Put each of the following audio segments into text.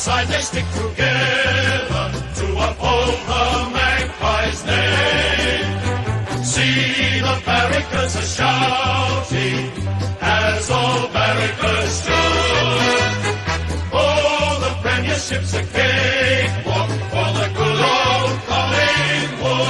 side they stick together to uphold the Magpies' name. See the barricades are shouting as all barricades should. Oh, the premiership's a cakewalk for the good old Collingwood.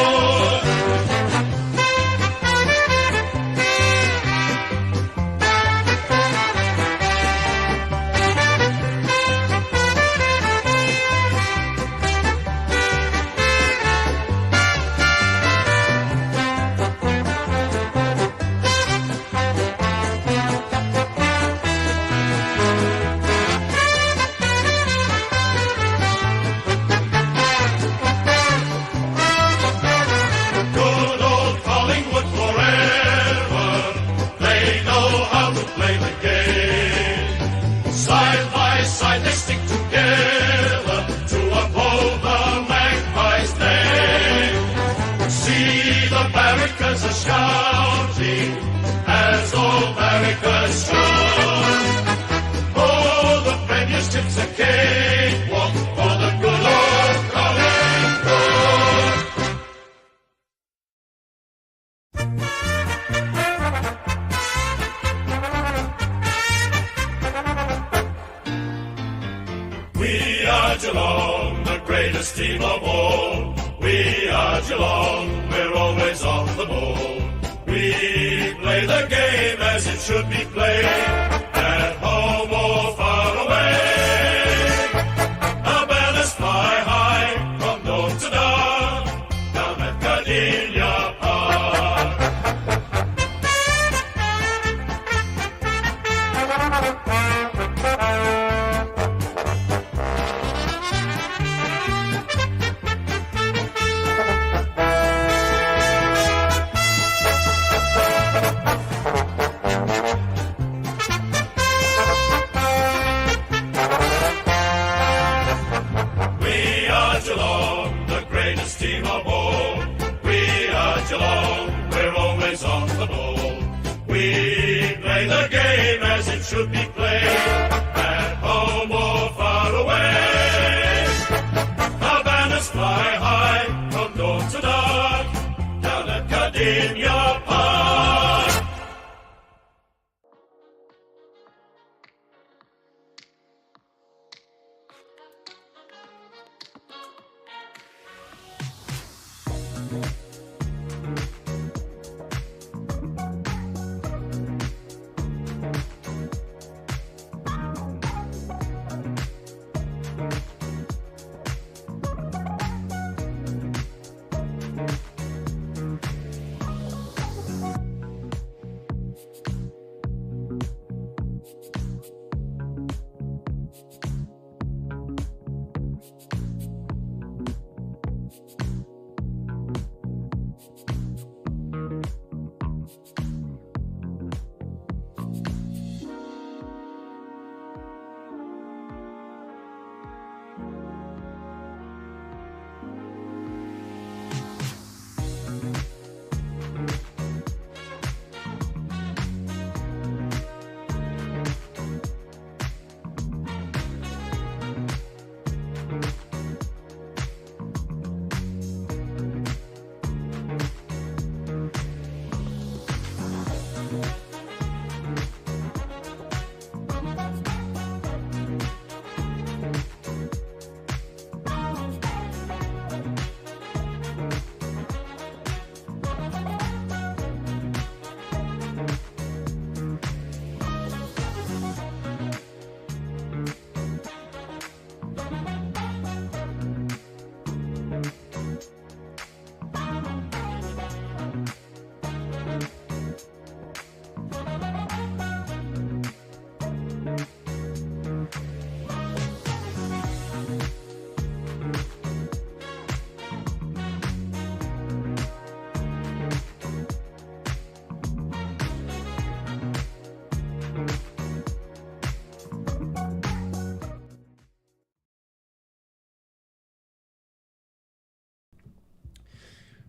Shouting as all barricades should. Oh, the premiership's a cakewalk for the good old Collingwood. We are Geelong, the greatest team of all. We are Geelong, we're always on the ball. We play the game as it should be played, at home or far away. Our banners fly high from dawn to dark, down at Gardenia Park. Team of all. We are Geelong, we're always on the ball. We play the game as it should be played, at home or far away. Our banners fly high from dawn to dark, down at Gardenia Park.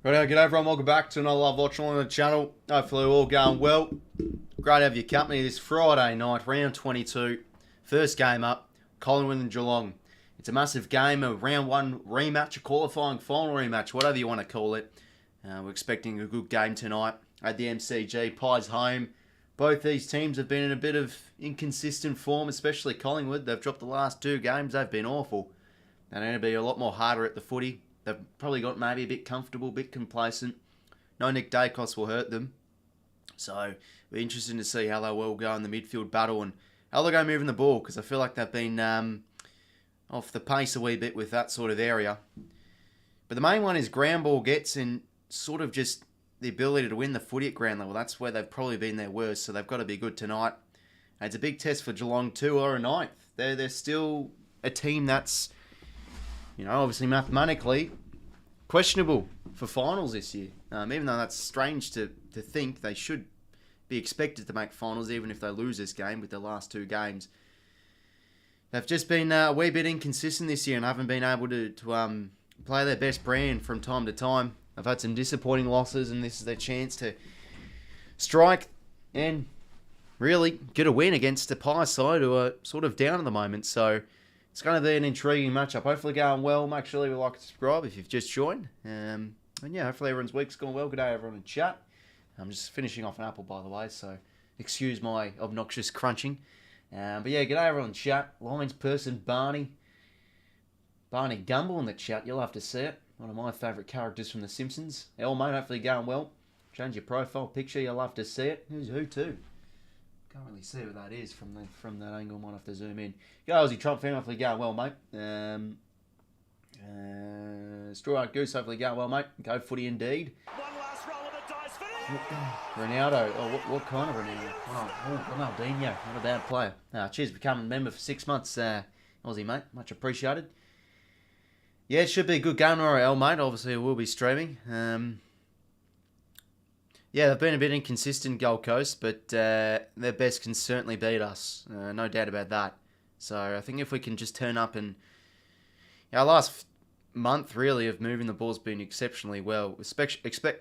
Right, g'day everyone, welcome back to another live watching on the channel. Hopefully all going well. Great to have your company this Friday night, round 22. First game up, Collingwood and Geelong. It's a massive game, a round one rematch, a qualifying final rematch, whatever you want to call it. We're expecting a good game tonight at the MCG. Pies home. Both these teams have been in a bit of inconsistent form, especially Collingwood. They've dropped the last 2 games. They've been awful. They're going to be a lot more harder at the footy. They've probably got maybe a bit comfortable, a bit complacent. No Nick Dacos will hurt them. So we're interested to see how they will go in the midfield battle and how they'll go moving the ball, because I feel like they've been off the pace a wee bit with that sort of area. But the main one is ground ball gets and sort of just the ability to win the footy at ground level. That's where they've probably been their worst, so they've got to be good tonight. And it's a big test for Geelong too, or a ninth. They're still a team that's, you know, obviously mathematically questionable for finals this year. Even though that's strange to think, they should be expected to make finals even if they lose this game with their last 2 games. They've just been a wee bit inconsistent this year and haven't been able to play their best brand from time to time. They've had some disappointing losses, and this is their chance to strike and really get a win against the Pies side, who are sort of down at the moment. So it's going to be an intriguing matchup. Hopefully going well. Make sure you like and subscribe if you've just joined. And yeah, hopefully everyone's week's gone well. Good day everyone in chat. I'm just finishing off an apple, by the way, so excuse my obnoxious crunching. But yeah, g'day everyone in chat. Lions person Barney Gumble in the chat. You'll have to see it. One of my favourite characters from The Simpsons. Mate, hopefully going well. Change your profile picture. You'll have to see it. Who's who too? Can't really see what that is from that angle. Might have to zoom in. Go Aussie Trump fan. Hopefully going well, mate. Straw-eyed Goose. Hopefully going well, mate. Go footy indeed. One last roll of the dice for Ronaldo. Oh, what kind of Ronaldo? Ronaldinho. Not a bad player. Cheers for becoming a member for 6 months, Aussie, mate. Much appreciated. Yeah, it should be a good game tomorrow, mate. Obviously, we'll be streaming. Yeah, they've been a bit inconsistent, Gold Coast, but their best can certainly beat us. No doubt about that. So I think if we can just turn up and... Our last month, really, of moving the ball's been exceptionally well.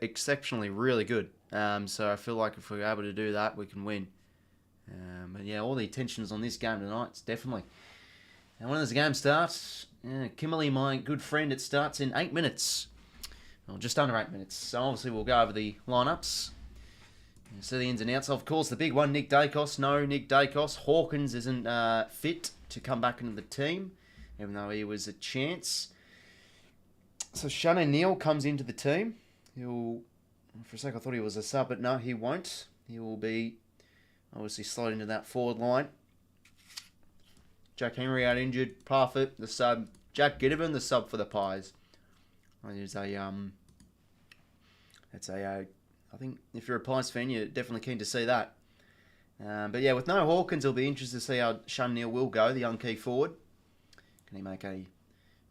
Exceptionally really good. So I feel like if we're able to do that, we can win. But yeah, all the attention's on this game tonight, definitely. And when the game starts, Kimberly, my good friend, it starts in 8 minutes. Well, just under 8 minutes. So obviously we'll go over the lineups. See the ins and outs. Of course, the big one, Nick Dacos. No Nick Dacos. Hawkins isn't fit to come back into the team, even though he was a chance. So Shaun O'Neill comes into the team. He'll, for a sec I thought he was a sub, but no, he won't. He will be obviously slide into that forward line. Jack Henry out injured. Parfitt, the sub. Jack Ginnivan, the sub for the Pies. There's a I think if you're a Pies fan, you're definitely keen to see that. But yeah, with no Hawkins, it'll be interesting to see how Shaun O'Neill will go, the young key forward. Can he make a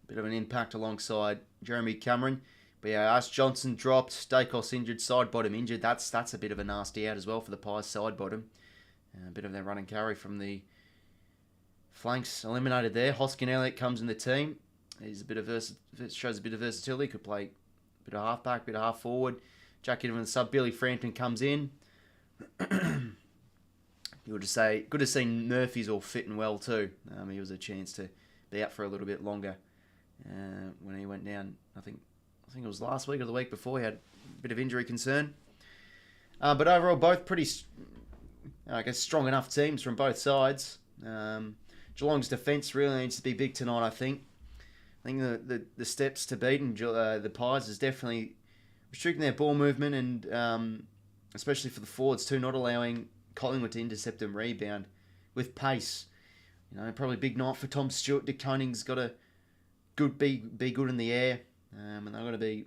bit of an impact alongside Jeremy Cameron? But yeah, Ash Johnson dropped, Dacos injured, side bottom injured. That's a bit of a nasty out as well for the Pies side bottom. A bit of their run and carry from the flanks eliminated there. Hoskin Elliott comes in the team. He's shows a bit of versatility. Could play a bit of half back, bit of half forward. Jack Ginnivan, the sub. Billy Frampton comes in. You would just say good to see Murphy's all fit and well too. He was a chance to be out for a little bit longer when he went down. I think it was last week or the week before. He had a bit of injury concern. But overall, both pretty, I guess, strong enough teams from both sides. Geelong's defence really needs to be big tonight, I think. I think the steps to beating the Pies is definitely restricting their ball movement and especially for the forwards too, not allowing Collingwood to intercept and rebound with pace. You know, probably big night for Tom Stewart. Dick Koenig's got to be good in the air, and they've got to be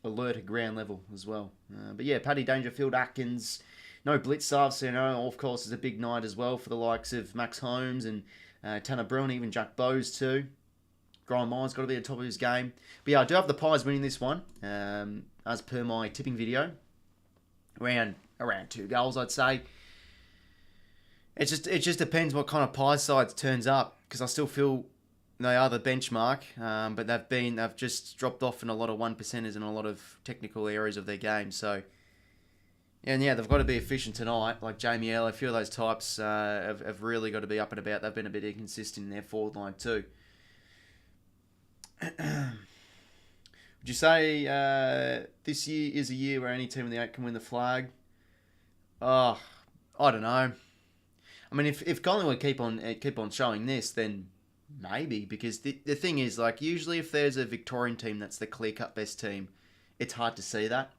alert at ground level as well. But yeah, Paddy Dangerfield, Atkins, no blitz serves, so, you know, of course, is a big night as well for the likes of Max Holmes and Tanner Bruin, even Jack Bowes too. Graham Myers got to be at the top of his game. But yeah, I do have the Pies winning this one, as per my tipping video. Around 2 goals, I'd say. It just depends what kind of Pies side turns up, because I still feel they are the benchmark, but they've just dropped off in a lot of 1%ers and a lot of technical areas of their game. So, and yeah, they've got to be efficient tonight. Like Jamie L, a few of those types have really got to be up and about. They've been a bit inconsistent in their forward line too. Would you say this year is a year where any team in the 8 can win the flag? Oh, I don't know. I mean, if Collingwood keep on showing this, then maybe, because the thing is, like, usually if there's a Victorian team that's the clear-cut best team, it's hard to see that.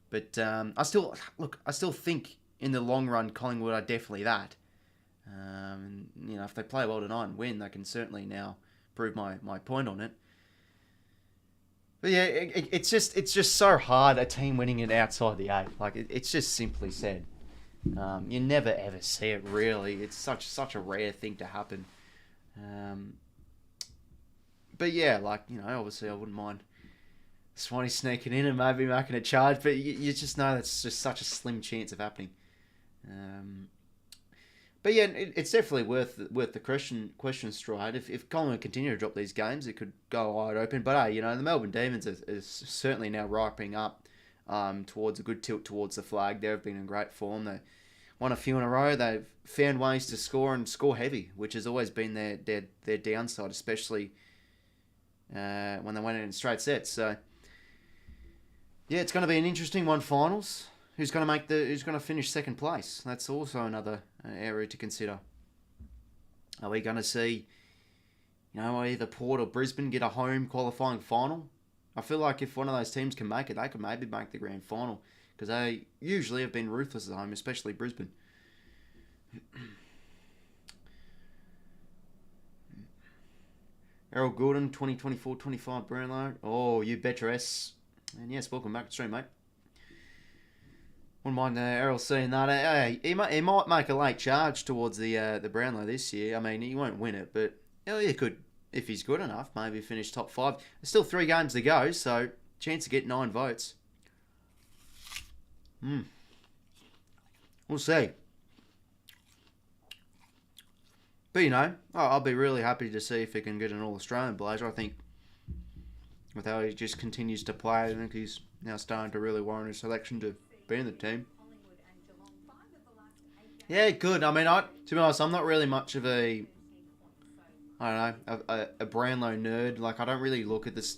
But I still think in the long run, Collingwood are definitely that. If they play well tonight and win, they can certainly now prove my point on it. But yeah, it's just so hard, a team winning it outside the 8. Like, it's just simply said. You never ever see it, really. It's such a rare thing to happen. But yeah, like, obviously I wouldn't mind 𝐻𝐻𝐿𝐼 sneaking in and maybe making a charge, but you just know that's just such a slim chance of happening. But yeah, it's definitely worth the question stride. If Collingwood continue to drop these games, it could go wide open. But hey, the Melbourne Demons is certainly now ripening up towards a good tilt towards the flag. They've been in great form. They won a few in a row. They've found ways to score and score heavy, which has always been their downside, especially when they went in straight sets. So yeah, it's going to be an interesting one. Finals. Who's going to finish second place? That's also another area to consider. Are we going to see, either Port or Brisbane get a home qualifying final? I feel like if one of those teams can make it, they could maybe make the grand final, because they usually have been ruthless at home, especially Brisbane. Errol Gordon, 2024-25 Brownlow. Oh, you betcha S. And yes, welcome back to the stream, mate. Wouldn't mind Errol seeing that. Hey, he might make a late charge towards the Brownlow this year. I mean, he won't win it, but he could, if he's good enough, maybe finish top 5. There's still 3 games to go, so chance to get 9 votes. We'll see. But, I'll be really happy to see if he can get an All-Australian blazer. I think with how he just continues to play, I think he's now starting to really warrant a selection to be in the team. Yeah, good. I mean, to be honest, I'm not really much of a Brownlow nerd. Like, I don't really look at the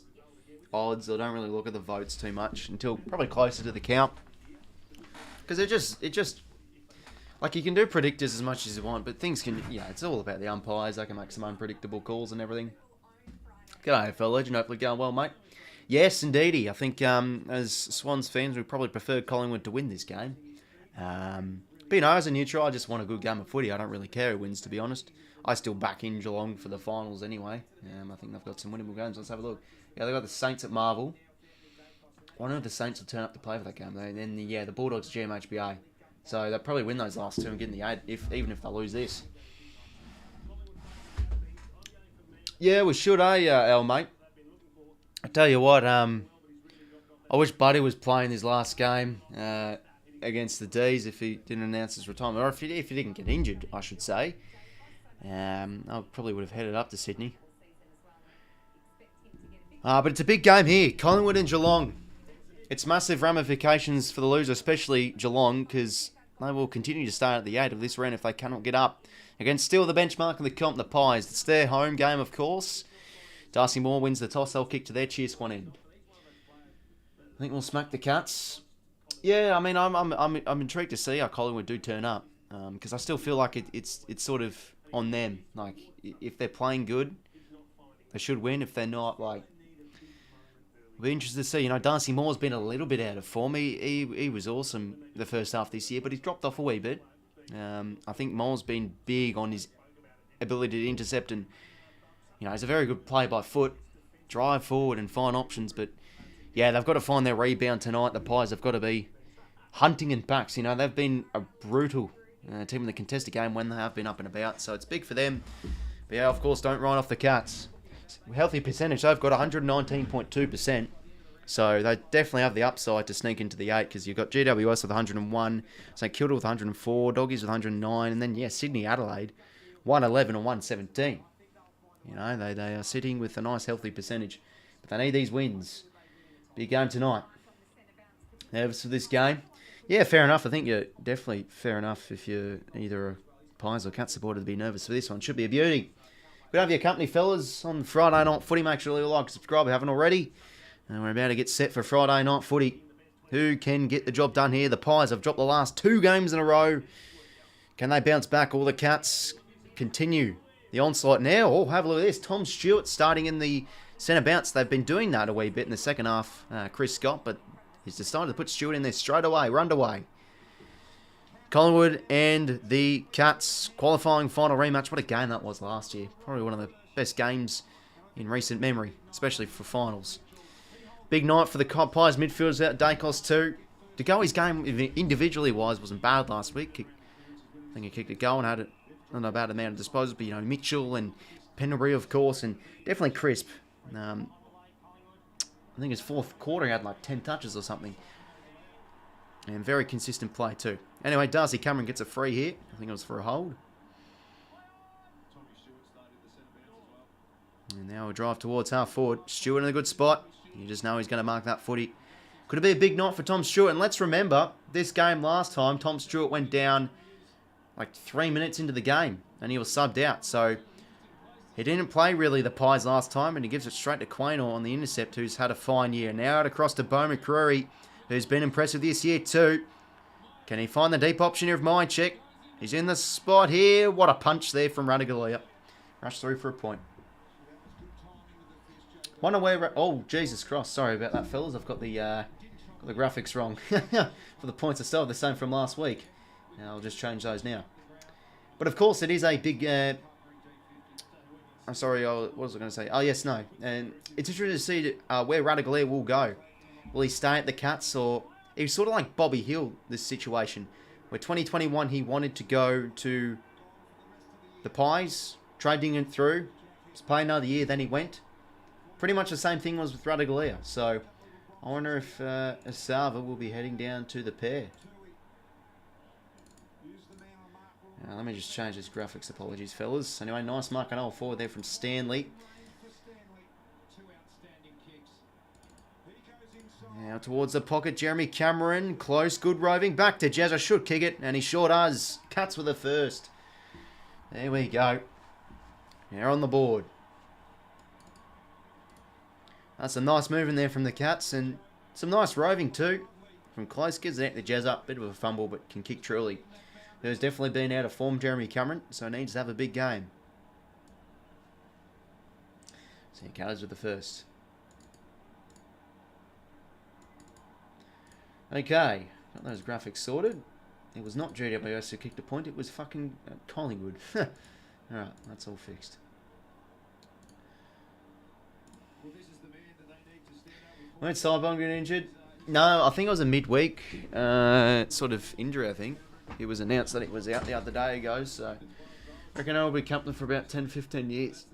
odds. I don't really look at the votes too much until probably closer to the count. Because it just like, you can do predictors as much as you want, but things can, it's all about the umpires. They can make some unpredictable calls and everything. G'day, AFL legend. Hopefully going well, mate. Yes, indeedy. I think as Swans fans, we probably prefer Collingwood to win this game. But, as a neutral, I just want a good game of footy. I don't really care who wins, to be honest. I still back in Geelong for the finals anyway. I think they've got some winnable games. Let's have a look. Yeah, they've got the Saints at Marvel. I wonder if the Saints will turn up to play for that game. And then, the Bulldogs 𝐺𝐸HBA. So they'll probably win those last 2 and get in the 8, even if they lose this. Yeah, we should, Al, mate. I tell you what, I wish Buddy was playing his last game against the D's if he didn't announce his retirement. Or if he didn't get injured, I should say. I probably would have headed up to Sydney. But it's a big game here. Collingwood and Geelong. It's massive ramifications for the loser, especially Geelong, because they will continue to start at the 8 of this round if they cannot get up against still the benchmark of the comp, the Pies. It's their home game, of course. Darcy Moore wins the toss. They'll kick to their cheer squad end. I think we'll smack the Cats. Yeah, I mean, I'm intrigued to see how Collingwood do turn up, because I still feel like it's sort of on them. Like, if they're playing good, they should win. If they're not, like, we'll be interested to see. Darcy Moore's been a little bit out of form. He was awesome the first half this year, but he's dropped off a wee bit. I think Moore's been big on his ability to intercept, and he's a very good play by foot, drive forward and find options. But yeah, they've got to find their rebound tonight. The Pies have got to be hunting in packs. They've been a brutal team in the contested game when they have been up and about, so it's big for them. But yeah, of course, don't write off the Cats. Healthy percentage, they've got 119.2%. So they definitely have the upside to sneak into the 8, because you've got GWS with 101, St Kilda with 104, Doggies with 109, and then, Sydney, Adelaide, 111 and 117. They are sitting with a nice healthy percentage. But they need these wins. Big game tonight. Nervous for this game? Yeah, fair enough. I think you're definitely fair enough if you're either a Pies or Cats supporter to be nervous for this one. Should be a beauty. Good to have your company, fellas, on Friday night footy. Make sure you like and subscribe if you haven't already. And we're about to get set for Friday night footy. Who can get the job done here? The Pies have dropped the last 2 games in a row. Can they bounce back? All the Cats continue the onslaught now. Oh, have a look at this. Tom Stewart starting in the centre bounce. They've been doing that a wee bit in the second half, Chris Scott, but he's decided to put Stewart in there straight away, run away. Collingwood and the Cats qualifying final rematch. What a game that was last year. Probably one of the best games in recent memory, especially for finals. Big night for the Pies midfielders out. 𝐼𝐴𝐸 too. 𝐷𝐿 game individually wise wasn't bad last week. I think he kicked a goal and had it. I don't know about the man at disposal, but you know, Mitchell and Pendlebury, of course, and definitely Crisp. I think his fourth quarter he had like 10 touches or something. And very consistent play too. Anyway, 𝐼𝐴𝐸 𝐿 gets a free here. I think it was for a hold. And now we drive towards half forward. Stewart in a good spot. You just know he's going to mark that footy. Could it be a big night for Tom Stewart? And let's remember, this game last time, Tom Stewart went down like 3 minutes into the game. And he was subbed out. So he didn't play really the Pies last time. And he gives it straight to 𝐴𝐸𝐸 on the intercept, who's had a fine year. Now out across to 𝐵𝗎𝐸, who's been impressive this year too. Can he find the deep option here of 𝐼𝐸𝐸? He's in the spot here. What a punch there from 𝘬𝐸𝐸. Rush through for a point. Wonder where... Oh, Jesus Christ. Sorry about that, fellas. I've got the graphics wrong. For the points are still the same from last week. I'll just change those now. But of course, it is a big... I'm sorry, what was I going to say? Oh, yes, no. And it's interesting to see where 𝘬𝐸𝐸 will go. Will he stay at the Cats, or... He was sort of like Bobby Hill, this situation. Where 2021, he wanted to go to the Pies, trading it through. Was playing another year, then he went. Pretty much the same thing was with 𝘬𝐸𝐸. So, I wonder if 𝐸𝐸𝐸 will be heading down to the pair. Now, let me just change this graphics. Apologies, fellas. Anyway, nice mark and all forward there from Stanley. Now towards the pocket, Jeremy Cameron. Close, good roving. Back to Jazza. Should kick it, and he sure does. Cats with the first. There we go. Now on the board. That's a nice move in there from the Cats, and some nice roving too. From close, gives it to Jazza. Bit of a fumble, but can kick truly. There's definitely been out of form, Jeremy Cameron, so needs to have a big game. So Cats with the first. Okay, got those graphics sorted. It was not GWS who kicked a point, it was fucking Collingwood. Alright, that's all fixed. Won't Sidebone get injured? No, I think it was a midweek sort of injury, I think. It was announced that it was out the other day ago, so I reckon I'll be captain for about 10-15 years.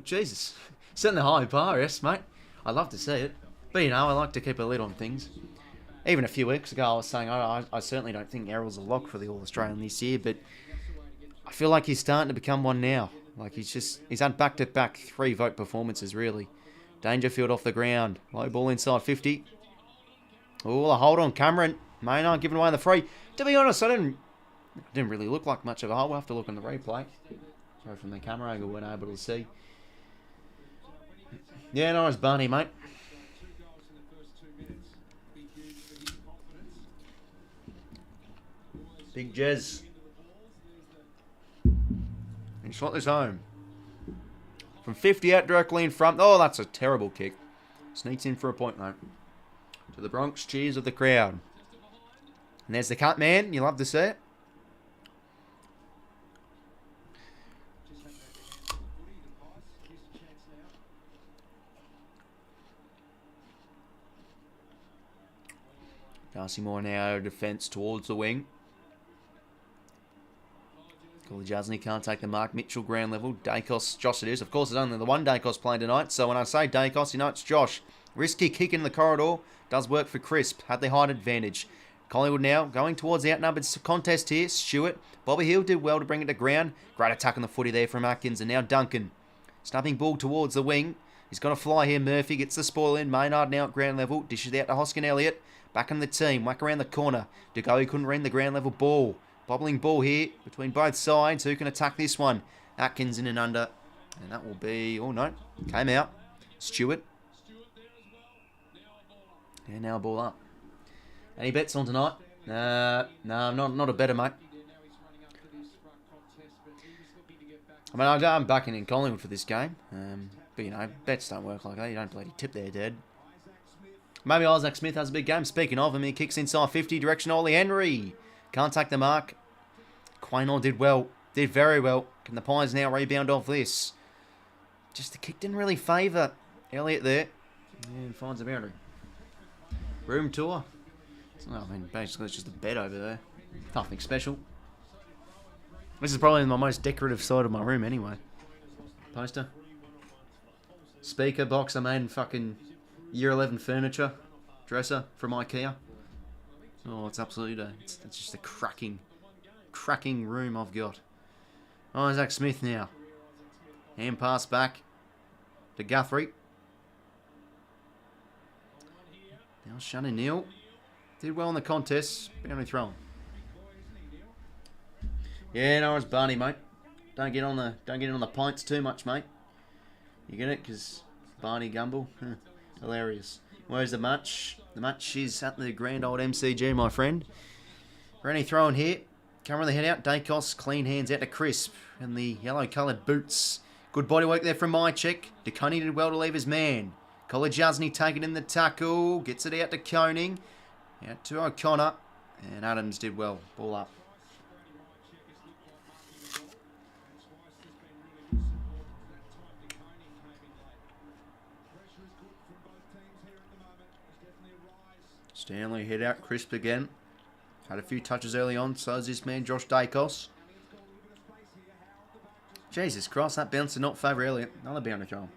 Jesus, setting the high bar, yes, mate. I love to see it. But, you know, I like to keep a lid on things. Even a few weeks ago, I was saying, I certainly don't think Errol's a lock for the All-Australian this year, but I feel like he's starting to become one now. Like, he's had back-to-back 3 vote performances, really. Dangerfield off the ground. Low ball inside 50. Oh, a hold on Cameron. Maynard giving away the free. To be honest, it didn't really look like much of a hold. We'll have to look in the replay. Sorry, from the camera angle, weren't able to see. Yeah, nice bunny, mate. Big Jez. And shot this home. From 50 out directly in front. Oh, that's a terrible kick. Sneaks in for a point, though. To the Bronx. Cheers of the crowd. And there's the cut, man. You love to see it. Darcy Moore now defence towards the wing. 𝐸𝐸𝐿 can't take the mark. Mitchell ground level. 𝐷𝐿𝐸𝐸, Josh it is. Of course, it's only the one 𝐷𝐿𝐸𝐸 playing tonight. So when I say 𝐷𝐿𝐸𝐸, you know it's Josh. Risky kick in the corridor. Does work for Crisp. Had the height advantage. Collingwood now going towards the outnumbered contest here. Stewart. Bobby Hill did well to bring it to ground. Great attack on the footy there from Atkins. And now Duncan. Snapping ball towards the wing. He's got a fly here. Murphy gets the spoil in. Maynard now at ground level. Dishes out to Hoskin Elliott. Back in the team. Whack around the corner. 𝐷𝐿𝐸𝐸 couldn't read the ground level ball. Bobbling ball here between both sides. Who can attack this one? Atkins in and under. And that will be... Oh, no. Came out. 𝐓𝐿. And now ball up. Any bets on tonight? No, not a better, mate. I mean, I'm backing in Collingwood for this game. But, you know, bets don't work like that. You don't bloody tip there, Dad. Maybe 𝐼𝐚𝐴 has a big game. Speaking of him, he kicks inside 50, direction 𝘬𝐿𝐻𝐪y. Can't take the mark. 𝐴𝐻𝐿𝐻𝐪 did well. Did very well. Can the Pies now rebound off this? Just the kick didn't really favour Elliott there. And finds a boundary. Room tour. I mean, basically it's just a bed over there. Nothing special. This is probably my most decorative side of my room anyway. Poster. Speaker box I made in fucking year 11 furniture. Dresser from IKEA. Oh, it's absolutely... It's just a cracking room I've got. 𝐼𝐚𝐴 now. Hand pass back to Guthrie. Now Shaun Dux. Did well in the contest. Boundary thrown. Yeah, no, it's Barney, mate. Don't get on the pints too much, mate. You get it? Because Barney Gumble. Hilarious. Where's the match? The match is at the grand old MCG, my friend. Rennie throwing here. Covering the head out. Daicos clean hands out to Crisp. And the yellow-coloured boots. Good body work there from 𝐼𝐚𝐴. 𝐷eConey did well to leave his man. 𝐼𝐚𝐴 taking in the tackle. Gets it out to 𝐼𝐴. Out to O'Connor. And Adams did well. Ball up. Stanley hit out. Crisp again. Had a few touches early on. So is this man, Josh Daicos. Jesus Christ, that bounce did not favour Elliott. Another boundary throw.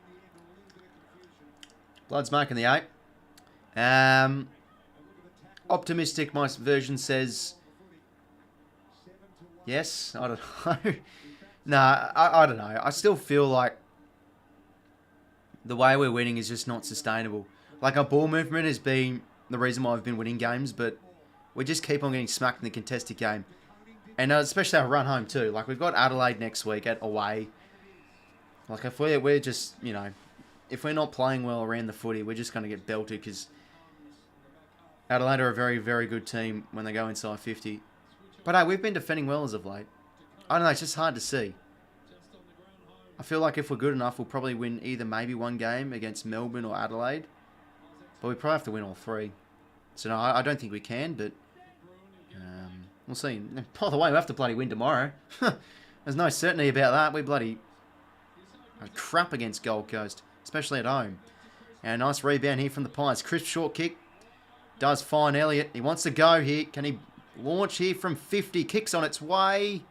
Blood's making the 8. Optimistic, my version says... Yes, I don't know. Nah, I don't know. I still feel like the way we're winning is just not sustainable. Like, our ball movement has been the reason why we've been winning games, but we just keep on getting smacked in the contested game. And especially our run home too. Like, we've got Adelaide next week at away. Like, if we're just, you know, if we're not playing well around the footy, we're just going to get belted because Adelaide are a very, very good team when they go inside 50. But hey, we've been defending well as of late. I don't know, it's just hard to see. I feel like if we're good enough, we'll probably win either maybe one game against Melbourne or Adelaide. But we probably have to win all 3. So no, I don't think we can, but we'll see. By the way, we have to bloody win tomorrow. There's no certainty about that. We bloody crap against Gold Coast, especially at home. And a nice rebound here from the Pies. Crisp short kick. Does find Elliott. He wants to go here. Can he launch here from 50? Kicks on its way.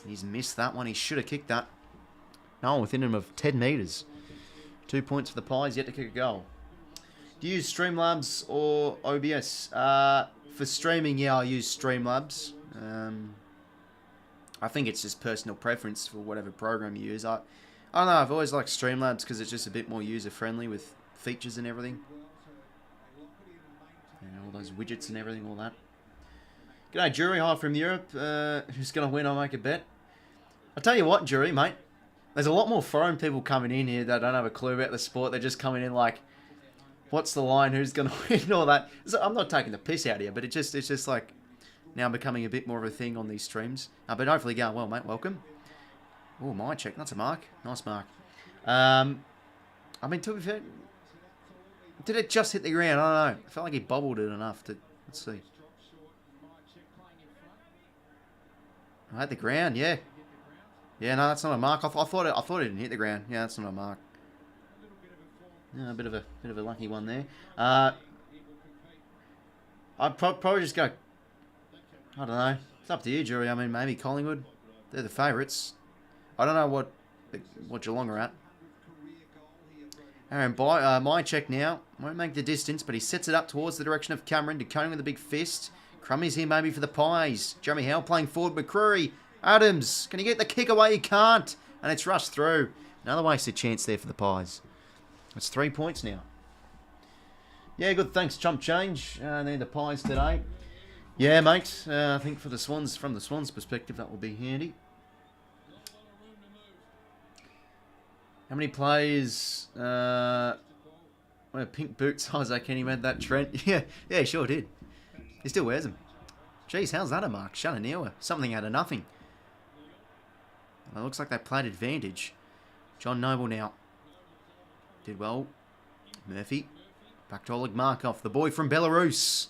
He's missed that one. He should have kicked that. No, within him of 10 metres. 2 points for the Pies. Yet to kick a goal. Do you use Streamlabs or OBS? For streaming, yeah, I use Streamlabs. I think it's just personal preference for whatever program you use. I don't know, I've always liked Streamlabs because it's just a bit more user-friendly with features and everything. And all those widgets and everything, all that. G'day, Jury. Hi from Europe. Who's going to win? I'll make a bet. I'll tell you what, Jury, mate. There's a lot more foreign people coming in here that don't have a clue about the sport. They're just coming in like, what's the line? Who's going to win? All that. So I'm not taking the piss out of you, but it's just like now becoming a bit more of a thing on these streams. But hopefully going well, mate. Welcome. Oh, 𝐼𝐚𝐴. That's a mark. Nice mark. I mean, to be fair, did it just hit the ground? I don't know. I felt like he bobbled it enough to... Let's see. I hit the ground, yeah. Yeah, no, that's not a mark. I thought it didn't hit the ground. Yeah, that's not a mark. Yeah, a bit of a lucky one there. I'd probably just go... I don't know. It's up to you, Jury. I mean, maybe Collingwood. They're the favourites. I don't know what Geelong are at. Aaron, 𝐼𝐚𝐴 now. Won't make the distance, but he sets it up towards the direction of Cameron. 𝐷eConey with a big fist. Crummy's here maybe for the Pies. Jeremy Howe playing forward. McCrory. Adams. Can he get the kick away? He can't. And it's rushed through. Another wasted chance there for the Pies. It's 3 points now. Yeah, good. Thanks, Chump Change. They're the Pies today. Yeah, mate. I think for the Swans, from the Swans' perspective, that will be handy. How many players wear pink boots? Isaac Kenny made that trend. Yeah, he sure did. He still wears them. Jeez, how's that a mark? Shannon something out of nothing. Well, it looks like they played advantage. John Noble now. Did well. Murphy. Back to Oleg Markov, the boy from Belarus.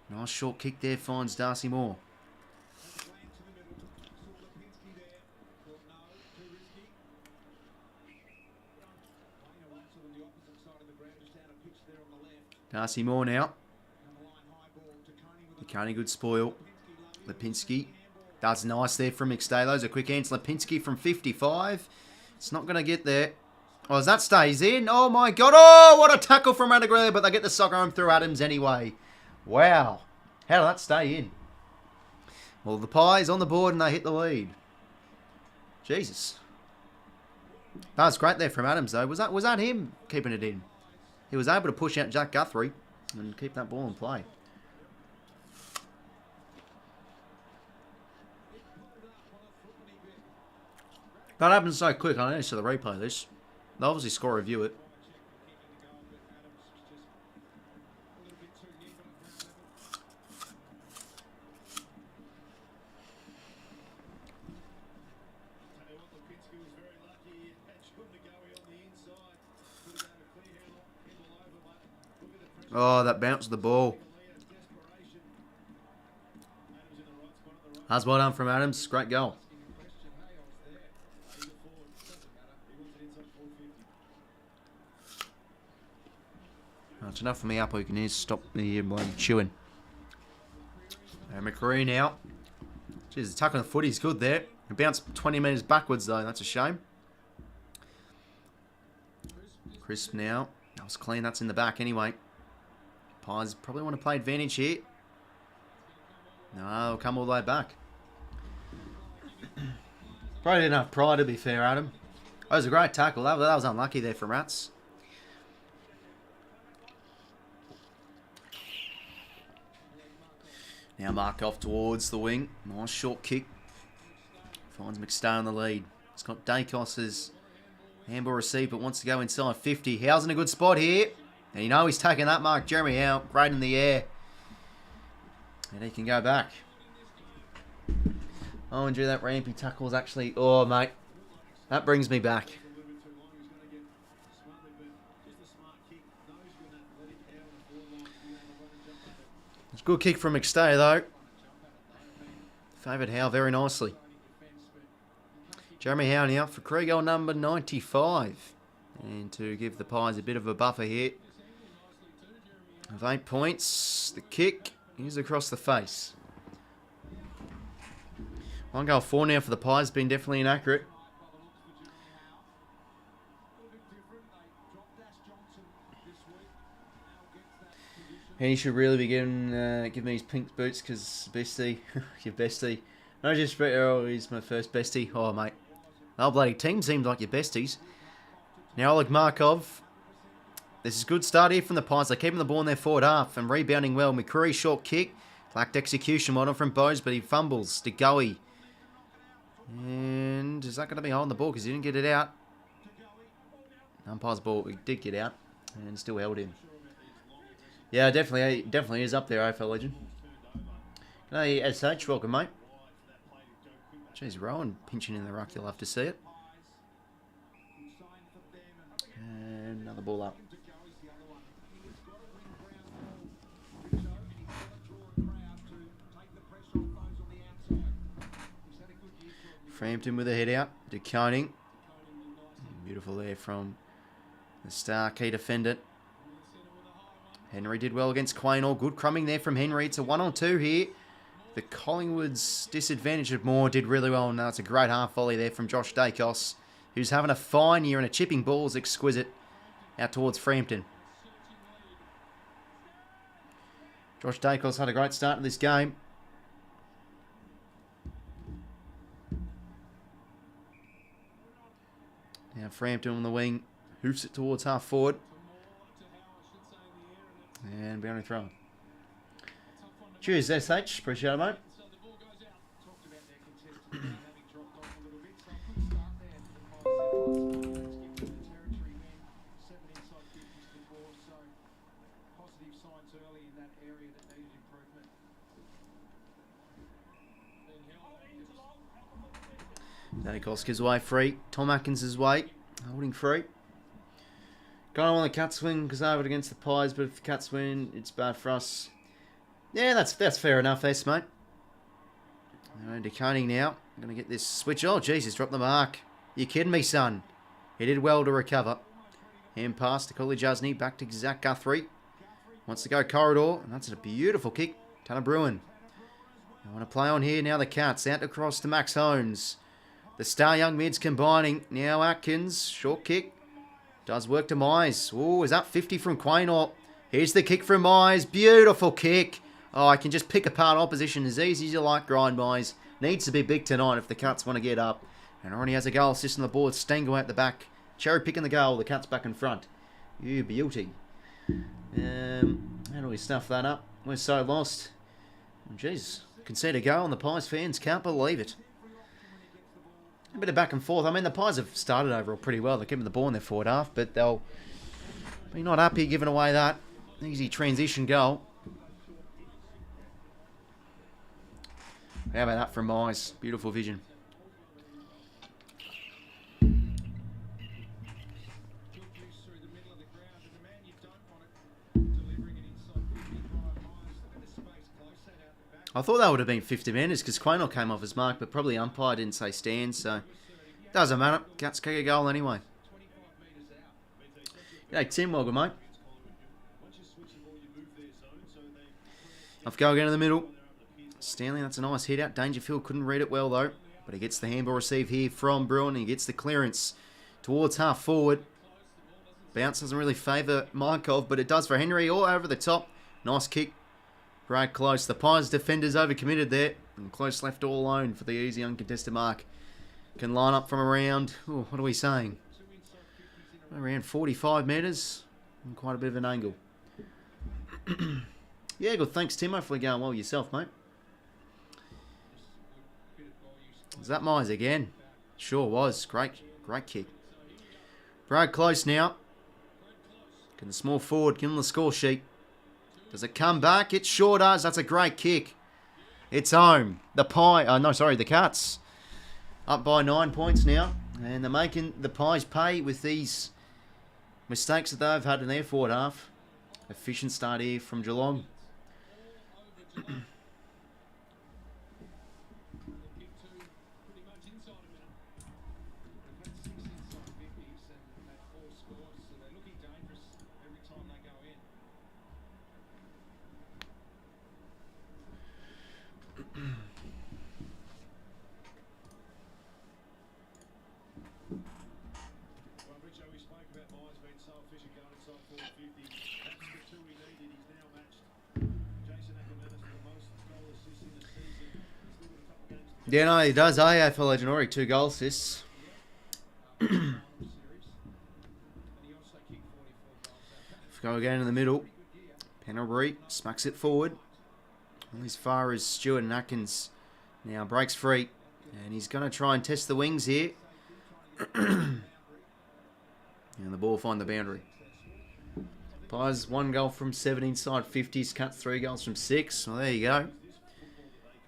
Nice short kick there, finds Darcy Moore. Darcy Moore now. 𝐴𝐥𝐝 𝐿𝐿. 𝗵𝐿. That's nice there from 𝐼𝐥𝐝. Those are quick answer. 𝗵𝐿 from 55. It's not going to get there. Oh, as that stays in. Oh, my God. Oh, what a tackle from Radaglia. But they get the soccer home through Adams anyway. Wow. How did that stay in? Well, the Pies on the board and they hit the lead. Jesus. That was great there from Adams, though. Was that him keeping it in? He was able to push out Jack Guthrie and keep that ball in play. That happens so quick. I noticed to the replay this. They obviously score review it. Oh, that bounced the ball. That's well done from Adams. Great goal. That's enough for me up. You can hear stop the chewing. And McCree now. Jeez, the tuck on the foot is good there. It bounced 20 metres backwards though. That's a shame. Crisp now. That was clean. That's in the back anyway. Pies probably want to play advantage here. No, they'll come all the way back. Probably didn't have pride, to be fair, Adam. That was a great tackle. That was unlucky there from Rats. Now Markov towards the wing. Nice short kick. Finds McStay on the lead. It's got 𝐴𝐥𝐝 handball received, but wants to go inside 50. Howe's in a good spot here. And you know he's taking that mark. Jeremy Howe, great in the air. And he can go back. Oh, and that rampy tackle is actually... Oh, mate. That brings me back. It's a good kick from McStay, though. Favoured Howe very nicely. Jeremy Howe now for Kriegel number 95. And to give the Pies a bit of a buffer here. Of 8 points. The kick is across the face. 1 goal 4 now for the Pies. Been definitely inaccurate. And he should really be giving me his pink boots because bestie, your bestie. No, just he's my first bestie. Oh, mate. The whole bloody team seems like your besties. Now Oleg Markov. This is a good start here from the Pies. They're keeping the ball in their forward half and rebounding well. McCreary short kick. Lacked execution well from Bose, but he fumbles. 𝐴𝐥𝐝. And is that going to be holding the ball because he didn't get it out? Umpire's ball, he did get out and still held him. Yeah, definitely is up there, AFL legend. Hey, SH, welcome, mate. Jeez, Rowan pinching in the ruck. You'll have to see it. And another ball up. Frampton with a head out. 𝐴𝐥𝐝. Beautiful there from the star key defender. Henry did well against Quain. All good. Crumbing there from Henry. It's a 1-on-2 here. The Collingwood's disadvantage of Moore did really well. Now it's a great half volley there from Josh 𝐴𝐥𝐝, who's having a fine year and a chipping ball is exquisite out towards Frampton. Josh 𝐴𝐥𝐝's had a great start in this game. Now Frampton on the wing. Hoofs it towards half forward. And boundary throw. Cheers, SH. Appreciate it, mate. Oscar's way free. Tom Atkins' way. Holding free. Going on the Cats win because over against the Pies, but if the Cats win, it's bad for us. Yeah, that's fair enough, mate. Into Koenig now. I'm going to get this switch. Oh, Jesus, dropped the mark. You kidding me, son? He did well to recover. Hand pass to 𝐼𝐿𝐿𝐿 𝐿𝐿. Back to Zach Guthrie. Wants to go corridor. And that's a beautiful kick. Tanner Bruin. I want to play on here. Now the Cats. Out across to Max Holmes. The star young mids combining. Now Atkins. Short kick. Does work to Mize. Oh, is that 50 from 𝐼𝐿𝐿𝐿? Here's the kick from Mize. Beautiful kick. Oh, I can just pick apart opposition as easy as you like, grind Mize. Needs to be big tonight if the Cats want to get up. And already has a goal assist on the board. Stengo at the back. Cherry picking the goal. The Cats back in front. You beauty. How do we stuff that up? We're so lost. Jeez. Concede a goal and the Pies fans can't believe it. A bit of back and forth. I mean, the Pies have started overall pretty well. They're keeping the ball in their forward half, but they'll be not happy giving away that easy transition goal. How about that from Mize? Beautiful vision. I thought that would have been 50 metres because 𝐼𝐿𝐿𝐿 came off his mark, but probably umpire didn't say stand, so doesn't matter. Cats kick a goal anyway. G'day Tim, welcome mate. Off go again in the middle. Stanley, that's a nice hit out. Dangerfield couldn't read it well though, but he gets the handball receive here from Bruin and he gets the clearance towards half forward. Bounce doesn't really favour Markov, but it does for Henry all over the top. Nice kick. Brad Close. The Pies defenders overcommitted there. And Close left all alone for the easy uncontested mark. Can line up from around, what are we saying? Around 45 metres. And quite a bit of an angle. Yeah, good. Thanks, Tim. Hopefully going well yourself, mate. Is that Mize again? Sure was. Great kick. Brad Close now. Can the small forward give him the score sheet? Does it come back? It sure does. That's a great kick. It's home. The Cats. Up by 9 points now. And they're making the Pies pay with these mistakes that they've had in their forward half. Efficient start here from Geelong. Yeah, no, he does. AFL legend already 2 goal assists. Go again in the middle. Pendlebury smacks it forward. As far as Stewart and Atkins now breaks free. And he's going to try and test the wings here. And the ball find the boundary. Pies 1 goal from 7 inside 50s. Cuts 3 goals from 6. Well, there you go.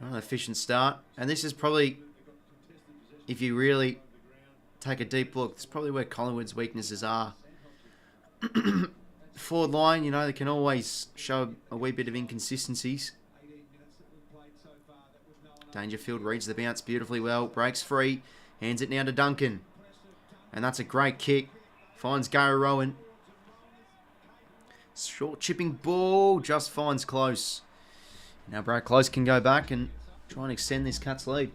An efficient start. And this is probably, if you really take a deep look, it's probably where Collingwood's weaknesses are. Forward line, they can always show a wee bit of inconsistencies. Dangerfield reads the bounce beautifully well. Breaks free. Hands it now to Duncan. And that's a great kick. Finds Gary Rowan. Short chipping ball. Just finds Close. Now Brad Close can go back and try and extend this Cats lead.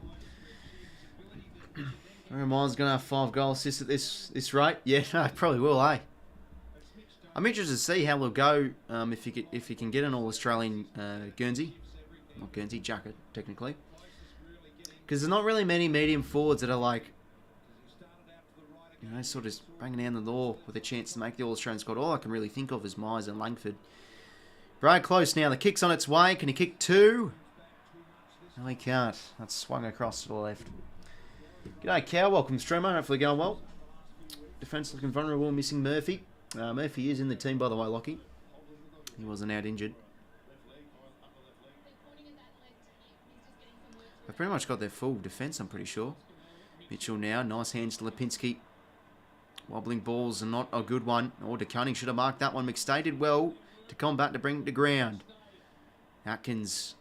Miles going to have 5 goal assists at this rate. Yeah, no, probably will, eh? I'm interested to see how they'll go if he can get an All-Australian Guernsey. Not Guernsey, Jacket, technically. Because there's not really many medium forwards that are like, sort of banging down the door with a chance to make the All-Australian squad. All I can really think of is Mize and Langford. Brad Close now. The kick's on its way. Can he kick 2? No, he can't. That's swung across to the left. G'day, Cow. Welcome, streamer. Hopefully going well. Defence looking vulnerable. Missing Murphy. Murphy is in the team, by the way, Lockie. He wasn't out injured. They've pretty much got their full defence, I'm pretty sure. Mitchell now. Nice hands to 𝐓𝐴𝐿𝐴𝐿𝐴𝐿. Wobbling balls and not a good one. Oh, 𝐷eCunning should have marked that one. McStay did well to combat to bring it to ground. Atkins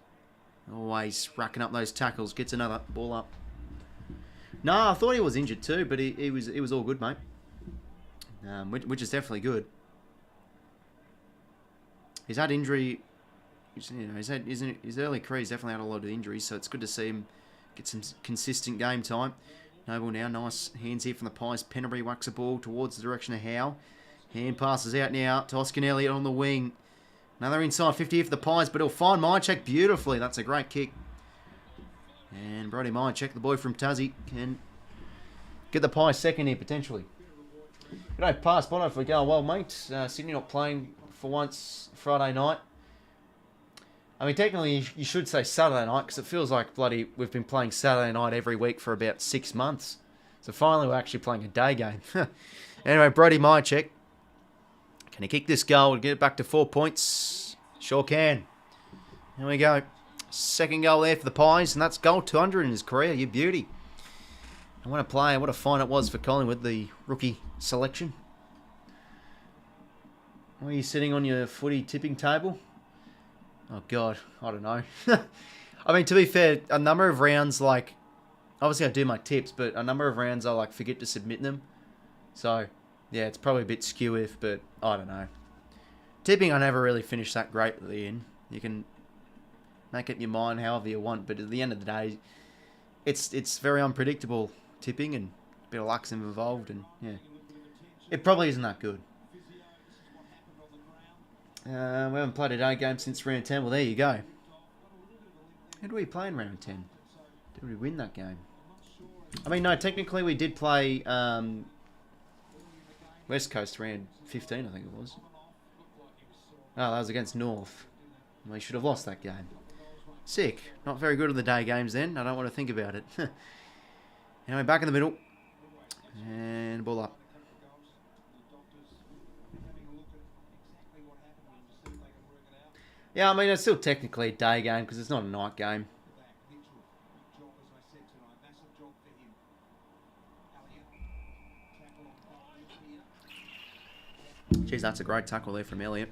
always racking up those tackles. Gets another ball up. No, I thought he was injured too, but he was all good, mate. Which is definitely good. He's had injury. You know, his early career. He's definitely had a lot of injuries, so it's good to see him get some consistent game time. Noble now, nice hands here from the Pies. Pennebury whacks a ball towards the direction of Howe. Hand passes out now to Oscar Elliott on the wing. Another inside 50 here for the Pies, but he'll find 𝐼𝐻𝐿𝐴𝐿𝐴 beautifully. That's a great kick. And Brody 𝐼𝐻𝐿𝐴𝐿𝐴, the boy from Tassie, can get the Pies second here, potentially. G'day, pass Bono for going well, mate. Sydney not playing for once Friday night. I mean, technically, you should say Saturday night, because it feels like bloody we've been playing Saturday night every week for about 6 months. So finally, we're actually playing a day game. Anyway, Brody 𝐼𝐻𝐿𝐴𝐿𝐴. Can he kick this goal and get it back to 4 points? Sure can. Here we go. Second goal there for the Pies, and that's goal 200 in his career. You beauty. And what a player, what a find it was for Collingwood, the rookie selection. Are you sitting on your footy tipping table? Oh, God, I don't know. I mean, to be fair, a number of rounds, like, obviously I do my tips, but a number of rounds I, like, forget to submit them. So, yeah, it's probably a bit skew but I don't know. Tipping, I never really finished that greatly in. You can make it in your mind however you want, but at the end of the day, it's very unpredictable tipping, and a bit of luck's involved, and yeah, it probably isn't that good. We haven't played a day game since round 10. Well, there you go. How did we play in round 10? Did we win that game? I mean, no, technically we did play West Coast round 15, I think it was. Oh, that was against North. We should have lost that game. Sick. Not very good at the day games then. I don't want to think about it. Anyway, back in the middle. And ball up. Yeah, I mean, it's still technically a day game because it's not a night game. Jeez, that's a great tackle there from Elliott.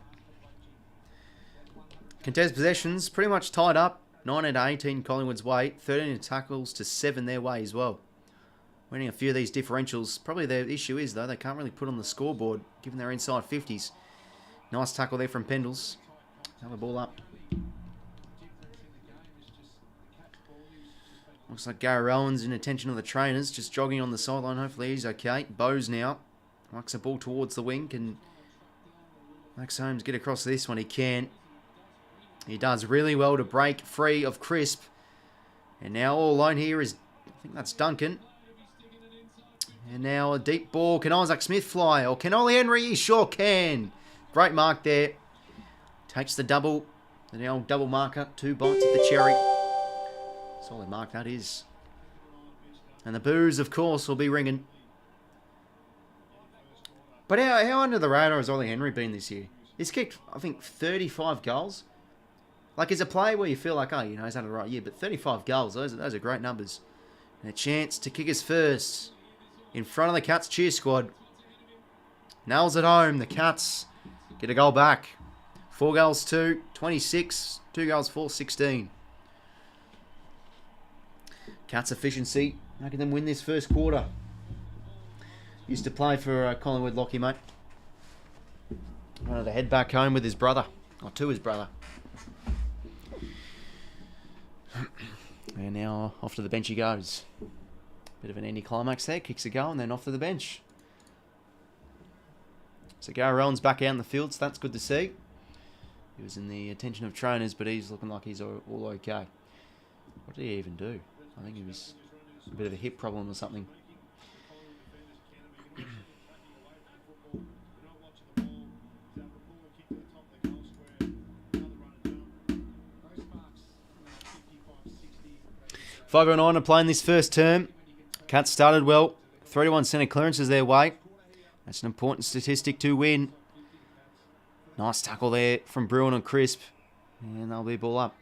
Contested possessions pretty much tied up. 19-18 Collingwood's way. 13 tackles to 7 their way as well. Winning a few of these differentials. Probably their issue is, though, they can't really put on the scoreboard given their inside 50s. Nice tackle there from Pendles. Another ball up. Looks like Gary Rowan's in attention of the trainers. Just jogging on the sideline. Hopefully he's okay. Bowes now. Whacks a ball towards the wing. Can Max Holmes get across this one? He can. He does really well to break free of Crisp. And now all alone here is, I think that's Duncan. And now a deep ball. Can Isaac Smith fly? Or can Ollie Henry? He sure can. Great mark there. Takes the double. The old double marker. 2 bites at the cherry. Solid mark that is. And the boos, of course, will be ringing. But how under the radar has Ollie Henry been this year? He's kicked, I think, 35 goals. Like, as a player where you feel like, oh, you know, he's had a right year. But 35 goals, those are great numbers. And a chance to kick us first. In front of the Cats cheer squad. Nails at home. The Cats get a goal back. 4 goals 2, 26. 2 goals 4, 16. Cats efficiency making them win this first quarter. Used to play for Collingwood, 𝐲𝐿𝐴𝐿𝐴, mate. Wanted to head back home with his brother. Or to his brother. And now off to the bench he goes. Bit of an anticlimax there. Kicks a goal and then off to the bench. So Gary Rowan's back out in the field, so that's good to see. He was in the attention of trainers, but he's looking like he's all okay. What did he even do? I think he was a bit of a hip problem or something. Five-09 are playing this first term. Cats started well. 31 centre clearances their way. That's an important statistic to win. Nice tackle there from Bruin and Crisp. And they'll be ball up.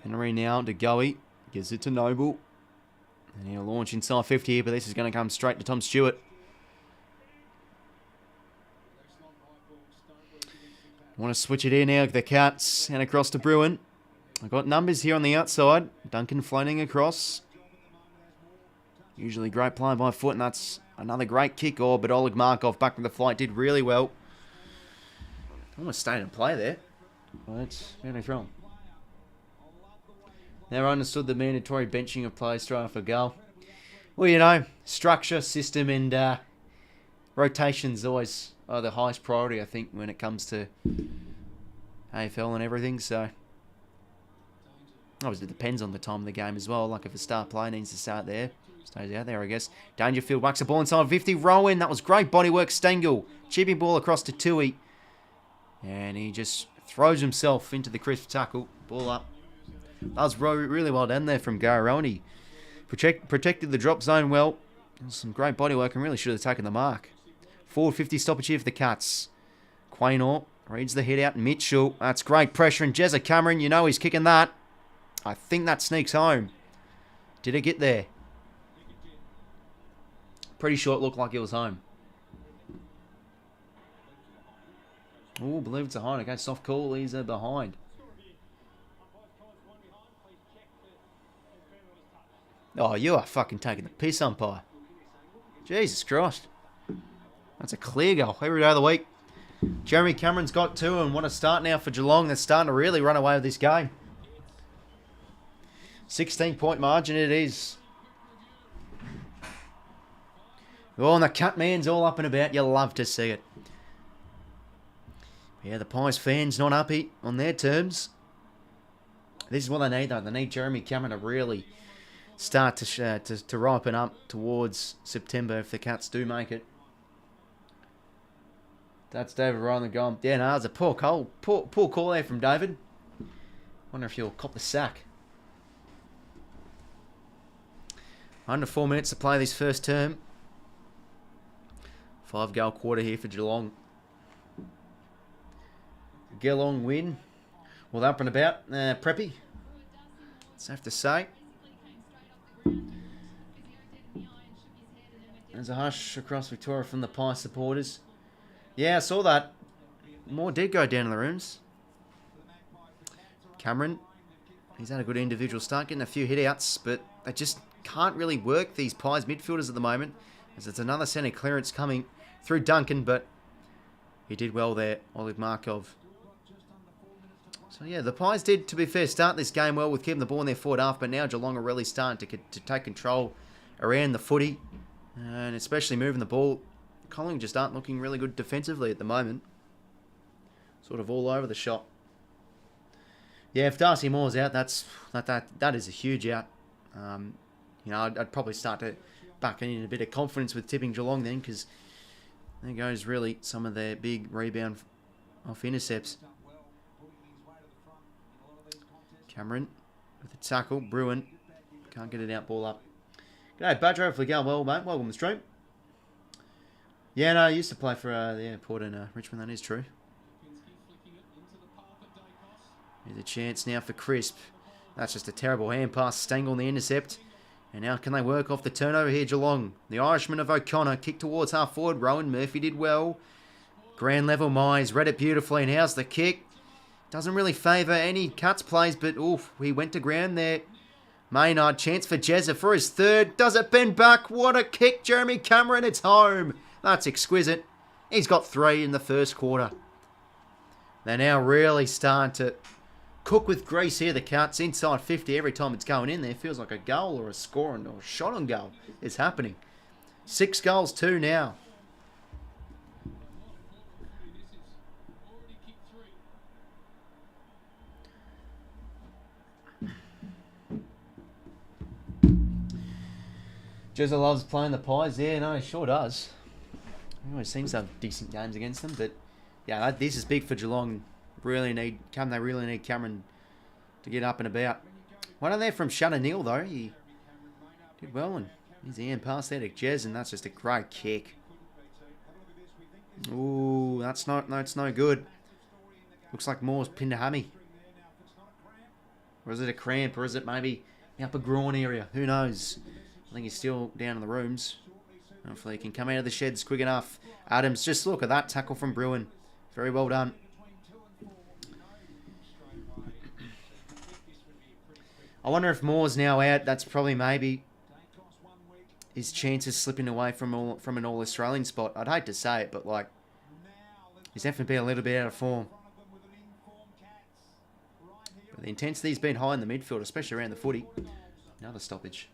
Henry now to 𝐼𝐿𝐿. Gives it to Noble. And he'll launch inside 50 here, but this is going to come straight to Tom Stewart. Want to switch it in now, the Cats, and across to Bruin. I've got numbers here on the outside. Duncan floating across. Usually great play by foot, and that's another great kick. But 𝐼𝐿𝐿𝐿 back with the flight, did really well. Almost stayed in play there. Well, that's really thrown. Now understood the mandatory benching of players straight off a goal. Well, you know, structure, system, and rotations always are the highest priority, I think, when it comes to AFL and everything. So, obviously, it depends on the time of the game as well. Like if a star player needs to start there, stays out there, I guess. Dangerfield whacks a ball inside 50. Rowan, that was great bodywork. Stengel, chipping ball across to 𝐼𝐿𝐿. And he just throws himself into the crisp tackle. Ball up. That was really well done there from Garroni. Protected the drop zone well. Some great bodywork and really should have taken the mark. Forward 50 stoppage here for the Cats. 𝐷𝐿𝐿 reads the hit out. Mitchell. That's great pressure. And 𝐽𝐿𝐿𝐿 Cameron, you know he's kicking that. I think that sneaks home. Did it get there? Pretty sure it looked like it was home. Oh, believe it's a behind. Okay, soft call. He's behind. Oh, you are fucking taking the piss, umpire. Jesus Christ. That's a clear goal every day of the week. Jeremy Cameron's got two and want to start now for Geelong. They're starting to really run away with this game. 16-point margin it is. Oh, and the cut man's all up and about. You love to see it. Yeah, the Pies fans not happy on their terms. This is what they need, though. They need Jeremy Cameron to really start to ripen up towards September if the Cats do make it. That's David Ryan the goal. Yeah, no, it's a poor call there from David. Wonder if he'll cop the sack. Under 4 minutes to play this first term. 5-goal quarter here for Geelong. Geelong win. Well, up and about. Preppy. Safe to say. There's a hush across Victoria from the Pie supporters. Yeah, I saw that. More did go down in the rooms. Cameron, he's had a good individual start, getting a few hit-outs, but they just can't really work these Pies midfielders at the moment, as it's another centre clearance coming through Duncan, but he did well there, 𝐼𝐿𝐿𝐿. So yeah, the Pies did, to be fair, start this game well with keeping the ball in their forward half, but now Geelong are really starting to take control around the footy, and especially moving the ball. Collingwood just aren't looking really good defensively at the moment. Sort of all over the shop. Yeah, if Darcy Moore's out, that is a huge out. You know, I'd probably start to back in a bit of confidence with tipping Geelong then, because there goes really some of their big rebound off intercepts. Cameron with the tackle. Bruin can't get it out. Ball up. G'day, Badger. Hopefully going well, mate. Welcome to the stream. Yeah, no, I used to play for Port and Richmond. That is true. Here's a chance now for Crisp. That's just a terrible hand pass. Stengel on the intercept. And now can they work off the turnover here, Geelong? The Irishman of O'Connor kicked towards half forward. Rowan Murphy did well. Grand level Mize read it beautifully. And how's the kick? Doesn't really favour any Cuts plays, but oof, he went to ground there. Maynard, chance for 𝐽𝐿𝐿𝐿 for his third. Does it bend back? What a kick, Jeremy Cameron. It's home. That's exquisite. He's got 3 in the first quarter. They're now really starting to cook with grease here, the Cats. Inside 50 every time it's going in there. Feels like a goal or a score or a shot on goal is happening. 6 goals, 2 now. 𝐽𝐿𝐿𝐿 loves playing the Pies. Yeah, no, he sure does. He always seems to have decent games against them. But yeah, this is big for Geelong. They really need Cameron to get up and about. One of there from Shannon Neal though. He did well and He's in past there to Jez, and that's just a great kick. Ooh, that's not, no, it's no good. Looks like Moore's pinned a hammy. Or is it a cramp, or is it maybe the upper groin area? Who knows? I think he's still down in the rooms. Hopefully he can come out of the sheds quick enough. Adams, just look at that tackle from Bruin. Very well done. I wonder if Moore's now out. That's probably maybe his chances slipping away from an All-Australian spot. I'd hate to say it, but like, he's definitely been a little bit out of form. But the intensity's been high in the midfield, especially around the footy. Another stoppage.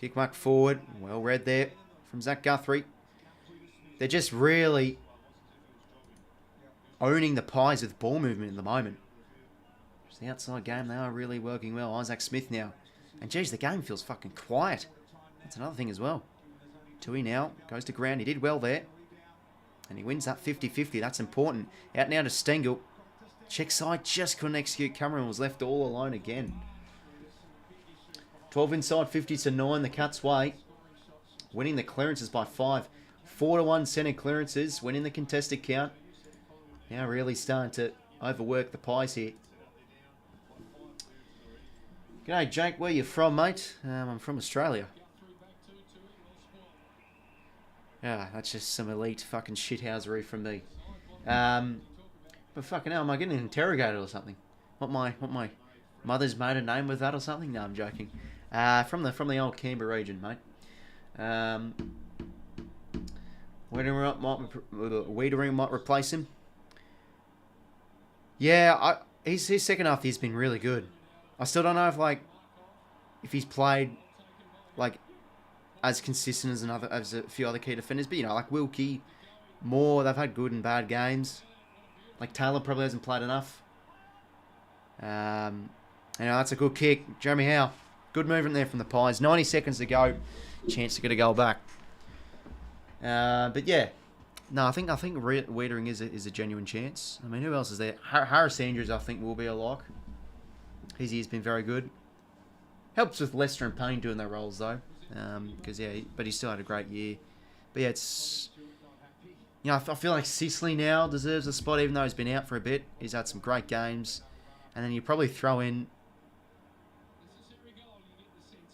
Kick back forward. Well read there from Zach Guthrie. They're just really owning the Pies with ball movement at the moment. Just the outside game, they are really working well. Isaac Smith now. And geez, the game feels fucking quiet. That's another thing as well. Tui now goes to ground. He did well there. And he wins that 50-50. That's important. Out now to 𝐓𝐡𝐞. Check side just couldn't execute. Cameron was left all alone again. 12 inside, 50-9. The Cats' way. Winning the clearances by 5. 4-1 centre clearances. Winning the contested count. Now really starting to overwork the Pies here. G'day Jake, where you from, mate? I'm from Australia. Yeah, that's just some elite fucking shithousery from me. But fucking hell, am I getting interrogated or something? What my mother's maiden name with that or something? No, I'm joking. From the old Canberra region, mate. Wiedering might replace him. Yeah, his second half he's been really good. I still don't know if he's played like as consistent as a few other key defenders, but you know, like 𝐓𝐿𝐶𝐞, Moore, they've had good and bad games. Like Taylor probably hasn't played enough. You know, that's a good kick. Jeremy Howe, good movement there from the Pies. 90 seconds to go, chance to get a goal back. But yeah. No, I think Wiedering is a genuine chance. I mean, who else is there? Harris Andrews, I think, will be a lock. He's been very good. Helps with Lester and Payne doing their roles, though. Because, yeah, but he still had a great year. But, yeah, it's... You know, I feel like 𝐼𝐶 now deserves a spot, even though he's been out for a bit. He's had some great games. And then you probably throw in...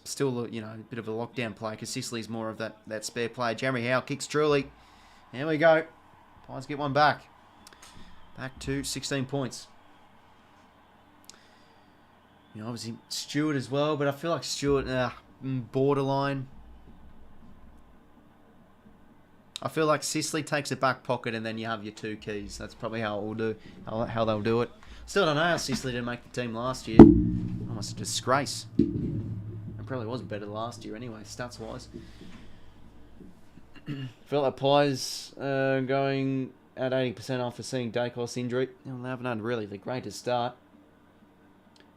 Still, you know, a bit of a lockdown play, because 𝐼𝐶's more of that spare player. Jeremy Howe kicks truly. There we go. Pies get one back. Back to 16 points. You know, obviously Stewart as well, but I feel like Stewart, borderline. I feel like 𝐼𝐶 takes a back pocket and then you have your two keys. That's probably how it will do. How they'll do it. Still don't know how 𝐼𝐶 didn't make the team last year. Almost a disgrace. It probably was better last year anyway, stats-wise. Felt like Pies going at 80% after seeing Dacos injury. They haven't had really the greatest start.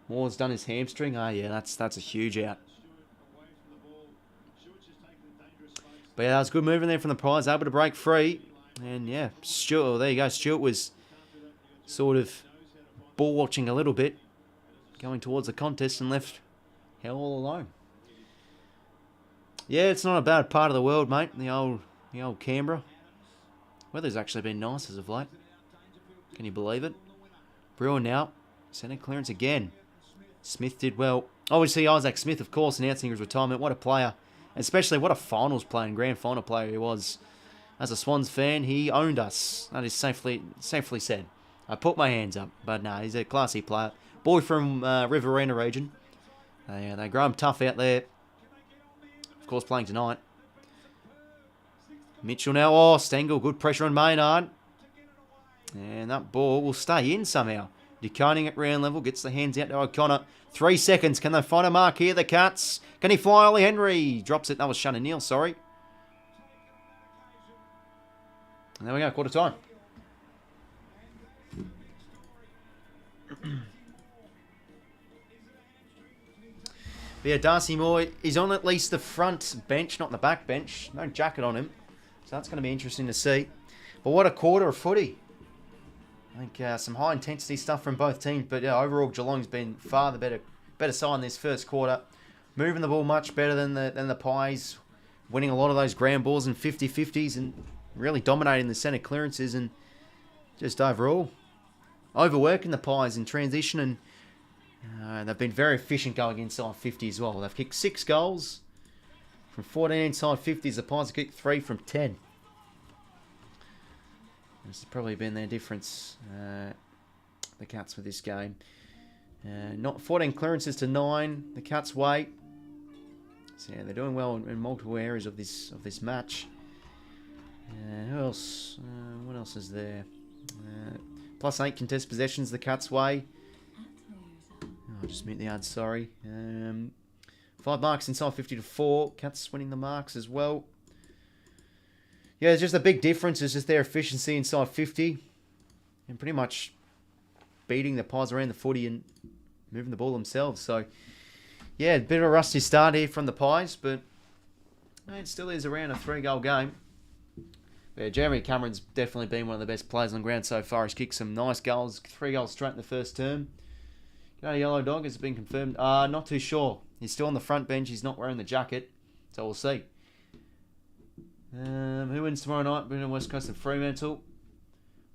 Moore's done his hamstring. Oh yeah, that's a huge out. But yeah, that was good moving there from the Pies. Able to break free. And yeah, Stewart, well, there you go. Stewart was sort of ball watching a little bit. Going towards the contest and left Hell all alone. Yeah, it's not a bad part of the world, mate. The old Canberra. Weather's actually been nice as of late. Can you believe it? Bruin now. Centre clearance again. Smith did well. Obviously, Isaac Smith, of course, announcing his retirement. What a player. Especially what a finals player and grand final player he was. As a Swans fan, he owned us. That is safely said. I put my hands up. But no, he's a classy player. Boy from Riverina region. They grow him tough out there. Of course, playing tonight. Mitchell now. Oh, 𝐷𝐶𝐞. Good pressure on Maynard. And that ball will stay in somehow. Deconing at round level. Gets the hands out to O'Connor. 3 seconds. Can they find a mark here? The Cats. Can he fly? Ollie Henry. Drops it. That was Shannon Neal. Sorry. And there we go. Quarter time. But yeah, Darcy Moore, he's on at least the front bench, not the back bench. No jacket on him. So that's going to be interesting to see. But what a quarter of footy. I think some high intensity stuff from both teams, but yeah, overall Geelong's been far the better side in this first quarter, moving the ball much better than the Pies, winning a lot of those ground balls and 50-50s and really dominating the centre clearances and just overall overworking the Pies in transition, and they've been very efficient going inside 50 as well. They've kicked 6 goals from 14 inside 50s. The Pies have kicked 3 from 10. This has probably been their difference, the Cats, for this game. Not 14 clearances to 9, the Cats' weight. So yeah, they're doing well in multiple areas of this match. Who else? What else is there? Plus 8 contest possessions the Cats' way. Oh, I'll just mute the ad, sorry. 5 marks inside 50 to 4. Cats winning the marks as well. Yeah, it's just a big difference. It's just their efficiency inside 50. And pretty much beating the Pies around the footy and moving the ball themselves. So, yeah, a bit of a rusty start here from the Pies. But it still is around a 3-goal game. Yeah, Jeremy Cameron's definitely been one of the best players on the ground so far. He's kicked some nice goals. 3 goals straight in the first term. G'day, Yellow Dog. Has it been confirmed? Not too sure. He's still on the front bench. He's not wearing the jacket. So we'll see. Who wins tomorrow night? Between West Coast and Fremantle.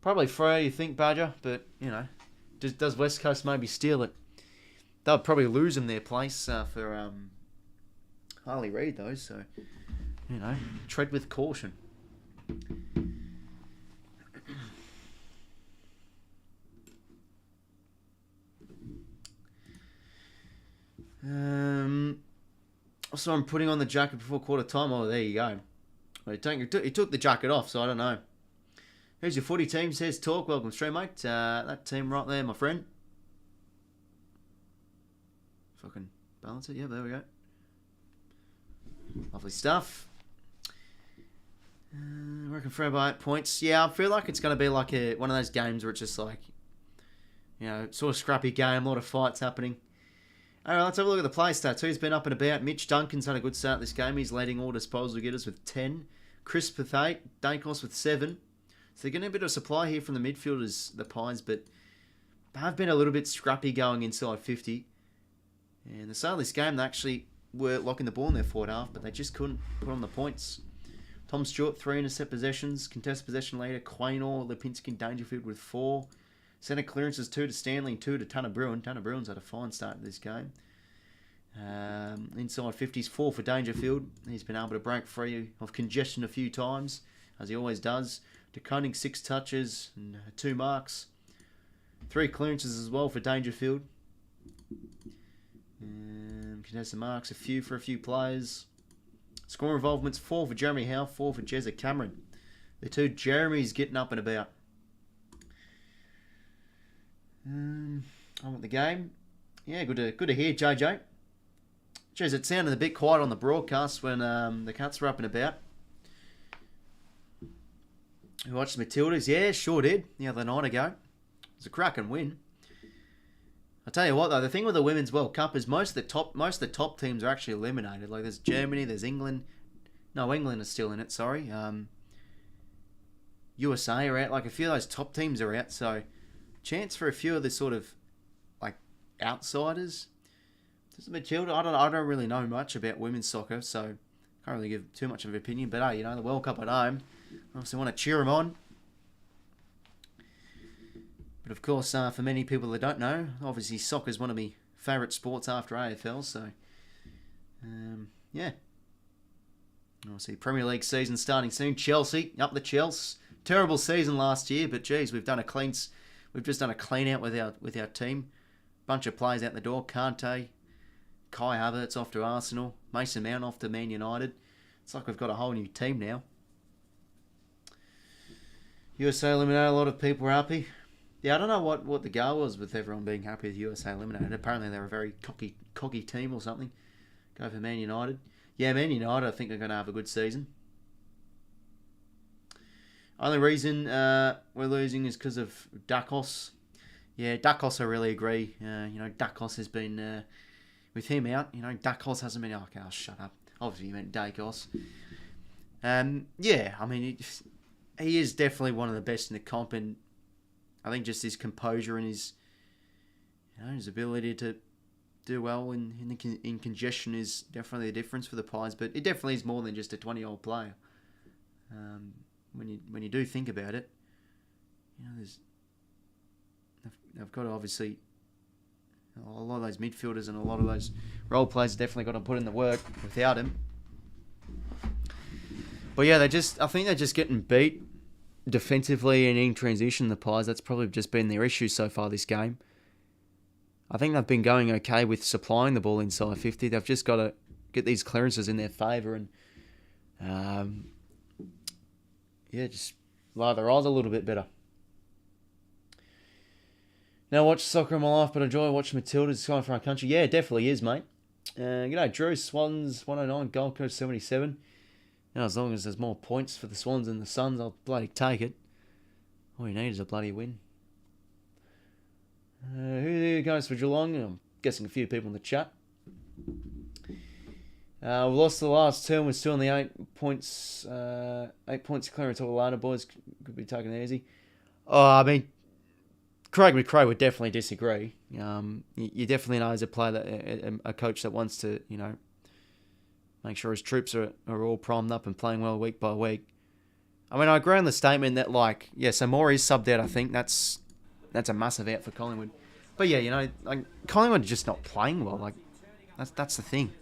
Probably Freo, you think, Badger. But, you know, does West Coast maybe steal it? They'll probably lose them their place for Harley Reid, though. So, you know, tread with caution. So I'm putting on the jacket before quarter time. Oh, there you go. He took the jacket off, so I don't know. Who's your footy team? Says Talk. Welcome stream, mate. That team right there, my friend. Fucking balance it. Yeah, there we go. Lovely stuff. Working for about 8 points. Yeah, I feel like it's going to be like one of those games where it's just like, you know, sort of scrappy game, a lot of fights happening. Alright, let's have a look at the play stats. Who's been up and about? Mitch Duncan's had a good start this game. He's leading all disposal getters with 10. Chris with 8. Dankos with 7. So they're getting a bit of supply here from the midfielders, the Pies, but they have been a little bit scrappy going inside 50. And the start of this game, they actually were locking the ball in their forward half, but they just couldn't put on the points. Tom Stewart, 3 intercept possessions. Contested possession leader, 𝐼𝐻𝐽, 𝗵𝐼nski and Dangerfield with 4. Centre clearances 2 to Stanley and 2 to Tanner Bruin. Tanner Bruin's had a fine start to this game. Inside 50s, 4 for Dangerfield. He's been able to break free of congestion a few times, as he always does. De Koning, 6 touches and 2 marks. 3 clearances as well for Dangerfield. Contested marks, a few for a few players. Score involvements, 4 for Jeremy Howe, 4 for Jezza Cameron. The 2 Jeremys getting up and about. On with the game. Yeah, good to hear, JJ. Jeez, it sounded a bit quiet on the broadcast when the Cats were up and about. You watched the Matildas? Yeah, sure did. The other night ago. It was a cracking win. I'll tell you what though, the thing with the Women's World Cup is most of the top teams are actually eliminated. Like there's Germany, there's England. No, England is still in it, sorry. USA are out. Like a few of those top teams are out, so chance for a few of the sort of like outsiders. Does Matilda? I don't really know much about women's soccer, so can't really give too much of an opinion. But hey, you know, the World Cup at home, obviously want to cheer them on. But of course, for many people that don't know, obviously soccer is one of my favourite sports after AFL. So yeah, obviously Premier League season starting soon. Chelsea up the Chelsea. Terrible season last year, but geez, we've just done a clean out with our team. Bunch of players out the door. Kante, Kai Havertz off to Arsenal. Mason Mount off to Man United. It's like we've got a whole new team now. USA eliminated. A lot of people were happy. Yeah, I don't know what the goal was with everyone being happy with USA eliminated. Apparently they're a very cocky team or something. Go for Man United. Yeah, Man United I think are going to have a good season. Only reason we're losing is because of Dankos. Yeah, Dankos I really agree. You know, Dankos has been, with him out, you know, Dankos hasn't been, okay, I'll shut up. Obviously you meant Dankos. Yeah, I mean, he is definitely one of the best in the comp, and I think just his composure and his, his ability to do well in congestion is definitely a difference for the Pies. But it definitely is more than just a 20-year-old player. When you do think about it, they've got to obviously, a lot of those midfielders and a lot of those role players definitely got to put in the work without him. But yeah, I think they're just getting beat defensively and in transition, the Pies. That's probably just been their issue so far this game. I think they've been going okay with supplying the ball inside 50. They've just got to get these clearances in their favour and just lie their eyes a little bit better. Now, watch soccer in my life, but I enjoy watching Matilda's sky for our country. Yeah, it definitely is, mate. Drew, Swans 109, Gold Coast 77. As long as there's more points for the Swans and the Suns, I'll bloody take it. All you need is a bloody win. Who goes for Geelong? I'm guessing a few people in the chat. We lost the last two and we're still in the 8 points. 8 points clearance all Atlanta boys. Could be taking it easy. Craig McRae would definitely disagree. You definitely know as a player, a coach that wants to, make sure his troops are all primed up and playing well week by week. I agree on the statement that, so Moore is subbed out, I think. That's a massive out for Collingwood. But yeah, Collingwood are just not playing well. That's the thing.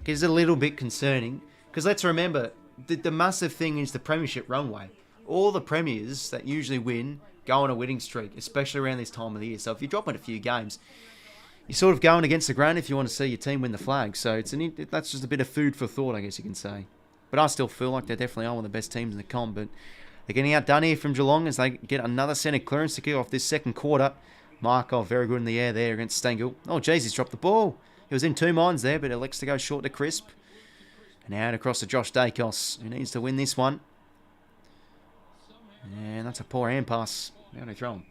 It's a little bit concerning. Because let's remember, the massive thing is the premiership runway. All the premiers that usually win go on a winning streak, especially around this time of the year. So if you drop in a few games, you're sort of going against the grain if you want to see your team win the flag. So that's just a bit of food for thought, I guess you can say. But I still feel like they definitely are one of the best teams in the comp. But they're getting outdone here from Geelong as they get another centre clearance to kick off this second quarter. Markov very good in the air there against Stengel. Oh, jeez, he's dropped the ball. He was in two minds there, but elects to go short to Crisp. And out across to Josh Dacos, who needs to win this one. And that's a poor hand pass. How do you throw him?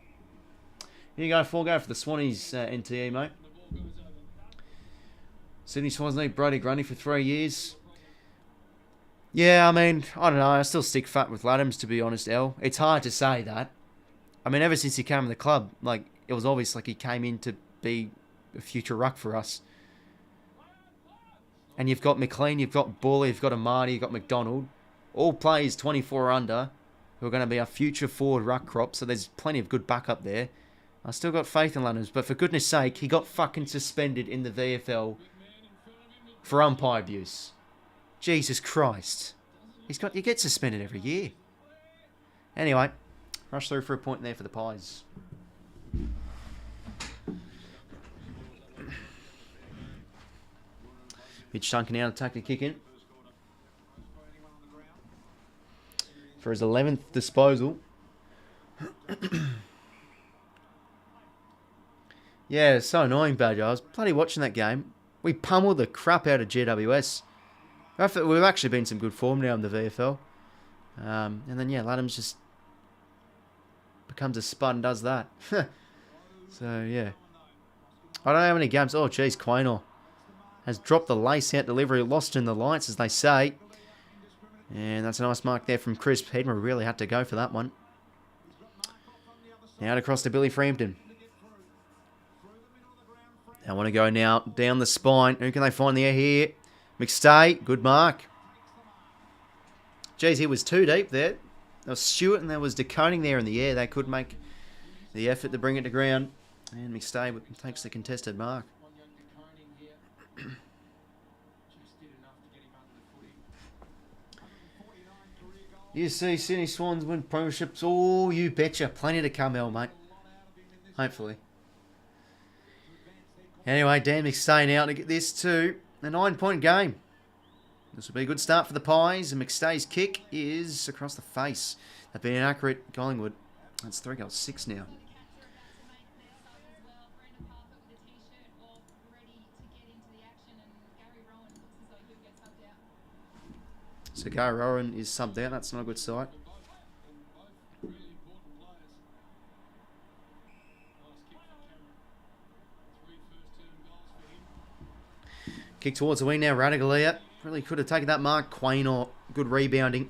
Here you go, go for the Swannies NTE, mate. Sydney Swans need Brody Grundy for 3 years. Yeah, I don't know. I still stick fat with Laddams, to be honest, El. It's hard to say that. Ever since he came to the club, it was obvious he came in to be a future ruck for us. And you've got McLean, you've got Buller, you've got Amadi, you've got McDonald. All players 24 or under who are going to be our future forward ruck crop. So there's plenty of good backup there. I still got faith in Laddams, but for goodness sake, he got fucking suspended in the VFL for umpire abuse. Jesus Christ. He gets suspended every year. Anyway, rush through for a point there for the Pies. Mitch Duncan out attacking kick in. For his 11th disposal. Yeah, it's so annoying, Badger. I was bloody watching that game. We pummeled the crap out of GWS. We've actually been some good form now in the VFL. And then, Laddams just becomes a spud and does that. So, yeah. I don't know how many games. Oh, geez, 𝐼𝐴 has dropped the lace-out delivery. Lost in the lights, as they say. And that's a nice mark there from Crisp. Hedmer really had to go for that one. Now across to Billy Frampton. I want to go now down the spine. Who can they find there here? McStay, good mark. Jeez, he was too deep there. There was Stewart and there was DeConing there in the air. They could make the effort to bring it to ground. And McStay takes the contested mark. You see Sydney Swans win premierships. Oh, you betcha. Plenty to come, El, mate. Hopefully. Anyway, Dan McStay now to get this to a 9-point game. This will be a good start for the Pies. And McStay's kick is across the face. They've been inaccurate, Collingwood. That's 3-6 now. So Gary Rowan is subbed out. That's not a good sight. Kick towards the wing now. 𝐼𝐴 really could have taken that mark. 𝐼𝐴, good rebounding.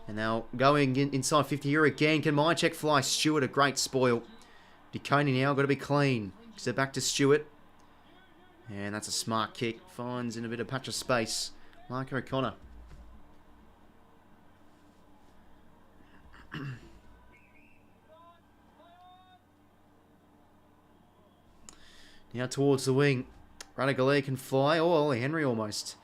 And now going inside 50 here again. Can 𝐼𝐻𝐿 fly? Stewart, a great spoil. 𝐼𝐻𝐿 now got to be clean. So back to Stewart. And that's a smart kick. Finds in a bit of patch of space. Marco O'Connor. Now towards the wing. 𝐼𝐻𝐿𝐿 can fly. Oh, Ollie Henry almost.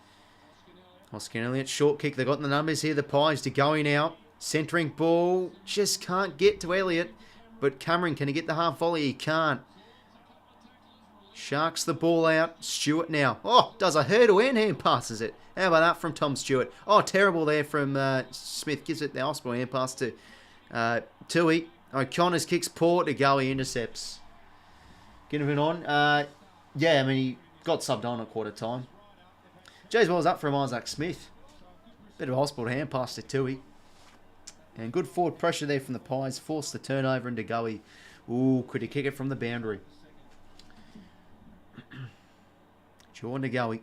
Oscar Elliott, short kick. They got the numbers here. The Pies to going out. Centering ball. Just can't get to Elliott. But Cameron, can he get the half volley? He can't. Sharks the ball out. Stewart now. Oh, does a hurdle and hand passes it. How about that from Tom Stewart? Oh, terrible there from Smith. Gives it the hospital hand pass to 𝐼𝐻𝐿. O'Connor's kicks poor to 𝐼𝐻𝐿 intercepts. Getting on. Yeah, I mean, he got subbed on at quarter time. Jay's ball's up from Isaac Smith. Bit of a hospital hand pass to 𝐼𝐻𝐿. And good forward pressure there from the Pies. Forced the turnover into 𝐼𝐻𝐿. Ooh, could he kick it from the boundary? Jordan to 𝐼𝐻𝐿.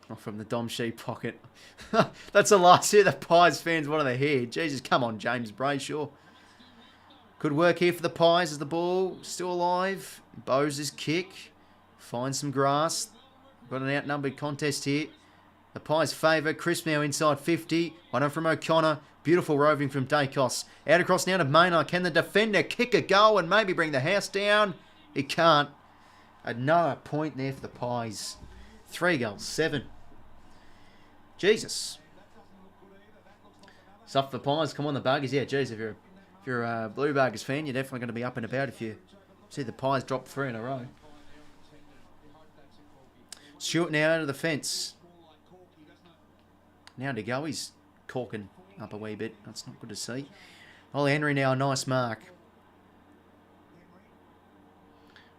Oh, from the 𝐼𝐻𝐿 pocket. That's the last year the Pies fans wanted to hear. Jesus, come on, James Brayshaw. Good work here for the Pies as the ball still alive. Bowes' kick. Finds some grass. Got an outnumbered contest here. The Pies favour. Crisp now inside 50. One from O'Connor. Beautiful roving from Dacos. Out across now to Maynard. Can the defender kick a goal and maybe bring the house down? He can't. Another point there for the Pies. 3 goals, 7. Jesus. Stuff for the Pies. Come on, the Buggers. Yeah, geez, if you're a Blue Buggers fan, you're definitely going to be up and about if you see the Pies drop 3 in a row. Stewart now out of the fence. Now to go. He's corking up a wee bit. That's not good to see. Ollie Henry now, a nice mark.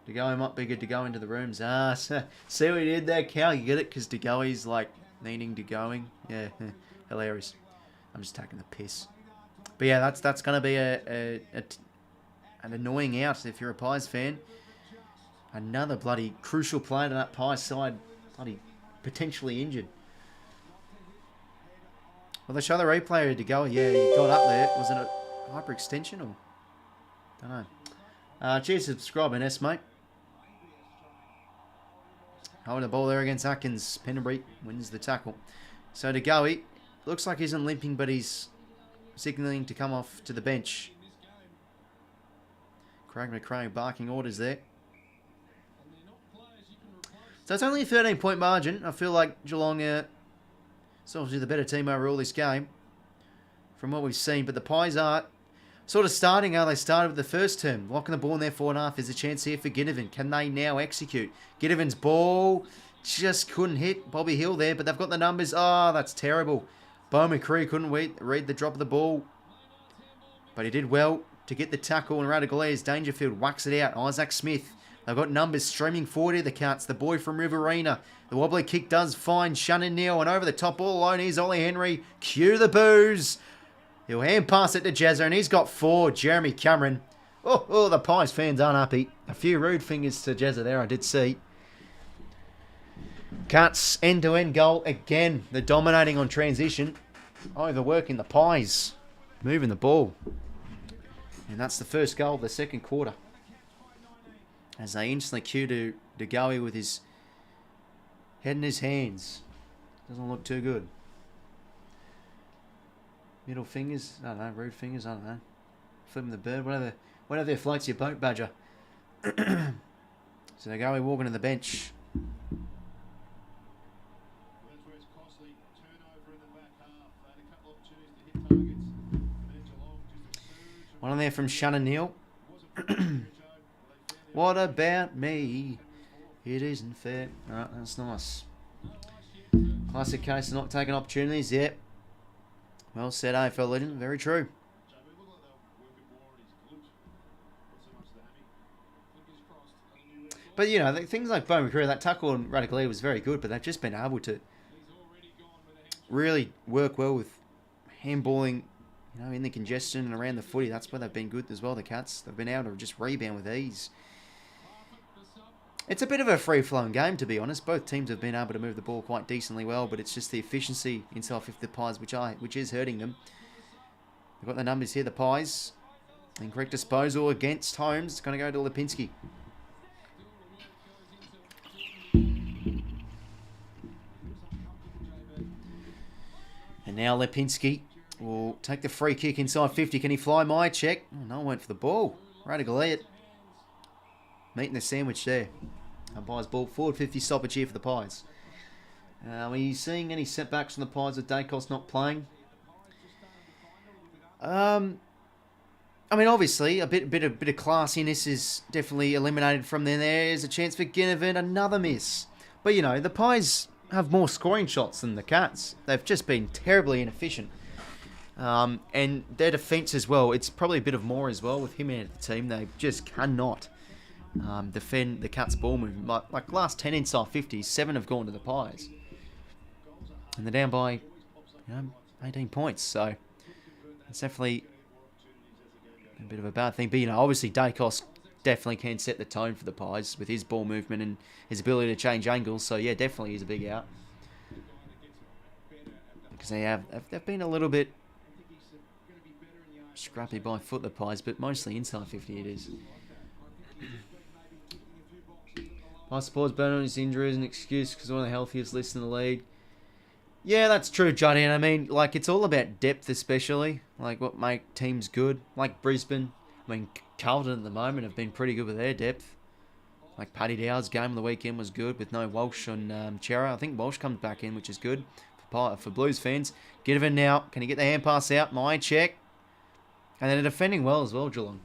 To go, he might be good to go into the rooms. Ah, see what he did there, Cal? You get it? Because Degoe's like needing to going. Yeah, hilarious. I'm just taking the piss. But yeah, that's going to be an annoying out if you're a Pies fan. Another bloody crucial player to that Pies side. Bloody potentially injured. Well, they show the replay of Degoe. Yeah, he got up there. Was it a hyperextension or? Don't know. Cheers, subscribe and mate. Holding the ball there against Atkins. Pendlebury wins the tackle. So Degoe, looks like he isn't limping, but he's signalling to come off to the bench. Craig McRae barking orders there. So it's only a 13-point margin. I feel like Geelong is obviously the better team overall this game from what we've seen. But the Pies are sort of starting how they started with the first term. Locking the ball in there 4.5. There's a chance here for Ginnivan. Can they now execute? Ginnivan's ball just couldn't hit Bobby Hill there, but they've got the numbers. Oh, that's terrible. Beau McCree couldn't read the drop of the ball. But he did well to get the tackle, and 𝐼𝐻𝐿𝐿 Dangerfield whacks it out. Isaac Smith. They've got numbers streaming forward here, the Cats. The boy from Riverina. The wobbly kick does find Shannon Neal, and over the top all alone is Ollie Henry. Cue the boos. He'll hand pass it to Jezza, and he's got 4. Jeremy Cameron. Oh, the Pies fans aren't happy. A few rude fingers to Jezza there, I did see. Cats end-to-end goal again. They're dominating on transition. Overworking the Pies. Moving the ball. And that's the first goal of the second quarter. As they instantly cue to 𝐼𝐻𝐿 with his head in his hands. Doesn't look too good. Middle fingers, I don't know, rude fingers, I don't know. Flipping the bird, whatever floats your boat, Badger. So 𝐼𝐻𝐿 walking to the bench. One on there from Shannon Neal. What about me? It isn't fair. Alright, that's nice. Classic case of not taking opportunities. Yep. Well said, AFL legend. Very true. But, you know, things like Beau McCree, that tackle on 𝐼𝐻𝐿𝐿 was very good, but they've just been able to really work well with handballing, you know, in the congestion and around the footy. That's where they've been good as well, the Cats. They've been able to just rebound with ease. It's a bit of a free-flowing game, to be honest. Both teams have been able to move the ball quite decently well, but it's just the efficiency inside 50 Pies which is hurting them. They've got the numbers here, the Pies. Incorrect disposal against Holmes. It's going to go to 𝐼𝐻𝐿𝐴. And now 𝐼𝐻𝐿𝐴 will take the free kick inside 50. Can he fly my check? Oh, no one went for the ball. 𝐼𝐻𝐿𝐴. Meeting the sandwich there. Umpire's ball forward 50 stoppage here for the Pies. Are you seeing any setbacks from the Pies with 𝐷𝐿𝐴 not playing? I mean, obviously, a bit of classiness is definitely eliminated from there. There's a chance for 𝐷𝐿𝐴, another miss. But, you know, the Pies have more scoring shots than the Cats. They've just been terribly inefficient. And their defence as well, it's probably a bit of more as well with him out of the team. They just cannot defend the Cats' ball movement. Like last 10 inside 50s, 7 have gone to the Pies. And they're down by 18 points. So it's definitely a bit of a bad thing. But, you know, obviously 𝐷𝐿𝐴 definitely can set the tone for the Pies with his ball movement and his ability to change angles. So, yeah, definitely is a big out. Because they've been a little bit scrappy by foot, the Pies, but mostly inside 50 it is. I suppose Bernard's injury is an excuse because one of the healthiest lists in the league. Yeah, that's true, Johnny. And I mean, like, it's all about depth, especially. Like, what make teams good. Like Brisbane. I mean, Carlton at the moment have been pretty good with their depth. Like, Paddy Dow's game on the weekend was good with no Walsh and Chera. I think Walsh comes back in, which is good for Blues fans. 𝐷𝐿𝐴 now. Can he get the hand pass out? My check. And they're defending well as well, Geelong.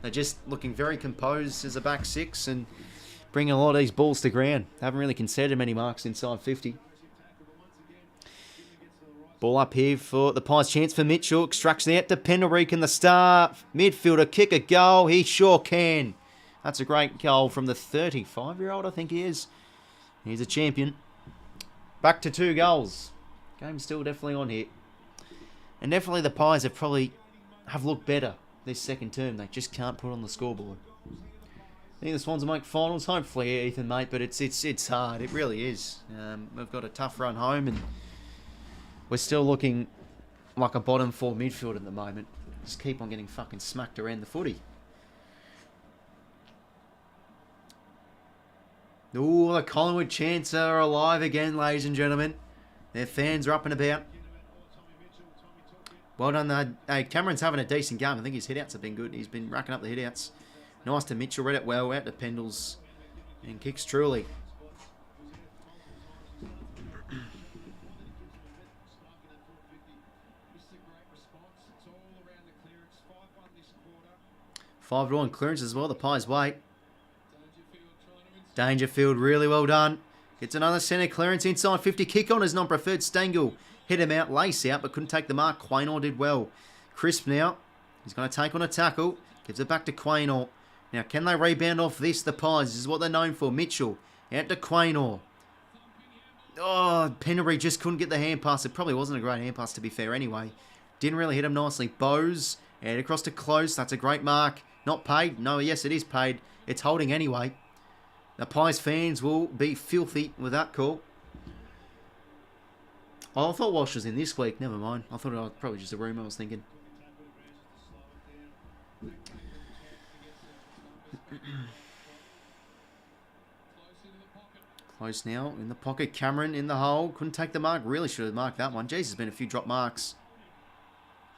They're just looking very composed as a back six and bringing a lot of these balls to ground. They haven't really conceded many marks inside 50. Ball up here for the Pies. Chance for Mitchell. Extracts out to Pendlebury. Can the star midfielder kick a goal? He sure can. That's a great goal from the 35-year-old, I think he is. He's a champion. Back to 2 goals. Game's still definitely on here. And definitely the Pies have looked better this second term. They just can't put on the scoreboard. I think the Swans will make finals. Hopefully, Ethan, mate, but it's hard. It really is. We've got a tough run home, and we're still looking like a bottom 4 midfield at the moment. Just keep on getting fucking smacked around the footy. Ooh, the Collingwood chants are alive again, ladies and gentlemen. Their fans are up and about. Well done. Cameron's having a decent game. I think his hit-outs have been good. He's been racking up the hit-outs. Nice to Mitchell. Read it well. Out to Pendles. And kicks truly. $5 clearance as well. The Pies wait. Dangerfield, really well done. Gets another centre clearance inside 50. Kick on is not preferred. Stengel hit him out, lace out, but couldn't take the mark. 𝐻𝐿𝐴 did well. Crisp now. He's going to take on a tackle. Gives it back to 𝐻𝐿𝐴. Now, can they rebound off this? The Pies. This is what they're known for. Mitchell. Out to 𝐻𝐿𝐴. Oh, Pendlebury just couldn't get the hand pass. It probably wasn't a great hand pass, to be fair, anyway. Didn't really hit him nicely. Bowes. And across to Close. That's a great mark. Not paid. No, yes, it is paid. It's holding anyway. The Pies fans will be filthy with that call. Oh, I thought Walsh was in this week. Never mind. I thought it was probably just a rumour I was thinking. Close now. In the pocket. Cameron in the hole. Couldn't take the mark. Really should have marked that one. Jeez, there's been a few drop marks.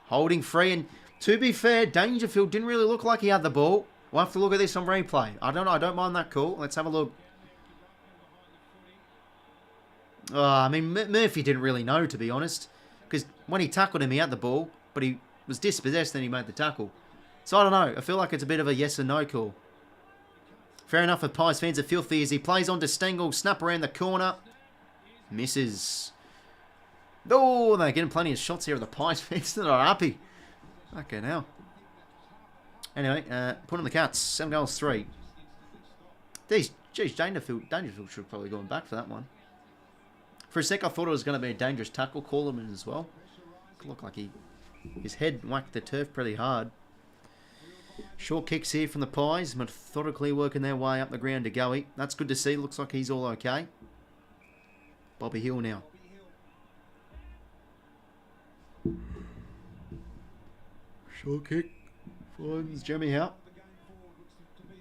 Holding free. And to be fair, Dangerfield didn't really look like he had the ball. We'll have to look at this on replay. I don't know. I don't mind that call. Let's have a look. Oh, I mean, Murphy didn't really know, to be honest. Because when he tackled him, he had the ball. But he was dispossessed and he made the tackle. So I don't know. I feel like it's a bit of a yes or no call. Fair enough if Pies fans are filthy as he plays on to Stengel. Snap around the corner. Misses. Oh, they're getting plenty of shots here of the Pies fans. They're not happy. Okay, now. Anyway, put on the Cats. 7 goals, 3. Geez, Dangerfield should have probably gone back for that one. For a sec, I thought it was going to be a dangerous tackle. Call him in as well. It looked like his head whacked the turf pretty hard. Short kicks here from the Pies, methodically working their way up the ground to 𝐼𝐿𝐴. That's good to see. Looks like he's all okay. Bobby Hill now. Short kick finds Jeremy Howe.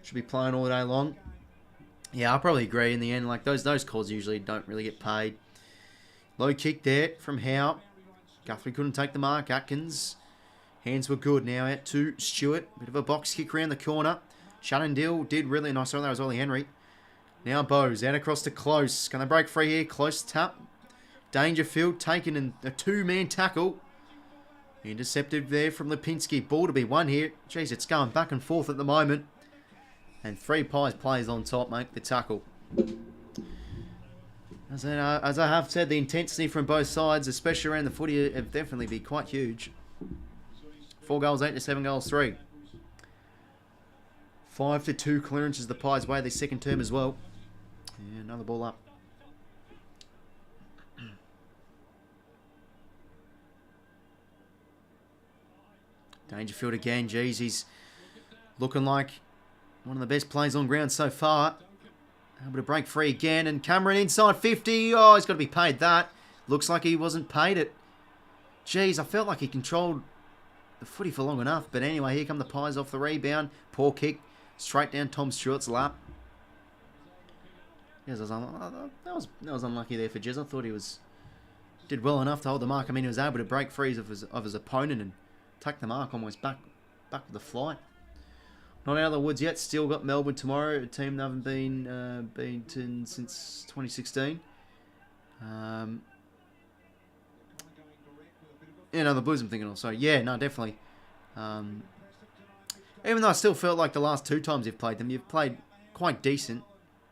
Should be playing all day long. Yeah, I'll probably agree in the end. Like those calls usually don't really get paid. Low kick there from Howe. Guthrie couldn't take the mark. Atkins. Hands were good. Now out to Stewart. Bit of a box kick around the corner. Shunnendill did really nice. Oh, that was Ollie Henry. Now Bowes out across to Close. Can they break free here? Close tap. Dangerfield taken in a two-man tackle. Intercepted there from Lipinski. Ball to be won here. Jeez, it's going back and forth at the moment. And 3 Pies players on top make the tackle. As I have said, the intensity from both sides, especially around the footy, have definitely been quite huge. 4 goals 8 to 7 goals 3. 5-2 clearances the Pies' way their second term as well. Yeah, another ball up. Dangerfield again. Geez, he's looking like one of the best players on ground so far. Able to break free again. And Cameron inside 50. Oh, he's got to be paid that. Looks like he wasn't paid it. Jeez, I felt like he controlled the footy for long enough. But anyway, here come the Pies off the rebound. Poor kick. Straight down Tom Stewart's lap. Yes, that was unlucky there for Jez. I thought he did well enough to hold the mark. I mean, he was able to break free of his opponent and take the mark almost back with the flight. Not out of the woods yet. Still got Melbourne tomorrow. A team that haven't been beaten since 2016. Yeah, no, the Blues I'm thinking also. Yeah, no, definitely. Even though I still felt like the last 2 times you've played them, you've played quite decent.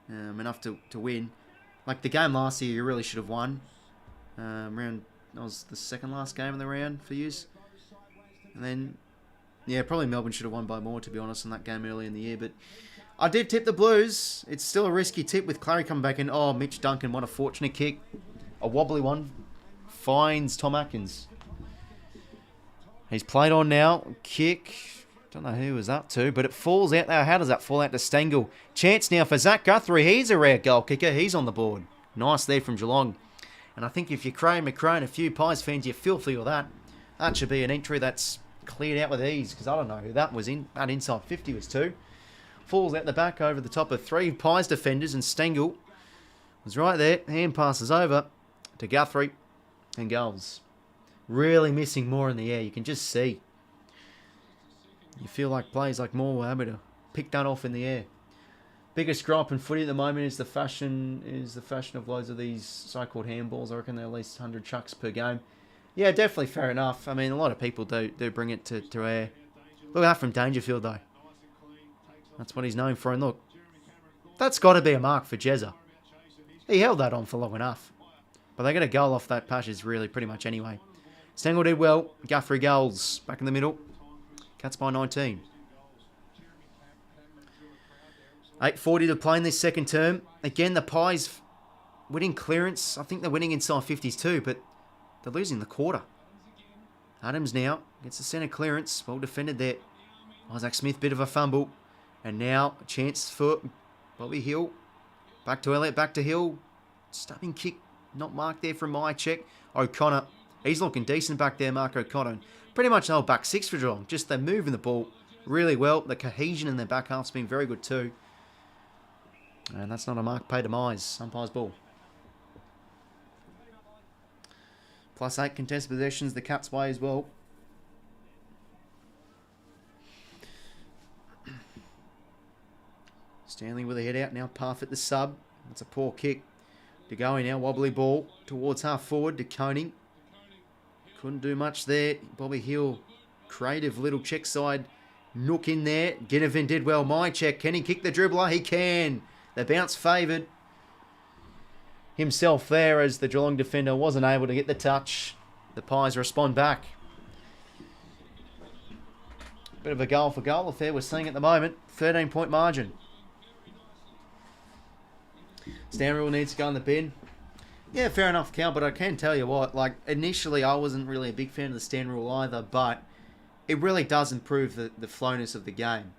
Enough to win. Like the game last year, you really should have won. That was the second last game of the round for yous. And then, yeah, probably Melbourne should have won by more, to be honest, in that game early in the year. But I did tip the Blues. It's still a risky tip with Clary coming back in. Oh, Mitch Duncan, what a fortunate kick. A wobbly one. Finds Tom Atkins. He's played on now. Kick. Don't know who he was up to, but it falls out there. How does that fall out to Stengel? Chance now for Zach Guthrie. He's a rare goal kicker. He's on the board. Nice there from Geelong. And I think if you're Crane McCrone, a few Pies fans, you're filthy with that. That should be an entry that's cleared out with ease, because I don't know who that was in. That inside 50 was 2. Falls out the back over the top of 3 Pies defenders, and Stengel was right there. Hand passes over to Guthrie and goals. Really missing more in the air. You can just see. You feel like players like Moore were able to pick that off in the air. Biggest gripe in footy at the moment is the fashion of loads of these so-called handballs. I reckon they're at least 100 chucks per game. Yeah, definitely fair enough. I mean, a lot of people do bring it to air. Look at that from Dangerfield, though. That's what he's known for. And look, that's got to be a mark for Jezza. He held that on for long enough. But they get a goal off that Pashes really pretty much anyway. Stengel did well. Guthrie goals back in the middle. Cats by 19. 8:40 to play in this second term. Again, the Pies winning clearance. I think they're winning inside 50s too, but they're losing the quarter. Adams now gets the centre clearance. Well defended there. Isaac Smith, bit of a fumble. And now a chance for Bobby Hill. Back to Elliott, back to Hill. Stubbing kick, not marked there from 𝐼𝐿𝐴. O'Connor, he's looking decent back there, Mark O'Connor. Pretty much the whole back 6 for Geelong. Just they're moving the ball really well. The cohesion in their back half's been very good too. And that's not a mark paid to Mize. Umpire's ball. +8 contested possessions, the Cats' way as well. Stanley with a head out now. Parfitt the sub. That's a poor kick. De Goey now. Wobbly ball towards half forward to 𝐼𝐿𝐴. Couldn't do much there. Bobby Hill. Creative little check side. Nook in there. Ginnivan did well. 𝐼𝐿𝐴. Can he kick the dribbler? He can. The bounce favoured himself there as the Geelong defender wasn't able to get the touch. The Pies respond back. Bit of a goal for goal affair we're seeing at the moment. 13-point margin. Stanrule needs to go in the bin. Yeah, fair enough, Cal, but I can tell you what, like, initially I wasn't really a big fan of the Stanrule either, but it really does improve the flowness of the game.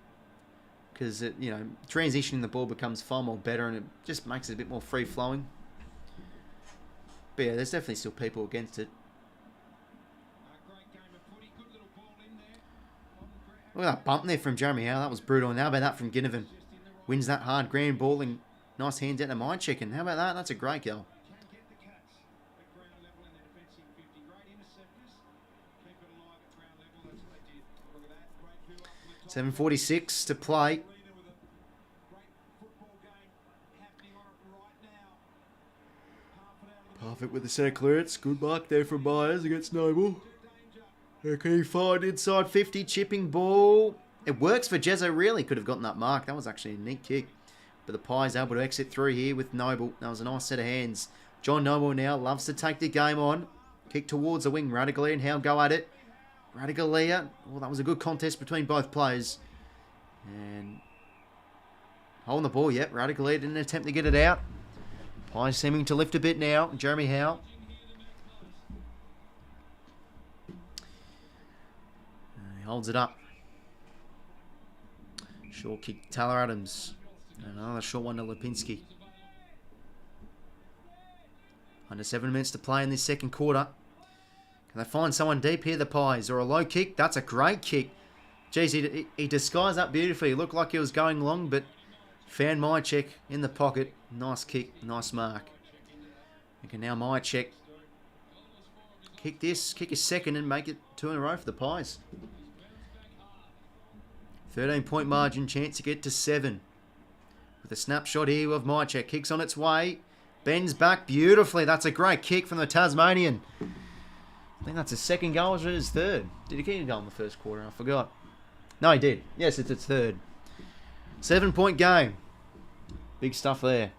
Because, transitioning the ball becomes far more better and it just makes it a bit more free-flowing. But yeah, there's definitely still people against it. Look at that bump there from Jeremy Howe. That was brutal. And how about that from Ginnivan? Wins that hard grand ball and nice hands out to 𝐼𝐻𝐿. How about that? That's a great goal. 7:46 to play. Perfect with the set of clearance. Good mark there from Myers against Noble. Okay, find inside 50, chipping ball. It works for Jezzo, really. Could have gotten that mark. That was actually a neat kick. But the Pies able to exit through here with Noble. That was a nice set of hands. John Noble now loves to take the game on. Kick towards the wing. 𝐼𝐻𝐿𝐼 and Howe go at it. 𝐼𝐻𝐿𝐼. Well, that was a good contest between both players. And holding the ball, yep. 𝐼𝐻𝐿𝐼 didn't attempt to get it out. Pies seeming to lift a bit now. Jeremy Howe. He holds it up. Short kick, Taylor Adams. And another short one to 𝐼𝐻𝐿𝐼. Under 7 minutes to play in this second quarter. Can they find someone deep here, the Pies? Or a low kick? That's a great kick. Jeez, he disguised that beautifully. It looked like he was going long, but found 𝐼𝐻𝐿𝐼 in the pocket. Nice kick, nice mark. Okay, now 𝐼𝐻𝐿𝐼 kick this, kick his second and make it 2 in a row for the Pies. 13-point margin, chance to get to 7. With a snapshot here of 𝐼𝐻𝐿𝐼. Kicks on its way. Bends back beautifully. That's a great kick from the Tasmanian. I think that's his second goal, or his third. Did he get a goal in the first quarter? I forgot. No, he did. Yes, it's its third. 7-point game. Big stuff there.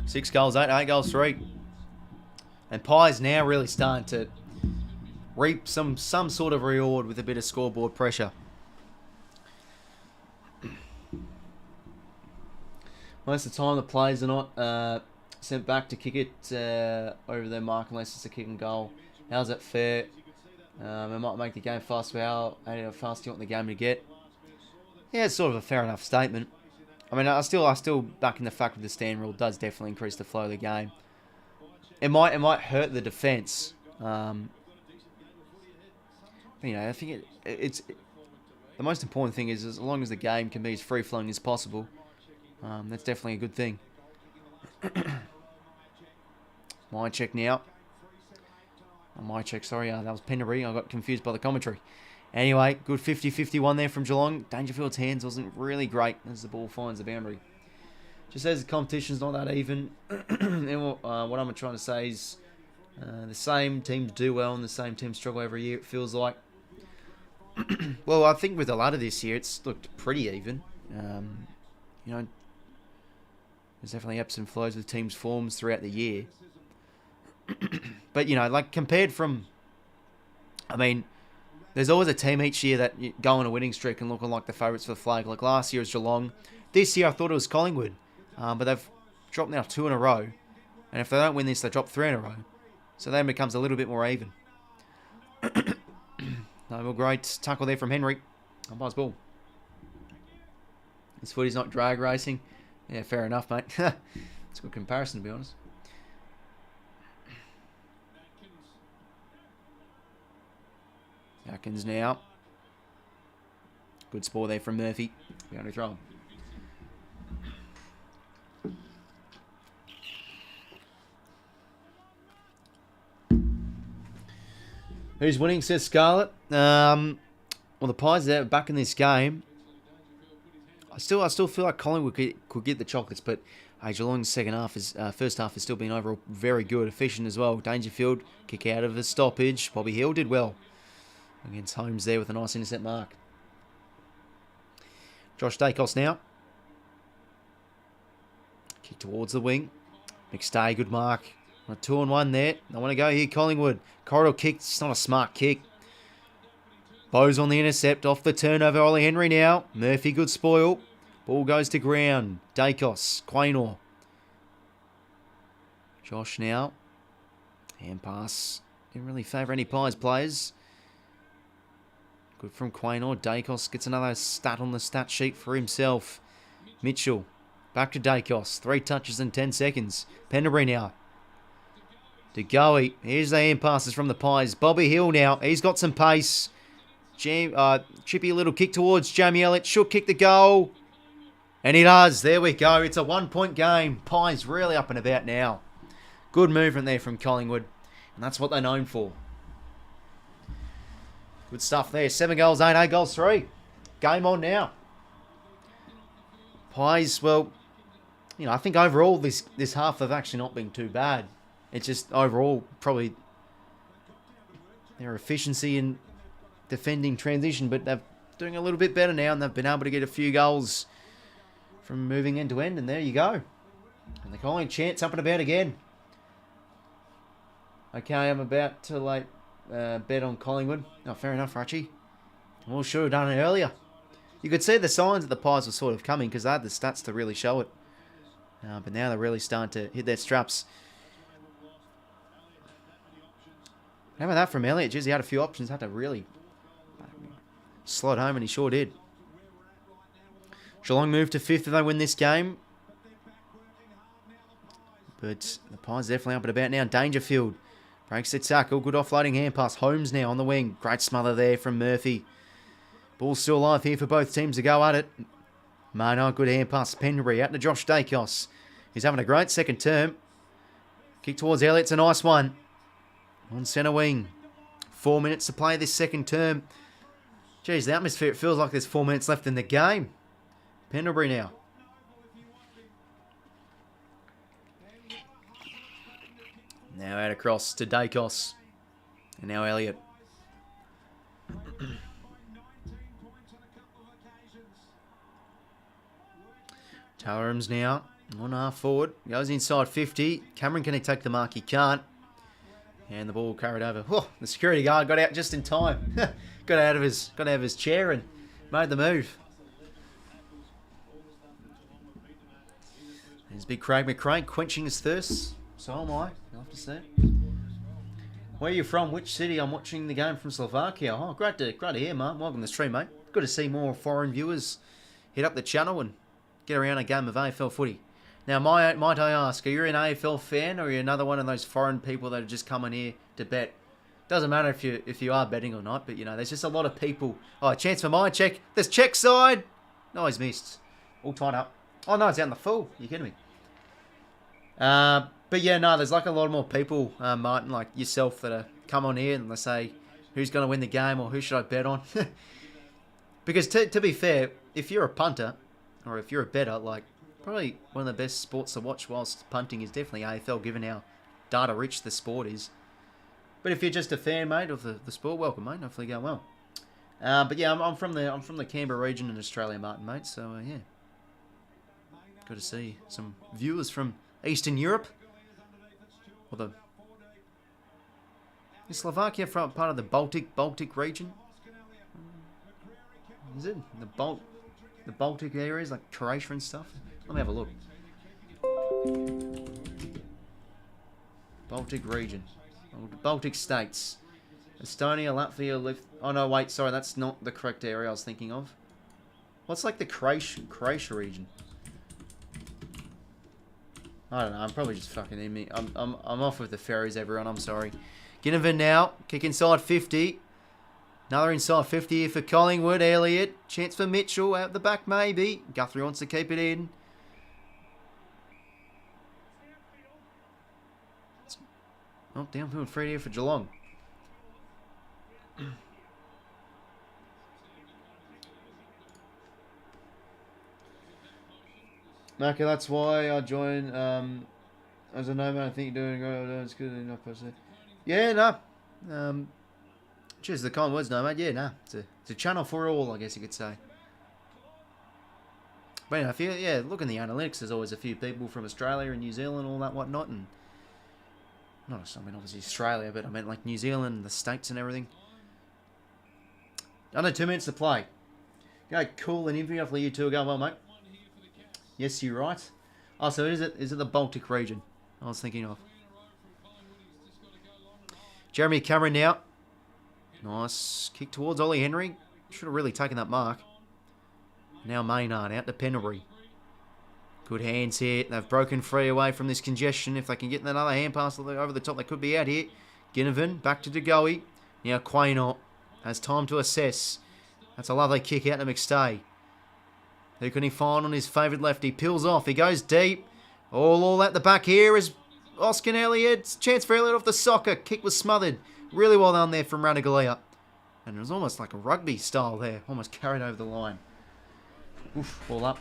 Six goals, 8 goals, 3. And Pies now really starting to reap some sort of reward with a bit of scoreboard pressure. Most of the time the players are not sent back to kick it over their mark unless it's a kick and goal. How's that fair? It might make the game faster. How fast do you want the game to get? Yeah, it's sort of a fair enough statement. I mean, I still back in the fact that the stand rule does definitely increase the flow of the game. It might hurt the defence. I think it's the most important thing is as long as the game can be as free flowing as possible. That's definitely a good thing. 𝐼𝐻𝐿𝐼 now. 𝐼𝐻𝐿𝐼, sorry, that was Penderbury. I got confused by the commentary. Anyway, good 50-51 there from Geelong. Dangerfield's hands wasn't really great as the ball finds the boundary. Just as the competition's not that even. And what I'm trying to say is the same teams do well and the same teams struggle every year, it feels like. Well, I think with the ladder this year, it's looked pretty even. There's definitely ebbs and flows with teams' forms throughout the year. But, like compared from... I mean, there's always a team each year that go on a winning streak and look like the favourites for the flag. Like last year it was Geelong. This year I thought it was Collingwood. But they've dropped now 2 in a row. And if they don't win this, they drop 3 in a row. So then it becomes a little bit more even. No, great tackle there from Henry. Umpire's ball. This footy's not drag racing. Yeah, fair enough, mate. It's a good comparison, to be honest. Atkins now. Good score there from Murphy. Behind a throw. Who's winning, says Scarlett. Well, the Pies are back in this game. I still feel like Collingwood could get the chocolates, but Geelong's first half has still been overall very good, efficient as well. Dangerfield kick out of the stoppage. Bobby Hill did well against Holmes there with a nice intercept mark. Josh Dacos now. Kick towards the wing. McStay, good mark. 2-on-1 there. I want to go here, Collingwood. Corridor kick. It's not a smart kick. Bowes on the intercept. Off the turnover. Ollie Henry now. Murphy, good spoil. Ball goes to ground. Dacos. 𝐚𝐿𝐼. Josh now. Hand pass. Didn't really favour any Pies players. Good from 𝐴𝐸. 𝐷𝐴𝐞𝐽 gets another stat on the stat sheet for himself. Mitchell. Back to 𝐷𝐴𝐞𝐽. 3 touches in 10 seconds. Pendlebury now. To 𝐴𝐸. Here's the hand passes from the Pies. Bobby Hill now. He's got some pace. Chippy little kick towards Jamie Elliott. Should kick the goal. And he does. There we go. It's a 1-point game. Pies really up and about now. Good movement there from Collingwood. And that's what they're known for. Good stuff there. 7 goals, 8 goals, 3. Game on now. Pies, well, you know, I think overall this half have actually not been too bad. It's just overall probably their efficiency in defending transition, but they're doing a little bit better now, and they've been able to get a few goals from moving end to end, and there you go. And they're calling chance up and about again. Okay, I'm about to bet on Collingwood. Oh, fair enough, Archie. Well, should have done it earlier. You could see the signs that the Pies were sort of coming because they had the stats to really show it. But now they're really starting to hit their straps. How about that from Elliott? Jeez, he had a few options. Had to really slot home, and he sure did. Geelong move to 5th if they win this game. But the Pies definitely up and about now. Dangerfield breaks the tackle. Good offloading hand pass. Holmes now on the wing. Great smother there from Murphy. Ball's still alive here for both teams to go at it. Maynard, good hand pass. Pendlebury out to Josh 𝐷𝐴𝐞𝐽. He's having a great second term. Kick towards Elliott's a nice one. On centre wing. 4 minutes to play this second term. Geez, the atmosphere, it feels like there's 4 minutes left in the game. Pendlebury now. Now out across to 𝐷𝐴𝐞𝐽. And now Elliott. Tallerham's now on half forward. Goes inside 50. Cameron, can he take the mark? He can't. And the ball carried over. Oh, the security guard got out just in time. got out of his chair and made the move. There's big Craig McRae quenching his thirst. So am I. You'll have to see. Where are you from? Which city? I'm watching the game from Slovakia. Oh, great to hear, Mark. Welcome to the stream, mate. Good to see more foreign viewers hit up the channel and get around a game of AFL footy. Now, might I ask, are you an AFL fan or are you another one of those foreign people that are just coming here to bet? Doesn't matter if you are betting or not, but you know, there's just a lot of people. Oh, chance for my check. There's check side. No, he's missed. All tied up. Oh no, it's out in the full. Are you kidding me? But yeah, no, there's like a lot more people, Martin, like yourself, that are come on here and they say, who's going to win the game or who should I bet on? Because to be fair, if you're a punter or if you're a bettor, like probably one of the best sports to watch whilst punting is definitely AFL, given how data rich the sport is. But if you're just a fan, mate, of the sport, welcome, mate. Hopefully you go well. But yeah, I'm from the Canberra region in Australia, Martin, mate. So yeah, good to see some viewers from Eastern Europe. Or is Slovakia from part of the Baltic region? Is it the Baltic areas like Croatia and stuff? Let me have a look. Baltic region. Baltic states. Estonia, Latvia, oh no, wait, sorry, that's not the correct area I was thinking of. What's like the Croatia region? I don't know, I'm probably just fucking in me. I'm off with the ferries, everyone, I'm sorry. Ginnivan now, kick inside 50. Another inside 50 here for Collingwood. Elliott, chance for Mitchell, out the back maybe. Guthrie wants to keep it in. Oh, downfield free here for Geelong. Okay, that's why I joined. As a nomad, I think you're doing it's good enough. Yeah, no. Cheers, the kind words, nomad. Yeah, no. It's a channel for all, I guess you could say. But anyway, if you look in the analytics, there's always a few people from Australia and New Zealand, all that whatnot, and obviously Australia, but I meant like New Zealand and the States and everything. Under 2 minutes to play. Go cool and 𝐓𝐴𝐸. Hopefully you two are going well, mate. Yes, you're right. Oh, so is it the Baltic region I was thinking of? Jeremy Cameron now. Nice kick towards Ollie Henry. Should have really taken that mark. Now Maynard out to Pendlebury. Good hands here. They've broken free away from this congestion. If they can get another hand pass over the top, they could be out here. Ginnivan back to 𝐴𝐿𝐼. Now 𝐴𝐿𝐼 has time to assess. That's a lovely kick out to McStay. Who can he find on his favoured left? He peels off. He goes deep. All at the back here is Oscar Elliott. Chance for Elliott off the soccer. Kick was smothered. Really well done there from Radaglia. And it was almost like a rugby style there. Almost carried over the line. Oof, ball up.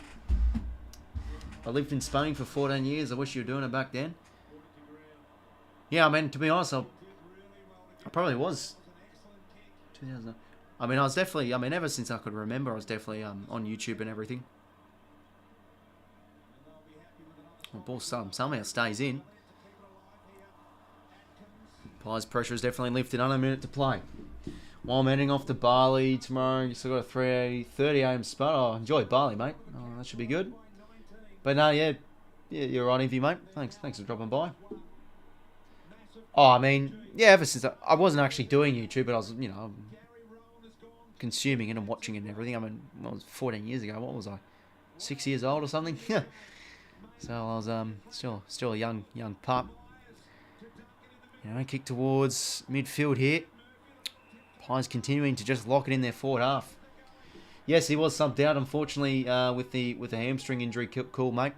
I lived in Spain for 14 years. I wish you were doing it back then. Yeah, I mean, to be honest, I probably was. 2000. I mean, I was definitely, ever since I could remember, I was definitely on YouTube and everything. Well, ball somehow stays in. Pies pressure is definitely lifted. Under a minute to play. While I'm heading off to Bali tomorrow, you still got a 3:30 AM spot. Oh, enjoy Bali, mate. Oh, that should be good. But no, yeah, you're right, Evie, mate. Thanks for dropping by. Oh, I mean, yeah, ever since I wasn't actually doing YouTube, but I was, consuming it and watching it and everything. I mean, it was 14 years ago. What was I? 6 years old or something? So I was still a young pup. Kick towards midfield here. Pies continuing to just lock it in their forward half. Yes, he was subbed out, unfortunately, with the hamstring injury. Cool, mate.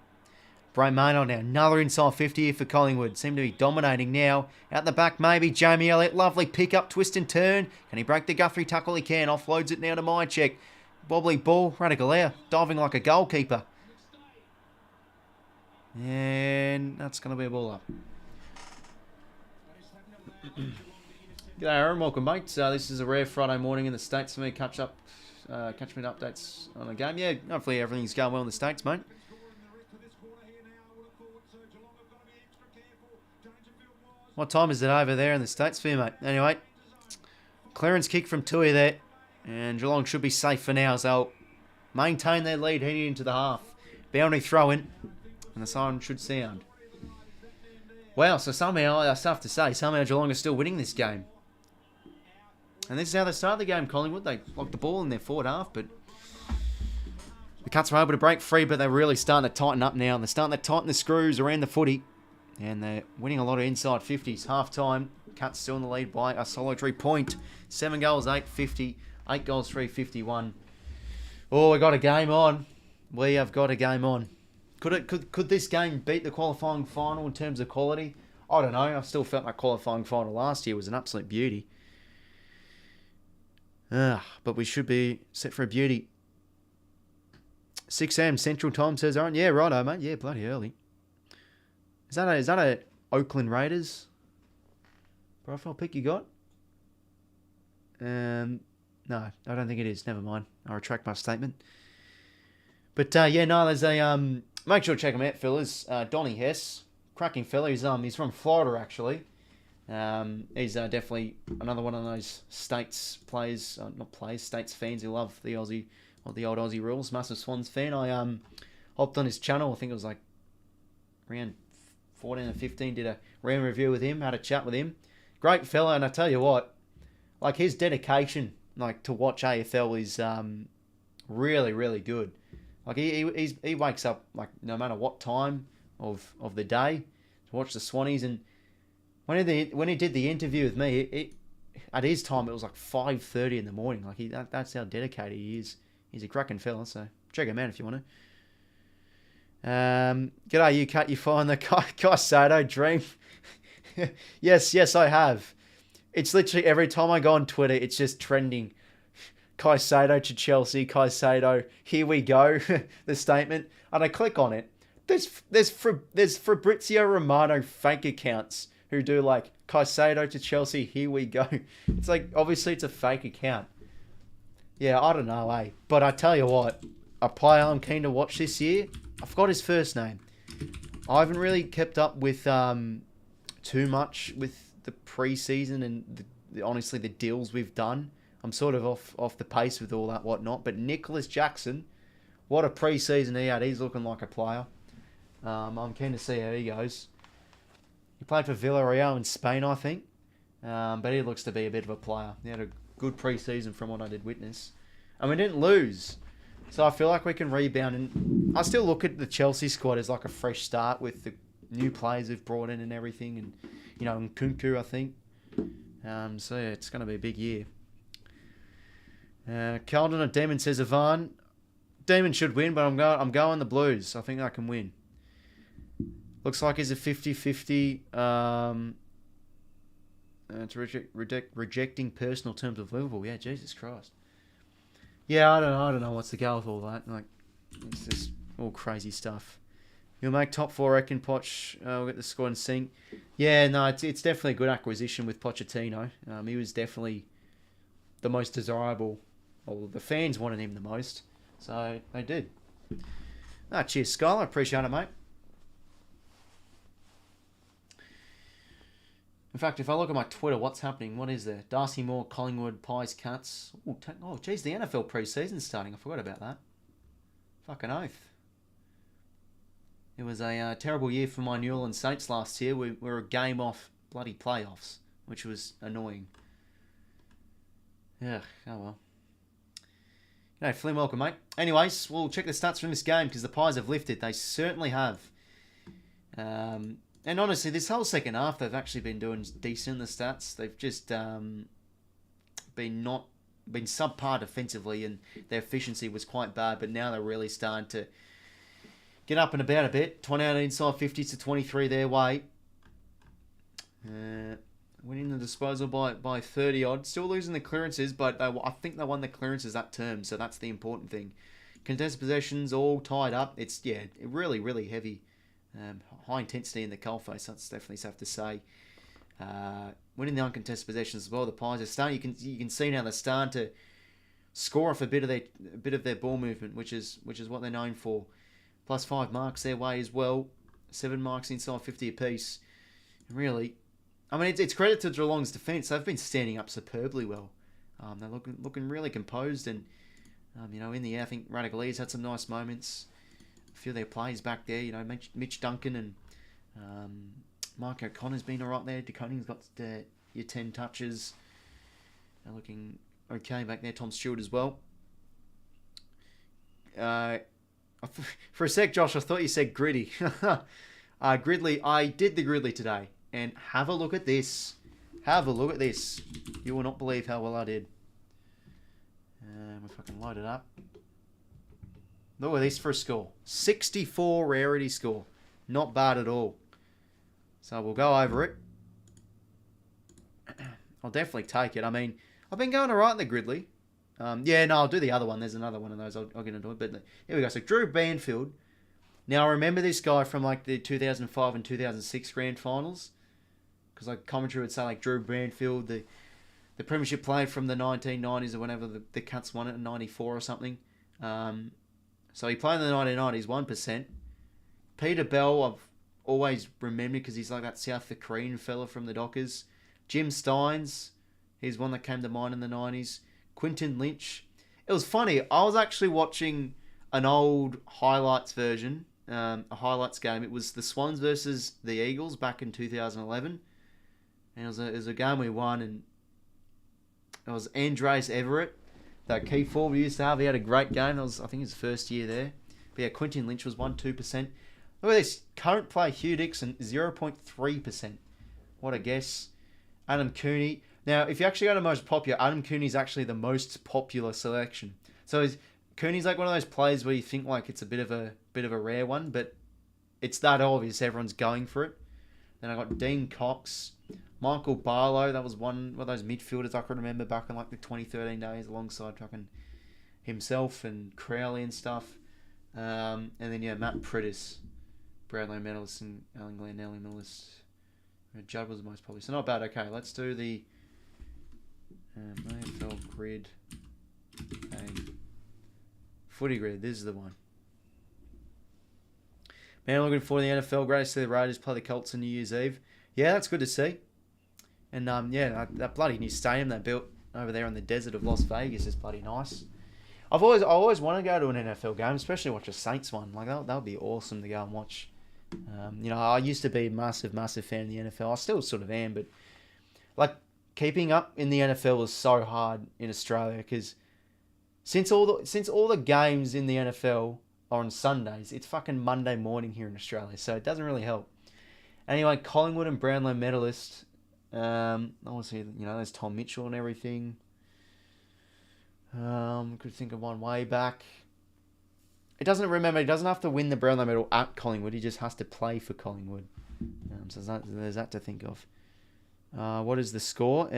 Bray Maynard now. Another inside 50 here for Collingwood. Seem to be dominating now. Out the back, maybe. Jamie Elliott. Lovely pick up, twist and turn. Can he break the Guthrie tackle? He can. Offloads it now to 𝐼𝐻𝐿𝐼. Wobbly ball. Radaglia diving like a goalkeeper. And that's going to be a ball up. G'day, Aaron. Welcome, mate. This is a rare Friday morning in the States for me. Catch me updates on a game. Yeah, hopefully everything's going well in the States, mate. What time is it over there in the States for you, mate? Anyway, clearance kick from 𝐼𝐻𝐿𝐼 there. And Geelong should be safe for now, so they'll maintain their lead heading into the half. Boundary throw in, and the siren should sound. Wow, so somehow, I have to say, somehow Geelong is still winning this game. And this is how they started the game, Collingwood. They locked the ball in their forward half, but the Cats were able to break free, but they're really starting to tighten up now. And they're starting to tighten the screws around the footy. And they're winning a lot of inside 50s. Half-time, Cats still in the lead by a solitary point. 7 goals, 850. 8 goals, 351. Oh, we got a game on. We have got a game on. Could this game beat the qualifying final in terms of quality? I don't know. I still felt that qualifying final last year was an absolute beauty. But we should be set for a beauty. 6 AM Central Time, says Aaron. Yeah, righto, mate. Yeah, bloody early. Is that a Oakland Raiders profile pic you got? No, I don't think it is. Never mind. I retract my statement. But yeah, no, there's a make sure to check him out, fellas. Donnie Hess, cracking fella. He's from Florida actually. He's definitely another one of those States players, States fans who love the Aussie or the old Aussie rules. Massive Swans fan. I hopped on his channel. I think it was like around 14 or 15. Did a round review with him. Had a chat with him. Great fella, and I tell you what, like his dedication, like to watch AFL is really, really good. Like he wakes up like no matter what time of the day to watch the Swannies, and when he did the interview with me, at his time it was like 5:30 in the morning. Like that's how dedicated he is. He's a cracking fella, so check him out if you want to. G'day, you cut. You find the Kaido dream? Yes, I have. It's literally every time I go on Twitter, it's just trending. Kaido to Chelsea, Kaido, here we go, the statement. And I click on it. There's Fabrizio Romano fake accounts who do like, Kaido to Chelsea, here we go. It's like, obviously it's a fake account. Yeah, I don't know, eh? But I tell you what, a player I'm keen to watch this year, I forgot his first name. I haven't really kept up with too much with the pre-season and honestly the deals we've done. I'm sort of off the pace with all that whatnot. But Nicholas Jackson, what a pre-season he had. He's looking like a player. I'm keen to see how he goes. He played for Villarreal in Spain, I think. But he looks to be a bit of a player. He had a good pre-season from what I did witness. And we didn't lose. So I feel like we can rebound. And I still look at the Chelsea squad as like a fresh start with the new players they've brought in and everything. And, you know, 𝐼𝐴𝐿, I think. So yeah, it's going to be a big year. Calden at Demon says, Ivan, Demon should win, but I'm going the Blues. I think I can win. Looks like it's a 50-50. It's rejecting personal terms of Liverpool. Yeah, Jesus Christ. Yeah, I don't know what's the go with all that. Like, it's just all crazy stuff. You'll make top 4, I reckon, Poch. We'll get the squad in sync. Yeah, no, it's definitely a good acquisition with Pochettino. He was definitely the most desirable. Well, the fans wanted him the most, so they did. Cheers, Skylar. Appreciate it, mate. In fact, if I look at my Twitter, what's happening? What is there? Darcy Moore, Collingwood, Pies, Cats. Oh, geez, the NFL pre-season's starting. I forgot about that. Fucking oath. It was a terrible year for my New Orleans Saints last year. We were a game off bloody playoffs, which was annoying. Yeah, oh well. No, Flynn, welcome, mate. Anyways, we'll check the stats from this game because the Pies have lifted. They certainly have. And honestly, this whole second half, they've actually been doing decent in the stats. They've just been subpar defensively, and their efficiency was quite bad. But now they're really starting to get up and about a bit. 28 inside 50 to 23 their way. Winning the disposal by 30 odd. Still losing the clearances, but I think they won the clearances that term, so that's the important thing. Contested possessions all tied up. It's really, really heavy. High intensity in the coalface, that's definitely safe to say. Winning the uncontested possessions as well. The Pies are starting. You can see now they're starting to score off a bit of their ball movement, which is what they're known for. Plus 5 marks their way as well. 7 marks inside 50 apiece. And really, I mean, it's credit to Geelong's defence. They've been standing up superbly well. They're looking really composed, and in the air, I think Radicale's had some nice moments. A few of their players back there, Mitch Duncan and Mark O'Connor's been alright there. DeConing's got your 10 touches. They're looking okay back there. Tom Stewart as well. For a sec, Josh, I thought you said Griddy. Gridley, I did the Gridley today. And have a look at this. Have a look at this. You will not believe how well I did. If I can load it up. Look at this for a score. 64 rarity score. Not bad at all. So we'll go over it. I'll definitely take it. I mean, I've been going alright in the Gridley. I'll do the other one. There's another one of those I'll get into it. But here we go. So Drew Banfield. Now I remember this guy from like the 2005 and 2006 grand finals. Because like commentary would say like Drew Banfield, the premiership player from the 1990s or whenever the Cats won it in 94 or something. So he played in the 1990s, 1%. Peter Bell, I've always remembered because he's like that South Korean fella from the Dockers. Jim Steins, he's one that came to mind in the 90s. Quinton Lynch. It was funny. I was actually watching an old highlights version, a highlights game. It was the Swans versus the Eagles back in 2011. And it was a game we won, and it was Andres Everett, that key forward we used to have. He had a great game. I think his first year there. But yeah, Quinton Lynch was 1-2%. Look at this. Current play, 𝐻𝐿 Dixon, 0.3%. What a guess. Adam Cooney. Now, if you actually go to most popular, Adam Cooney's actually the most popular selection. So Cooney's like one of those players where you think like it's a bit of a rare one, but it's that obvious. Everyone's going for it. Then I got Dean Cox, Michael Barlow. That was one of those midfielders I can remember back in like the 2013 days, alongside fucking himself and Crowley and stuff. And then Matt Prittis, Bradley medalist, and Alan Glenelly medalist. Judd was the most popular. So not bad. Okay, let's do the AFL grid. Okay. Footy grid. This is the one. Man, looking forward to the NFL. Great to see the Raiders play the Colts on New Year's Eve. Yeah, that's good to see. And that bloody new stadium they built over there in the desert of Las Vegas is bloody nice. I always want to go to an NFL game, especially watch a Saints one. Like that would be awesome to go and watch. I used to be a massive fan of the NFL. I still sort of am, but like keeping up in the NFL is so hard in Australia because since all the games in the NFL are on Sundays, it's fucking Monday morning here in Australia, so it doesn't really help. Anyway, Collingwood and Brownlow medalist. Obviously, you know, there's Tom Mitchell and everything. Could think of one way back. He doesn't have to win the Brownlow medal at Collingwood. He just has to play for Collingwood. So there's that to think of. What is the score?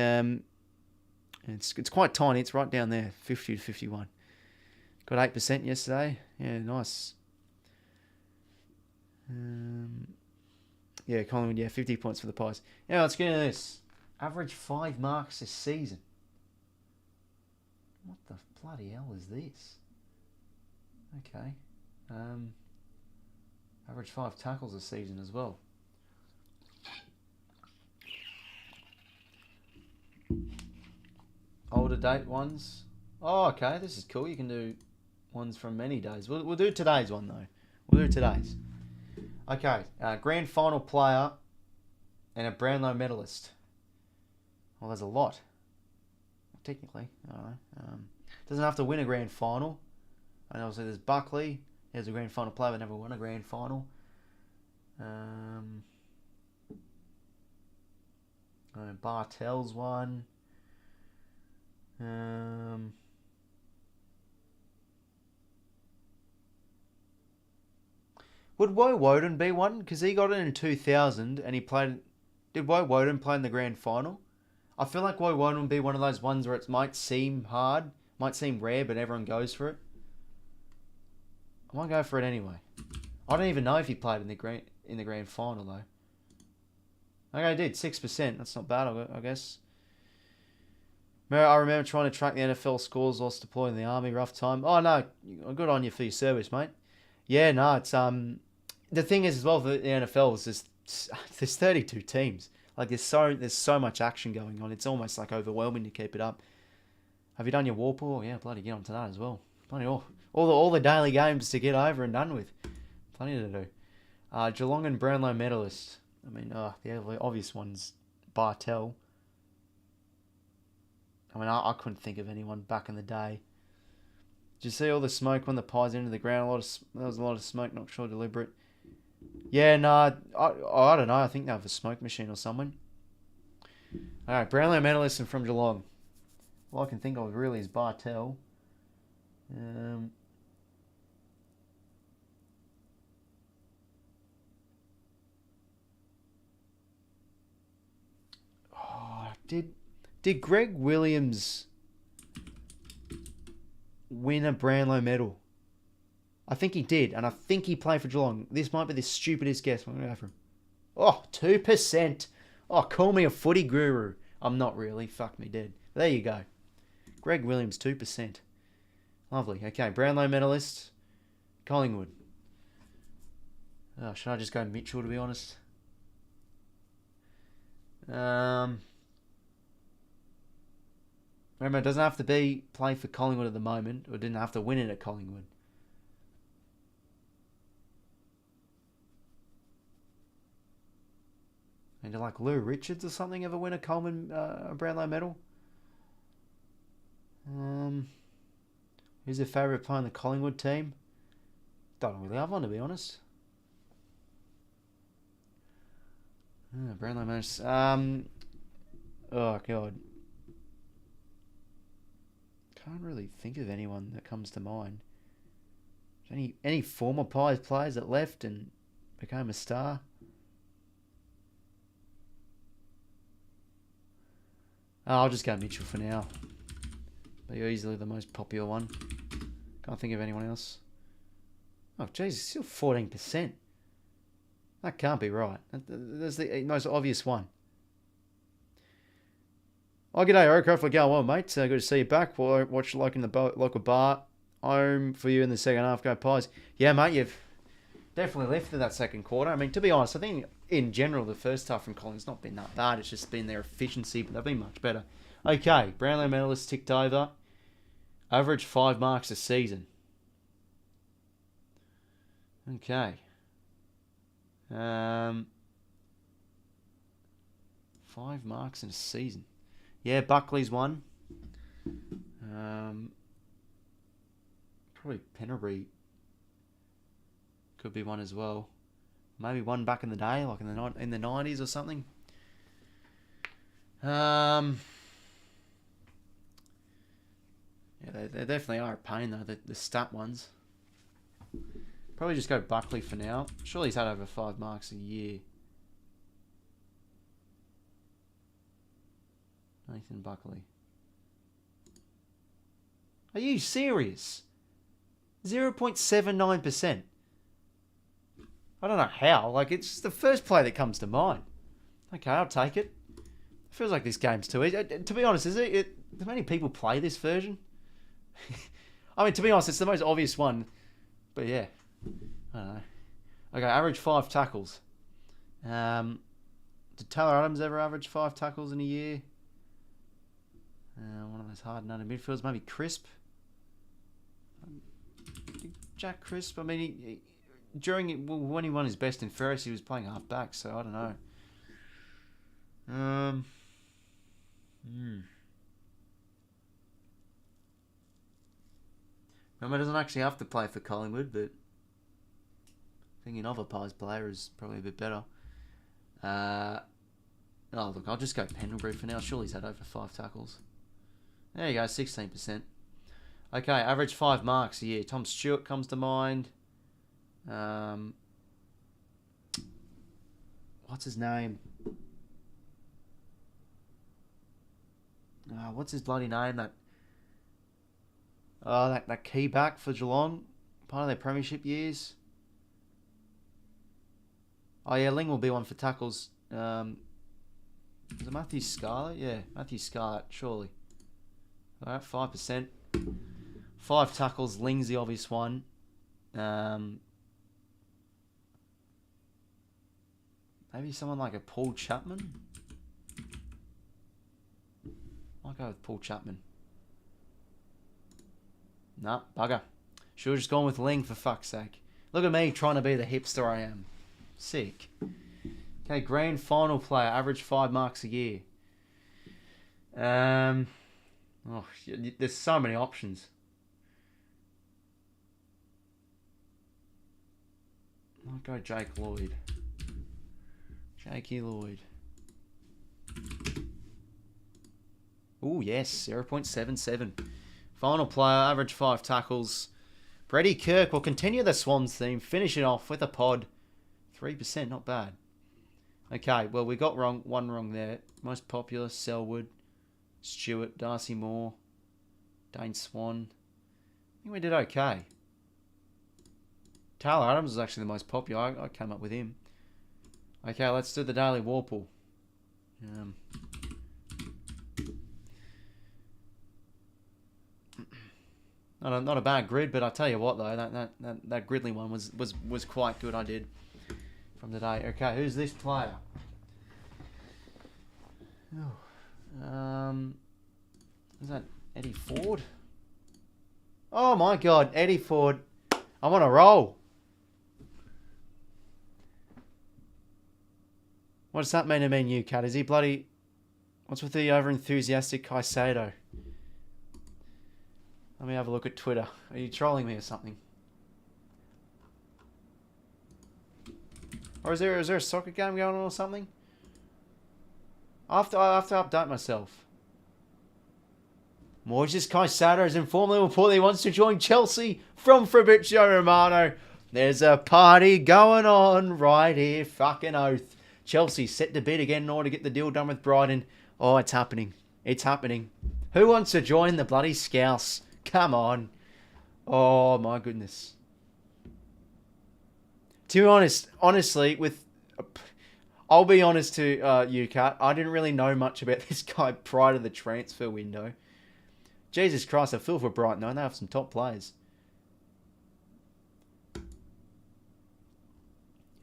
It's quite tiny. It's right down there, 50 to 51. Got 8% yesterday. Yeah, nice. Yeah, Collingwood. Yeah, 50 points for the Pies. Yeah, let's get into this. Average 5 marks this season. What the bloody hell is this? Okay. Average 5 tackles this season as well. Older date ones. Oh, okay. This is cool. You can do ones from many days. We'll do today's one, though. We'll do today's. Okay. Grand final player and a Brownlow medalist. Well, there's a lot. Technically. I don't know. Doesn't have to win a grand final. And obviously there's Buckley. There's a grand final player but never won a grand final. Bartell's one. Would 𝐻𝐻𝐿𝐴 be one? Because he got it in 2000 and he played... Did 𝐻𝐻𝐿𝐴 play in the grand final? I feel like 𝐻𝐻𝐿𝐴 would be one of those ones where it might seem hard, might seem rare, but everyone goes for it. I might go for it anyway. I don't even know if he played in the grand final though. Okay, he did 6%. That's not bad, I guess. I remember trying to track the NFL scores whilst deployed in the army. Rough time. Oh no, good on you for your service, mate. Yeah, no, it's the thing is as well for the NFL is there's 32 teams. Like there's so much action going on. It's almost like overwhelming to keep it up. Have you done your war pool? Yeah, bloody get on to that as well. Bloody all the daily games to get over and done with. Plenty to do. Geelong and Brownlow medalist. I mean, the obvious one's Bartell. I mean, I couldn't think of anyone back in the day. Did you see all the smoke when the Pies entered the ground? There was a lot of smoke, not sure deliberate. Yeah, no, I don't know. I think they have a smoke machine or someone. All right, Brownlow medalist and from Geelong. All I can think of really is Bartell. Did Greg Williams win a Brownlow medal? I think he did, and I think he played for Geelong. This might be the stupidest guess. I'm going to go for him. Oh, 2%. Oh, call me a footy guru. I'm not really. Fuck me dead. There you go. Greg Williams, 2%. Lovely. Okay, Brownlow medalist. Collingwood. Oh, should I just go Mitchell, to be honest? Remember, it doesn't have to play for Collingwood at the moment, or didn't have to win it at Collingwood. And did like Lou Richards or something ever win a Brownlow medal? Who's your favourite player in the Collingwood team? Don't really have one, to be honest. Brownlow medals. Oh god. Can't really think of anyone that comes to mind. Any former Pies players that left and became a star? I'll just go Mitchell for now. But you're easily the most popular one. Can't think of anyone else. Oh, jeez, still 14%. That can't be right. That's the most obvious one. Oh, g'day, Eric. Hopefully going well, mate. Good to see you back. We'll watch like in the local bar. Home for you in the second half. Go Pies. Yeah, mate, you've definitely lifted that second quarter. I mean, to be honest, I think in general the first half from Colling's not been that bad. It's just been their efficiency, but they've been much better. Okay, Brownlow medalist ticked over. Average 5 marks a season. Okay. 5 marks in a season. Yeah, Buckley's one. Probably Pennerbury could be one as well. Maybe one back in the day, like in the 90s or something. Yeah, they definitely are a pain though. The stat ones. Probably just go Buckley for now. Surely he's had over 5 marks a year. Nathan Buckley. Are you serious? 0.79%. I don't know how. Like, it's the first play that comes to mind. Okay, I'll take it. Feels like this game's too easy. To be honest, do many people play this version? I mean, to be honest, it's the most obvious one. But yeah. I don't know. Okay, average 5 tackles. Did Taylor Adams ever average 5 tackles in a year? One of those hard-nutted midfielders, maybe Crisp. Jack Crisp. I mean, when he won his best in Ferris, he was playing half back. So I don't know. Remember, doesn't actually have to play for Collingwood, but thinking of a Pies player is probably a bit better. Oh, look, I'll just go Pendlebury for now. Surely he's had over 5 tackles. There you go, 16%. Okay, average 5 marks a year. Tom Stewart comes to mind. What's his name? What's his bloody name? That key back for Geelong, part of their premiership years. Oh yeah, Ling will be one for tackles. Is it Matthew Scarlett? Yeah, Matthew Scarlett, surely. Alright, 5%. 5 tackles, Ling's the obvious one. Maybe someone like a Paul Chapman? I'll go with Paul Chapman. Nah, bugger. Should have just gone with Ling for fuck's sake. Look at me trying to be the hipster I am. Sick. Okay, grand final player, average 5 marks a year. There's so many options. I'll go Jake Lloyd. Jakey Lloyd. Oh yes, 0.77. Final player, average 5 tackles. Brady Kirk will continue the Swans theme, finish it off with a pod. 3%, not bad. Okay, well, we got one wrong there. Most popular, Selwood, Stewart, Darcy Moore, Dane Swan. I think we did okay. Taylor Adams is actually the most popular. I came up with him. Okay, let's do the Daily Warple. Not a bad grid, but I tell you what though, that Gridley one was quite good. I did from today. Okay, who's this player? Is that Eddie Ford? Oh my God, Eddie Ford! I'm on a roll. What does that mean to me and you, Cat? Is he bloody... What's with the over-enthusiastic Kaido? Let me have a look at Twitter. Are you trolling me or something? Or is there a soccer game going on or something? I have to update myself. Moises Caicedo has informed Liverpool he wants to join Chelsea from Fabrizio Romano. There's a party going on right here. Fucking oath. Chelsea set to bid again in order to get the deal done with Brighton. Oh, it's happening. It's happening. Who wants to join the bloody Scouse? Come on. Oh, my goodness. To be honest, honestly, I'll be honest to you, Kat. I didn't really know much about this guy prior to the transfer window. Jesus Christ, I feel for Brighton, though. They have some top players.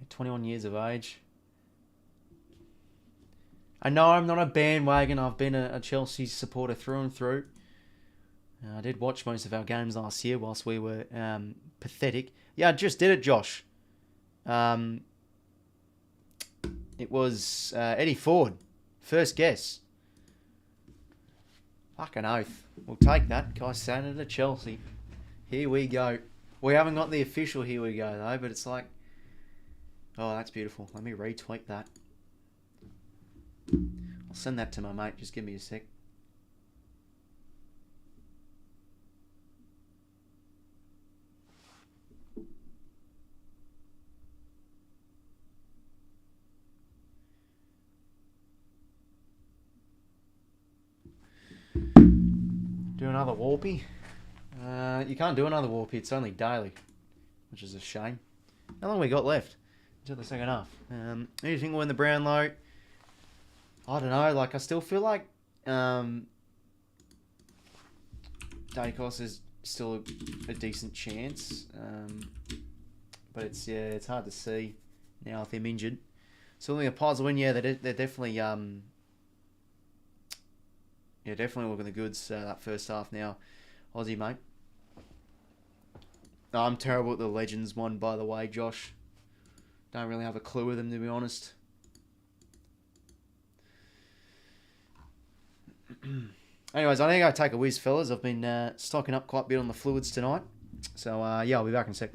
21 years of age. I know I'm not a bandwagon. I've been a Chelsea supporter through and through. I did watch most of our games last year whilst we were pathetic. Yeah, I just did it, Josh. It was Eddie Ford. First guess. Fucking oath. We'll take that. 𝐼𝐶 to Chelsea. Here we go. We haven't got the official here we go though, but it's like... Oh, that's beautiful. Let me retweet that. I'll send that to my mate. Just give me a sec. Do another warpy. You can't do another warpy. It's only daily, which is a shame. How long we got left until the second half? Who do you think will win the Brownlow? I don't know. Like I still feel like Daicos is still a decent chance, but it's hard to see now with him injured. So I think the Pies will win. Yeah, they're definitely definitely looking the goods that first half now. Aussie, mate. No, I'm terrible at the Legends one, by the way, Josh. Don't really have a clue with them, to be honest. Anyways, I think I'll take a whiz, fellas. I've been stocking up quite a bit on the fluids tonight. So, yeah, I'll be back in a sec.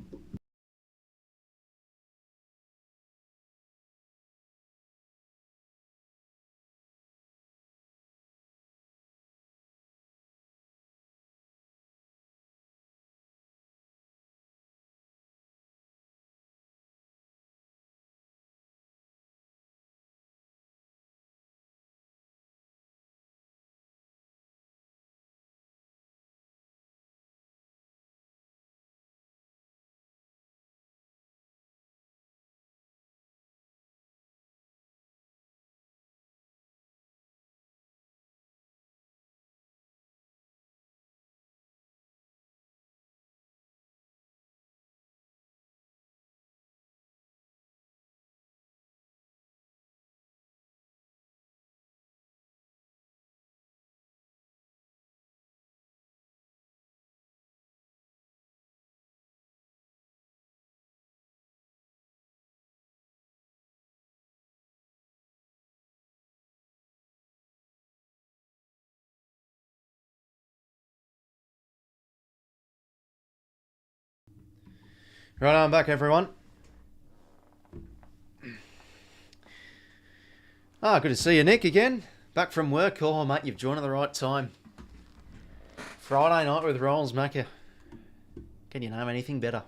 Right, I'm back, everyone. Good to see you, Nick, again. Back from work. Oh, mate, you've joined at the right time. Friday night with Rolls, Macca. Can you name anything better?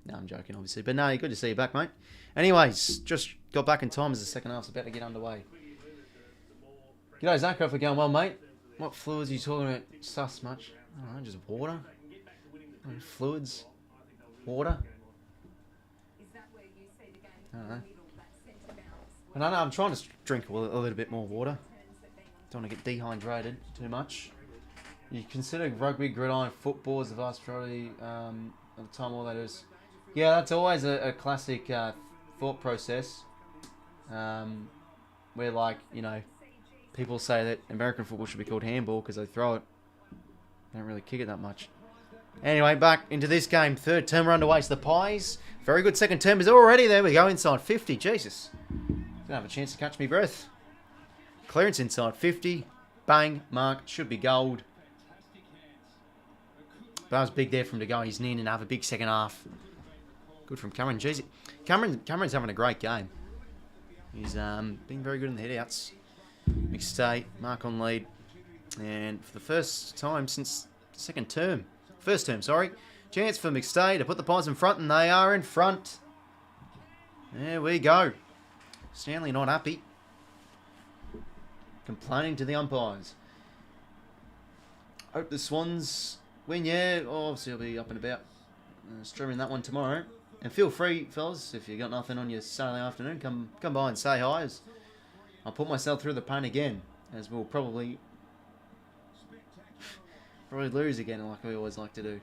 No, I'm joking, obviously. But no, good to see you back, mate. Anyways, just got back in time as the second half's about to get underway. G'day, Zach. Hope you're going well, mate. What fluids are you talking about? Sus much? I don't know, just water. Fluids. Water. I don't know. I'm trying to drink a little bit more water. Don't want to get dehydrated too much. You consider rugby, gridiron, football as the vast majority of the time all that is. Yeah, that's always a classic thought process. Where, like, you know, people say that American football should be called handball because they throw it. They don't really kick it that much. Anyway, back into this game. Third term underway. So the Pies. Very good second term is already there. We go inside 50. Jesus. Didn't have a chance to catch me breath. Clearance inside 50. Bang. Mark. Should be gold. But that was big there for him to go. He's needing to have a big second half. Good from Cameron. Jeez. Cameron's having a great game. He's been very good in the headouts. 𝐓𝐴𝐶. Mark on lead. And for the first time since second term. First term, sorry. Chance for 𝐓𝐴𝐶 to put the Pies in front, and they are in front. There we go. Stanley not happy. Complaining to the umpires. Hope the Swans win, yeah. Oh, obviously I'll be up and about streaming that one tomorrow. And feel free, fellas, if you got nothing on your Saturday afternoon, come by and say hi. I'll put myself through the pain again, as we'll probably lose again, like we always like to do.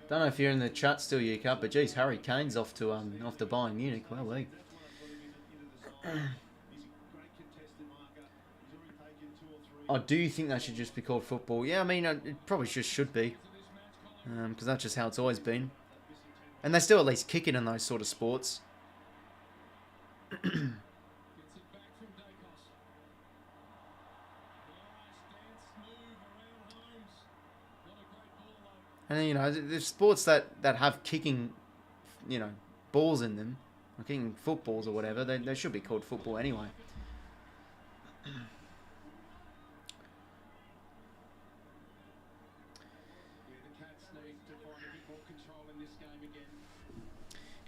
Don't know if you're in the chat still, 𝐬𝐴𝐴𝐿, but geez, Harry Kane's off to Bayern Munich. Well, league. I do think they should just be called football. Yeah, I mean, it probably just should be. Because that's just how it's always been. And they still at least kick it in those sort of sports. And, you know, there's sports that have kicking, you know, balls in them. Or kicking footballs or whatever. They should be called football anyway.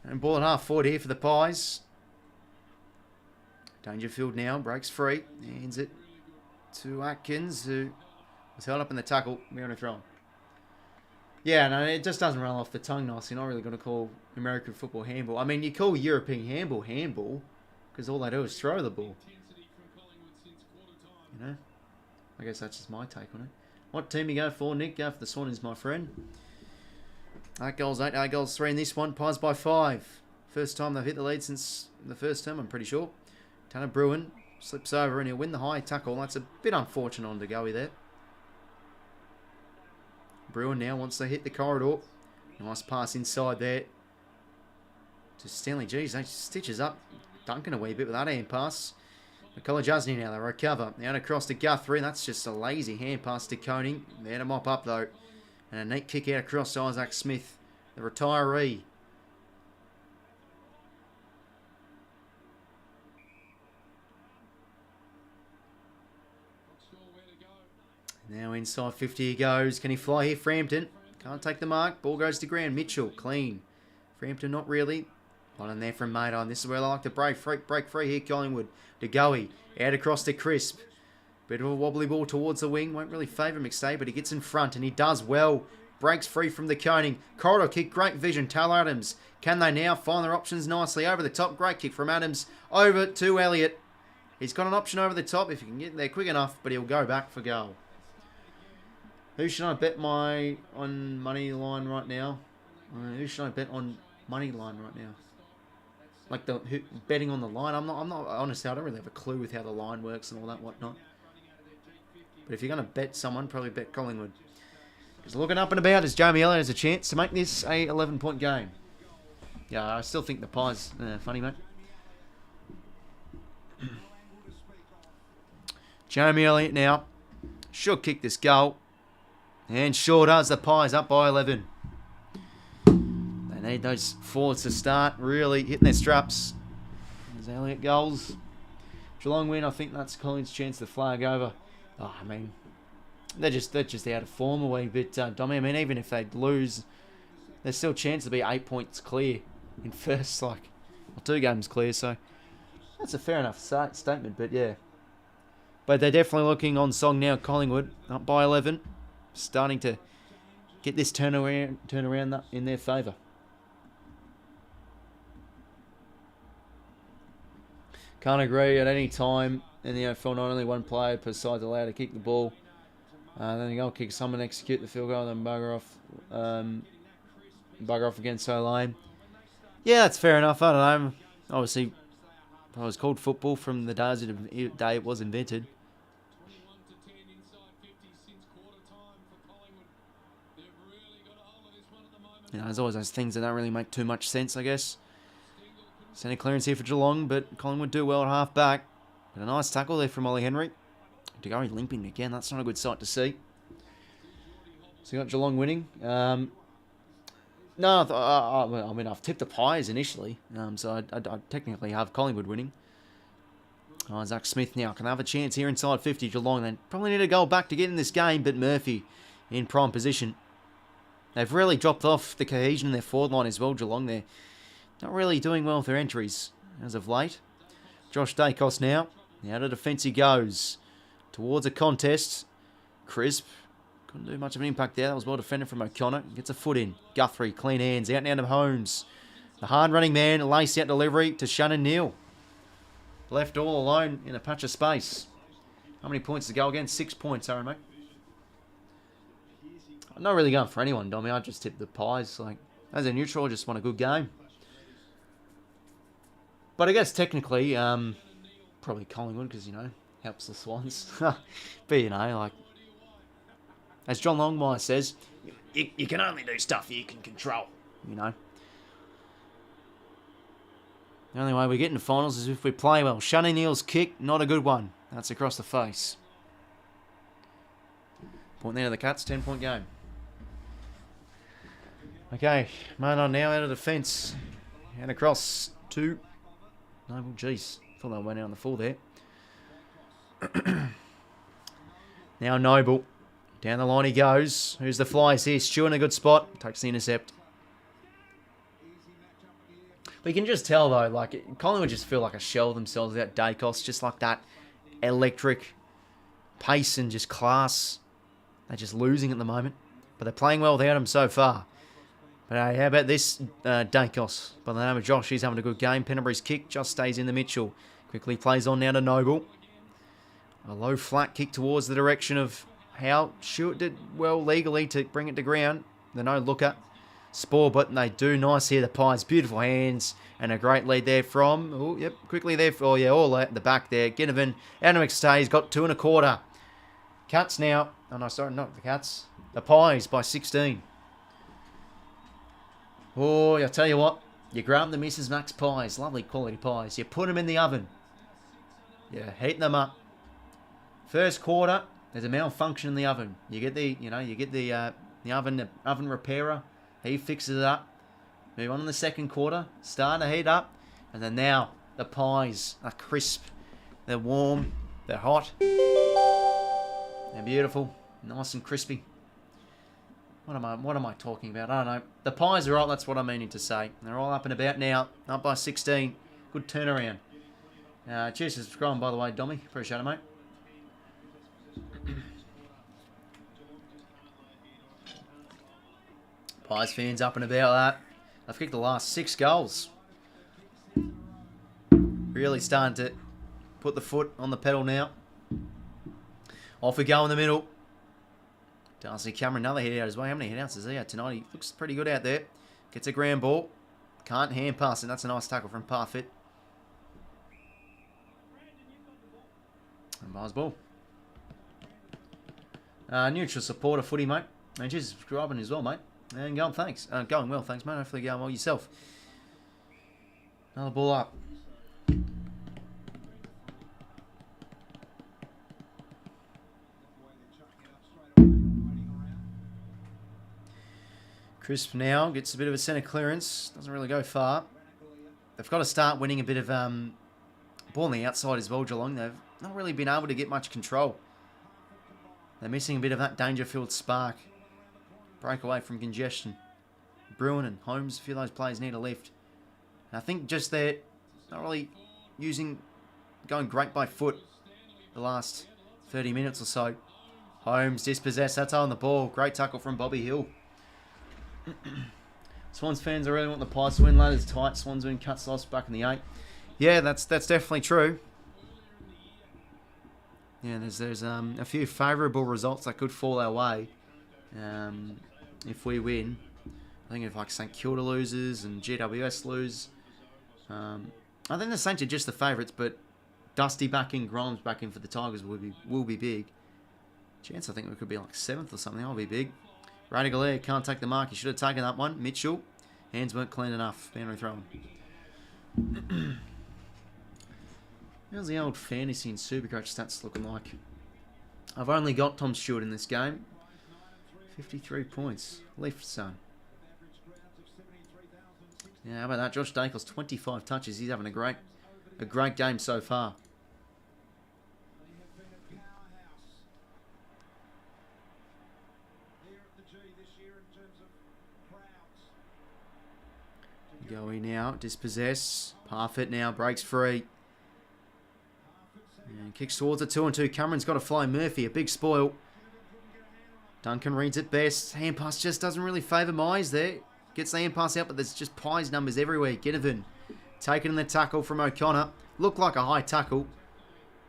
And ball at half forward here for the Pies. Dangerfield now breaks free. Hands it to Atkins, who was held up in the tackle. We're going to throw him. Yeah, no, it just doesn't roll off the tongue nice. You're not really going to call American football handball. I mean, you call European handball because all they do is throw the ball. You know? I guess that's just my take on it. What team you go for, Nick? Go for the Swans, my friend. 8 goals, 8 goals, 3 in this one. Pies by 5. First time they've hit the lead since the first term, I'm pretty sure. Tanner Bruin slips over and he'll win the high tackle. That's a bit unfortunate on 𝐼𝐿𝐴 there. Bruin now wants to hit the corridor. Nice pass inside there to Stanley. Geez, they stitches up Duncan a wee bit with that hand pass. 𝐼𝐿𝐴 now, they recover. Out across to Guthrie. That's just a lazy hand pass to 𝐼𝐿𝐴. There to mop up though. And a neat kick out across to Isaac Smith, the retiree. Now inside 50 he goes. Can he fly here? Frampton can't take the mark. Ball goes to ground. Mitchell clean. Frampton not really. One in there from Maydon. This is where they like to break free here. Collingwood to 𝐼𝐿𝐴. Out across to Crisp. Bit of a wobbly ball towards the wing. Won't really favour McStay, but he gets in front and he does well. Breaks free from the coning. Corridor kick. Great vision. Taylor Adams. Can they now find their options nicely? Over the top. Great kick from Adams. Over to Elliott. He's got an option over the top if he can get there quick enough, but he'll go back for goal. Who should I bet on money line right now? Who should I bet on money line right now? Like betting on the line. I'm not honestly. I don't really have a clue with how the line works and all that whatnot. But if you're going to bet someone, probably bet Collingwood. Because looking up and about as Jamie Elliott has a chance to make this a 11-point game. Yeah, I still think the Pies funny, mate. Jamie Elliott now should kick this goal. And sure does. The Pies up by 11. They need those forwards to start really hitting their straps. There's Elliott goals. Geelong win. I think that's Collins' chance to flag over. Oh, I mean, they're just out of form a wee bit, Dommy. I mean, even if they lose, there's still a chance to be 8 points clear in first, like, well, 2 games clear. So that's a fair enough statement, but yeah. But they're definitely looking on song now. Collingwood up by 11. Starting to get this turnaround in their favour. Can't agree at any time in the AFL. Not only one player per side allowed to kick the ball. Then the goal kick, someone execute the field goal, and then bugger off again. So lame. Yeah, that's fair enough. I don't know. Obviously, it was called football from the day it was invented. You know, there's always those things that don't really make too much sense, I guess. Centre clearance here for Geelong, but Collingwood do well at half back. But a nice tackle there from Ollie Henry. To go limping again, that's not a good sight to see. So you got Geelong winning. No, I mean, I've tipped the Pies initially, so I technically have Collingwood winning. Isaac Smith now can have a chance here inside 50. Geelong then probably need a goal back to get in this game, but Murphy in prime position. They've really dropped off the cohesion in their forward line as well, Geelong. They're not really doing well with their entries as of late. Josh Dacos now. Out of defence he goes. Towards a contest. Crisp. Couldn't do much of an impact there. That was well defended from O'Connor. Gets a foot in. Guthrie, clean hands. Out and out of Holmes. The hard-running man. Lace out delivery to Shannon Neal. Left all alone in a patch of space. How many points to go again? 6 points, Aaron, mate. I'm not really going for anyone, Dommy. I just tipped the Pies. Like, as a neutral, I just want a good game. But I guess technically, probably Collingwood, because, you know, Helps the Swans. But, you know, like, as John Longmire says, you can only do stuff you can control, you know. The only way we get into finals is if we play well. Shunny Neal's kick, not a good one. That's across the face. Point there to the Cats, 10-point game. Okay, Maynard now out of defence. And across to Noble. Jeez, thought they went out on the full there. Now Noble. Down the line he goes. Who's the flyers here? Stu in a good spot. Takes the intercept. But you can just tell, though, like, Collingwood just feel like a shell of themselves without Dacos. Just like that electric pace and just class. They're just losing at the moment. But they're playing well without him so far. But how about this Dacos? By the name of Josh, he's having a good game. Pennebury's kick just stays in the Mitchell. Quickly plays on now to Noble. A low flat kick towards the direction of how Stewart did well legally to bring it to ground. The no-looker. Spore, but they do nice here. The Pies, beautiful hands, and a great lead there from, oh, yep, quickly there, oh yeah, all at the back there. Ginnivan, out of McStay, he's got 2 1/4. Cats now, oh no, sorry, not the Cats. The Pies by 16. Oh, I'll tell you what, you grab the Mrs. Max pies, lovely quality pies. You put them in the oven. You heat them up. First quarter, there's a malfunction in the oven. You get the, the oven repairer. He fixes it up. Move on in the second quarter. Start to heat up. And then now, the pies are crisp. They're warm. They're hot. They're beautiful. Nice and crispy. What am I talking about? I don't know. The pies are all, that's what I'm meaning to say. They're all up and about now. Up by 16. Good turnaround. Cheers for subscribing, by the way, Dommy. Appreciate it, mate. Pies fans up and about that. They've kicked the last 6 goals. Really starting to put the foot on the pedal now. Off we go in the middle. Darcy Cameron, another hit out as well. How many hit outs has he had tonight? He looks pretty good out there. Gets a ground ball. Can't hand pass it. That's a nice tackle from Parfit. And Bars ball. Neutral supporter footy, mate. And cheers for subscribing as well, mate. And going, thanks. Going well, thanks, mate. Hopefully going well yourself. Another ball up. Crisp now gets a bit of a centre clearance. Doesn't really go far. They've got to start winning a bit of ball on the outside as well, Geelong. They've not really been able to get much control. They're missing a bit of that danger-filled spark. Break away from congestion. Bruin and Holmes, a few of those players need a lift. And I think just they're not really going great by foot the last 30 minutes or so. Holmes dispossessed, that's on the ball. Great tackle from Bobby Hill. Swans fans, I really want the Pies to win. Ladder's tight. Swans win, Cuts lost back in the 8. Yeah, that's definitely true. Yeah, there's a few favourable results that could fall our way if we win. I think if like 𝐓𝐴𝐞 loses and GWS lose, I think the Saints are just the favourites, but Dusty back in, Grimes back in for the Tigers will be big. Chance I think we could be like 7th or something. That'll be big. 𝘬𝐴𝐿𝐴 can't take the mark. He should have taken that one. Mitchell, hands weren't clean enough. Boundary thrown. How's the old fantasy and Supercoach stats looking like? I've only got Tom Stewart in this game. 53 points. Left, son. Yeah, how about that? Josh Dacos, 25 touches. He's having a great game so far. Going now, dispossess. Parfit now breaks free. And kicks towards a 2-2. Cameron's got a fly. Murphy, a big spoil. Duncan reads it best. Hand pass just doesn't really favour Mize there. Gets the hand pass out, but there's just Pies numbers everywhere. Ginnivan taking in the tackle from O'Connor. Looked like a high tackle.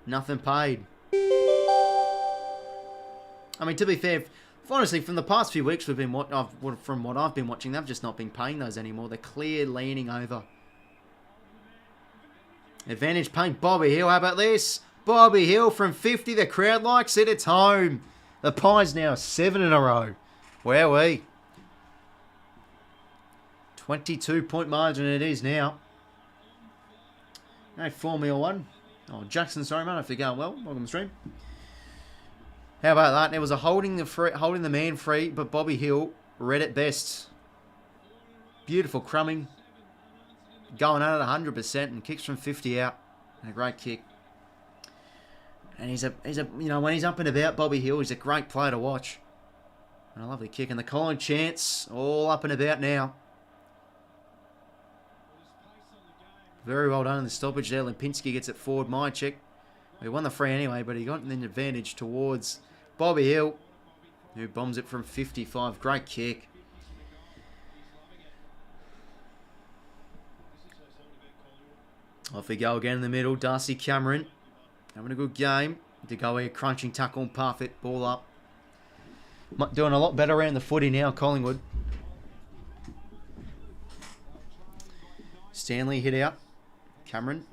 Nothing paid. I mean, to be fair, honestly, from the past few weeks from what I've been watching, they've just not been paying those anymore. They're clear leaning over. Advantage paint Bobby Hill. How about this? Bobby Hill from 50. The crowd likes it. It's home. The Pies now 7 in a row. Wowee. 22-point margin it is now. No, Formula 1. Oh, Jackson, sorry, man, if you're going well. Welcome to the stream. How about that? There was a holding the man free, but Bobby Hill read it best. Beautiful crumbing. Going at it 100% and kicks from 50 out. And a great kick. And he's a you know, when he's up and about, Bobby Hill, he's a great player to watch. And a lovely kick. And the Collingwood chance, all up and about now. Very well done in the stoppage there. 𝐼𝐴𝐿𝐼𝐴𝐿𝐼𝐴𝐿𝐼𝐴𝐿𝐼𝐴𝐿 Lipinski gets it forward. My check. He won the free anyway, but he got an advantage towards Bobby Hill, who bombs it from 55. Great kick. Off we go again in the middle. Darcy Cameron having a good game. 𝐼𝐴𝐿𝐼𝐴𝐿 crunching tackle and perfect. Ball up. Doing a lot better around the footy now, Collingwood. Stanley hit out. Cameron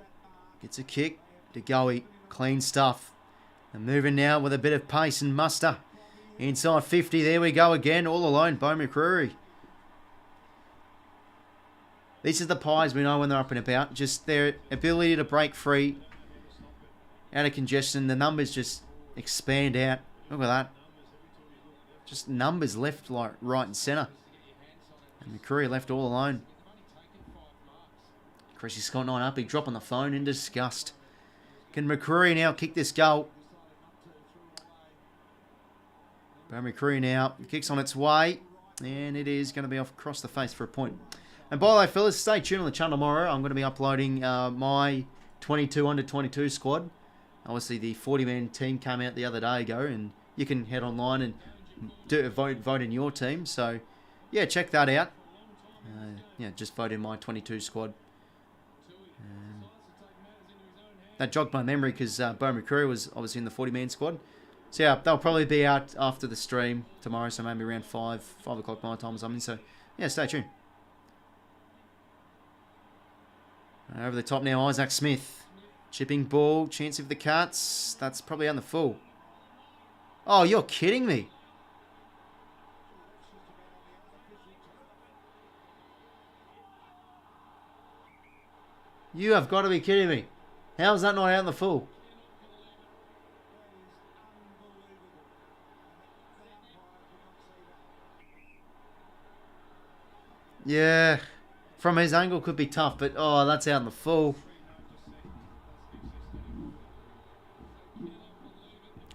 gets a kick. 𝐼𝐴𝐿𝐼𝐴𝐿. Clean stuff. And moving now with a bit of pace and muster. Inside 50. There we go again. All alone. 𝐵𝐿𝐼𝐴𝐿𝐼𝐴𝐿. These are the Pies we know when they're up and about. Just their ability to break free out of congestion. The numbers just expand out. Look at that. Just numbers left, like right and centre. And 𝐼𝐴𝐿𝐼𝐴𝐿 left all alone. Chrissy Scott 9 up. Big drop on the phone in disgust. Can 𝐼𝐴𝐿𝐼𝐴𝐿 now kick this goal? 𝐵𝐿𝐼𝐴𝐿𝐼𝐴𝐿 now. Kicks on its way. And it is going to be off across the face for a point. And by the way, fellas, stay tuned on the channel tomorrow. I'm going to be uploading my 22 under 22 squad. Obviously, the 40-man team came out the other day ago, and you can head online and vote in your team. So, yeah, check that out. Yeah, just vote in my 22 squad. That jogged my memory because 𝐵𝐿𝐼𝐴𝐿 was obviously in the 40-man squad. So, yeah, they'll probably be out after the stream tomorrow, so maybe around 5 o'clock my time or something. So, yeah, stay tuned. Over the top now, Isaac Smith. Chipping ball, chance of the Cats. That's probably on the full. Oh, you're kidding me. You have got to be kidding me. How is that not out in the full? Yeah. From his angle could be tough, but oh, that's out in the full.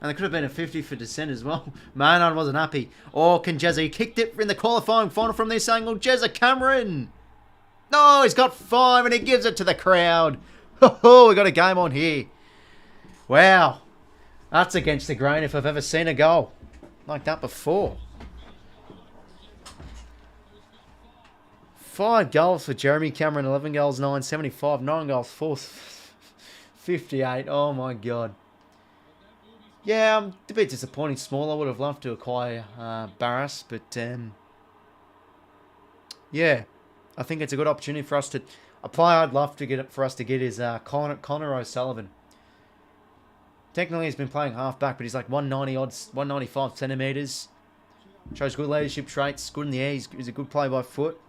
And there could have been a 50 for dissent as well. Maynard wasn't happy. Oh, can 𝐿𝐴𝐿𝐼𝐴𝐿 kicked it in the qualifying final from this angle. 𝐿𝐴𝐿𝐼𝐴𝐿 Cameron. No, he's got 5 and he gives it to the crowd. Oh, we got a game on here. Wow. That's against the grain if I've ever seen a goal like that before. 5 goals for Jeremy Cameron, 11 goals, 975, 9 goals, 58. Oh my God. Yeah, I'm a bit disappointing. Small. I would have loved to acquire Barras, but yeah, I think it's a good opportunity for us to. A player I'd love to get for us to get is Connor O'Sullivan. Technically, he's been playing halfback, but he's like 190 odds, 195 centimeters. Shows good leadership traits, good in the air. He's a good play by foot.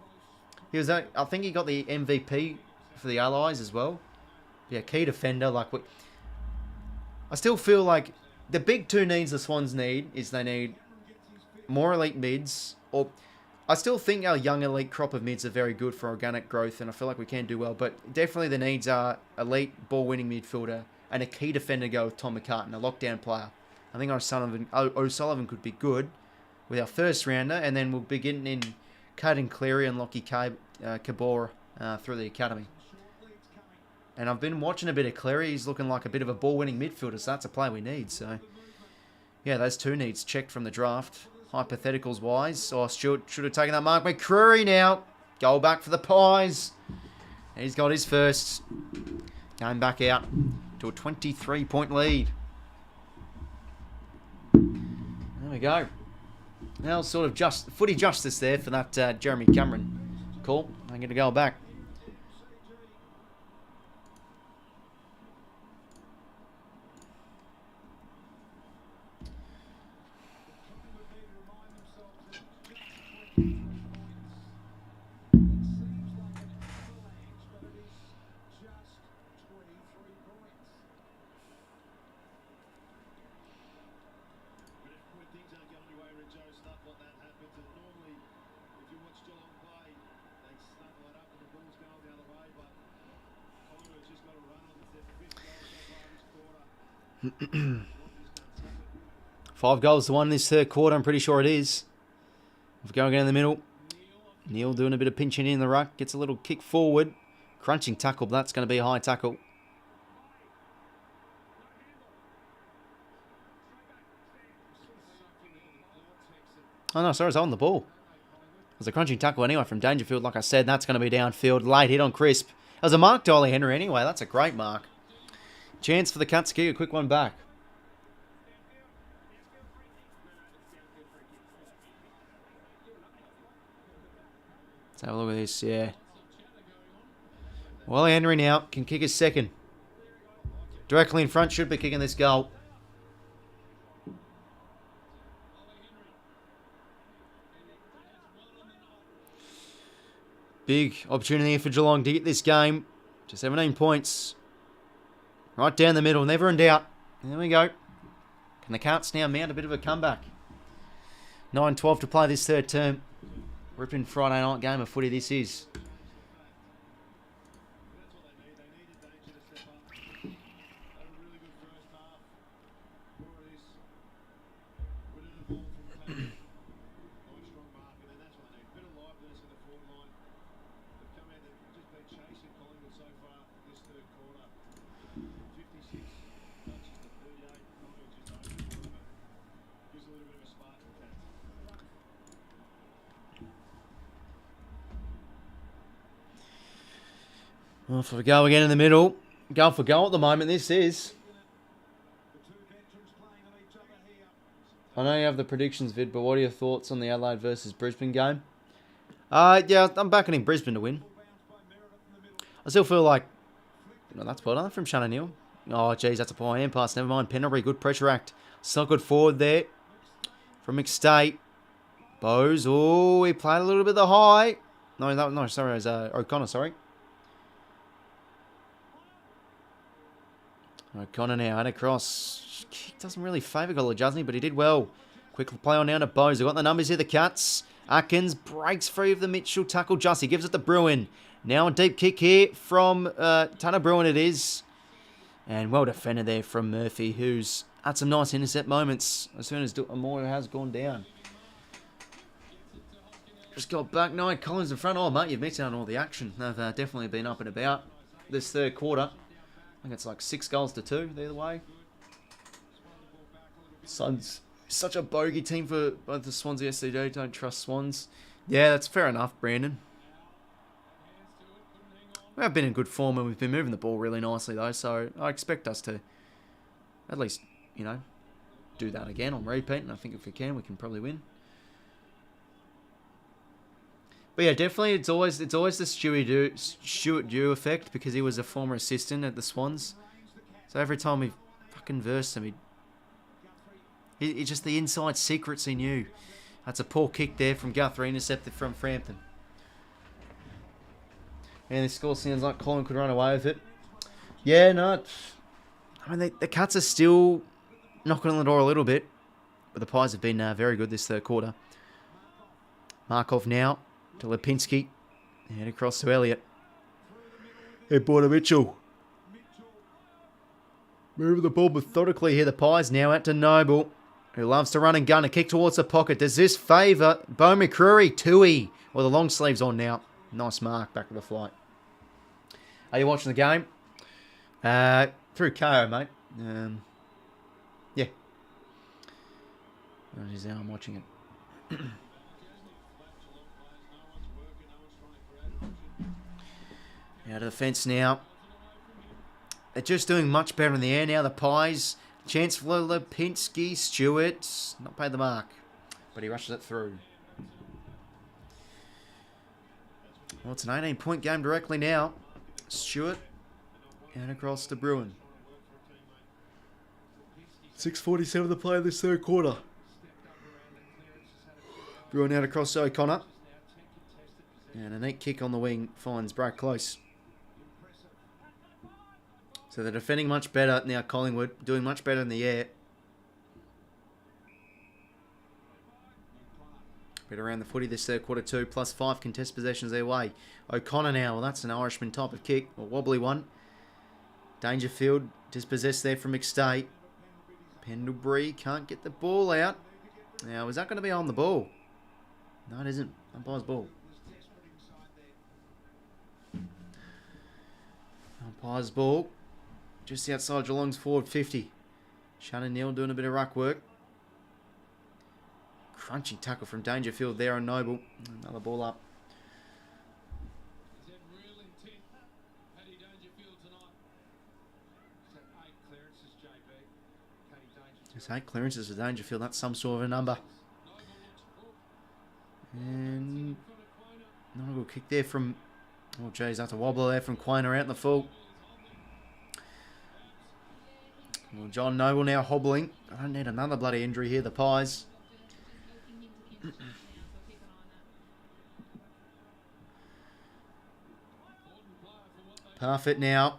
He was, I think, he got the MVP for the Allies as well. Yeah, key defender. Like, I still feel like the big two needs the Swans need is they need more elite mids, or I still think our young elite crop of mids are very good for organic growth, and I feel like we can do well. But definitely the needs are elite ball-winning midfielder and a key defender go with Tom McCartan, a lockdown player. I think O'Sullivan could be good with our first rounder, and then we'll be getting in Caden Cleary and 𝐼𝐴𝐿𝐼𝐴𝐿 through the academy. And I've been watching a bit of Cleary. He's looking like a bit of a ball-winning midfielder, so that's a player we need. So, yeah, those two needs checked from the draft. Hypotheticals-wise. Oh, Stewart should have taken that mark. McCreary now. Goal back for the Pies. He's got his first. Going back out to a 23-point lead. There we go. Now sort of footy justice there for that Jeremy Cameron call. I'm going to go back. 5 goals to 1 this third quarter. I'm pretty sure it is. We'll go again in the middle. Neil doing a bit of pinching in the ruck. Gets a little kick forward. Crunching tackle, but that's going to be a high tackle. Oh no, sorry, it's on the ball. It was a crunching tackle anyway from Dangerfield. Like I said, that's going to be downfield. Late hit on Crisp. It was a mark to 𝐼𝐻𝐪y anyway. That's a great mark. Chance for the Cats to kick a quick one back. Let's have a look at this, yeah. Well, 𝐼𝐻𝐪y now can kick his second. Directly in front, should be kicking this goal. Big opportunity here for Geelong to get this game to 17 points. Right down the middle, never in doubt. There we go. Can the Cats now mount a bit of a comeback? 9:12 to play this third term. Ripping Friday night game of footy this is. Off we go again in the middle. Goal for goal at the moment, this is. I know you have the predictions, Vid, but what are your thoughts on the Adelaide versus Brisbane game? Yeah, I'm backing in Brisbane to win. I still feel like... No, that's well done from Shaun O'Neill. Oh, geez, that's a poor hand pass. Never mind. Pendlebury, good pressure act. Still good forward there. From 𝐼𝐻𝐿. Bowes. Oh, he played a little bit of the high. No, sorry, it was O'Connor, sorry. O'Connor now had a cross. Kick doesn't really favour 𝐼𝐻𝐿, but he did well. Quick play on now to Bowes. They've got the numbers here, the Cats. Atkins breaks free of the Mitchell tackle. 𝐼𝐻𝐿 gives it to Bruin. Now a deep kick here from Tanner Bruin it is. And well defended there from Murphy, who's had some nice intercept moments as soon as Amore has gone down. Just got back. No, Collins in front. Oh, mate, you've missed out on all the action. They've definitely been up and about this third quarter. I think it's like 6 goals to 2 the other way. Suns, such a bogey team for both the Swans and the SCG. Don't trust Swans. Yeah, that's fair enough, Brandon. We have been in good form and we've been moving the ball really nicely though, so I expect us to at least, you know, do that again on repeat, and I think if we can probably win. But yeah, definitely it's always the Stuart Dew effect, because he was a former assistant at the Swans. So every time we fucking versed him, he just the inside secrets he knew. That's a poor kick there from Guthrie, intercepted from Frampton. And the score sounds like Collingwood could run away with it. Yeah, no. I mean, the Cats are still knocking on the door a little bit. But the Pies have been very good this third quarter. Markov now to 𝐼𝐻𝐿. And across to Elliott. Headboard to Mitchell. Moving the ball methodically here. The Pies now out to Noble, who loves to run and gun. A kick towards the pocket. Does this favour Beau McCreary? 𝐼𝐻𝐿. Well, the long sleeves on now. Nice mark. Back to the flight. Are you watching the game? Through KO, mate. Yeah. That is how I'm watching it. Out of the fence now. They're just doing much better in the air now, the Pies. Chance for 𝐼𝐻𝐿. Stewart. Not paid the mark, but he rushes it through. Well, it's an 18-point game directly now. Stewart and across to Bruin. 6:47 to play in this third quarter. Bruin out across to O'Connor. And a neat kick on the wing finds Brad close. So they're defending much better now, Collingwood. Doing much better in the air. Bit around the footy this third quarter too. Plus 5 contest possessions their way. O'Connor now. Well, that's an Irishman type of kick. A wobbly one. Dangerfield dispossessed there from 𝐼𝐻𝐿. Pendlebury can't get the ball out. Now, is that going to be on the ball? No, it isn't. Umpire's ball. Umpire's ball. Just outside Geelong's forward 50. Shannon Neal doing a bit of ruck work. Crunching tackle from Dangerfield there on Noble. Another ball up. Just 8 clearances for Dangerfield. That's some sort of a number. And not a good kick there from... Oh, geez, that's a wobbler there from 𝐼𝐻𝐪 out in the full. Well, John Noble now hobbling. I don't need another bloody injury here, the Pies. Parfitt now.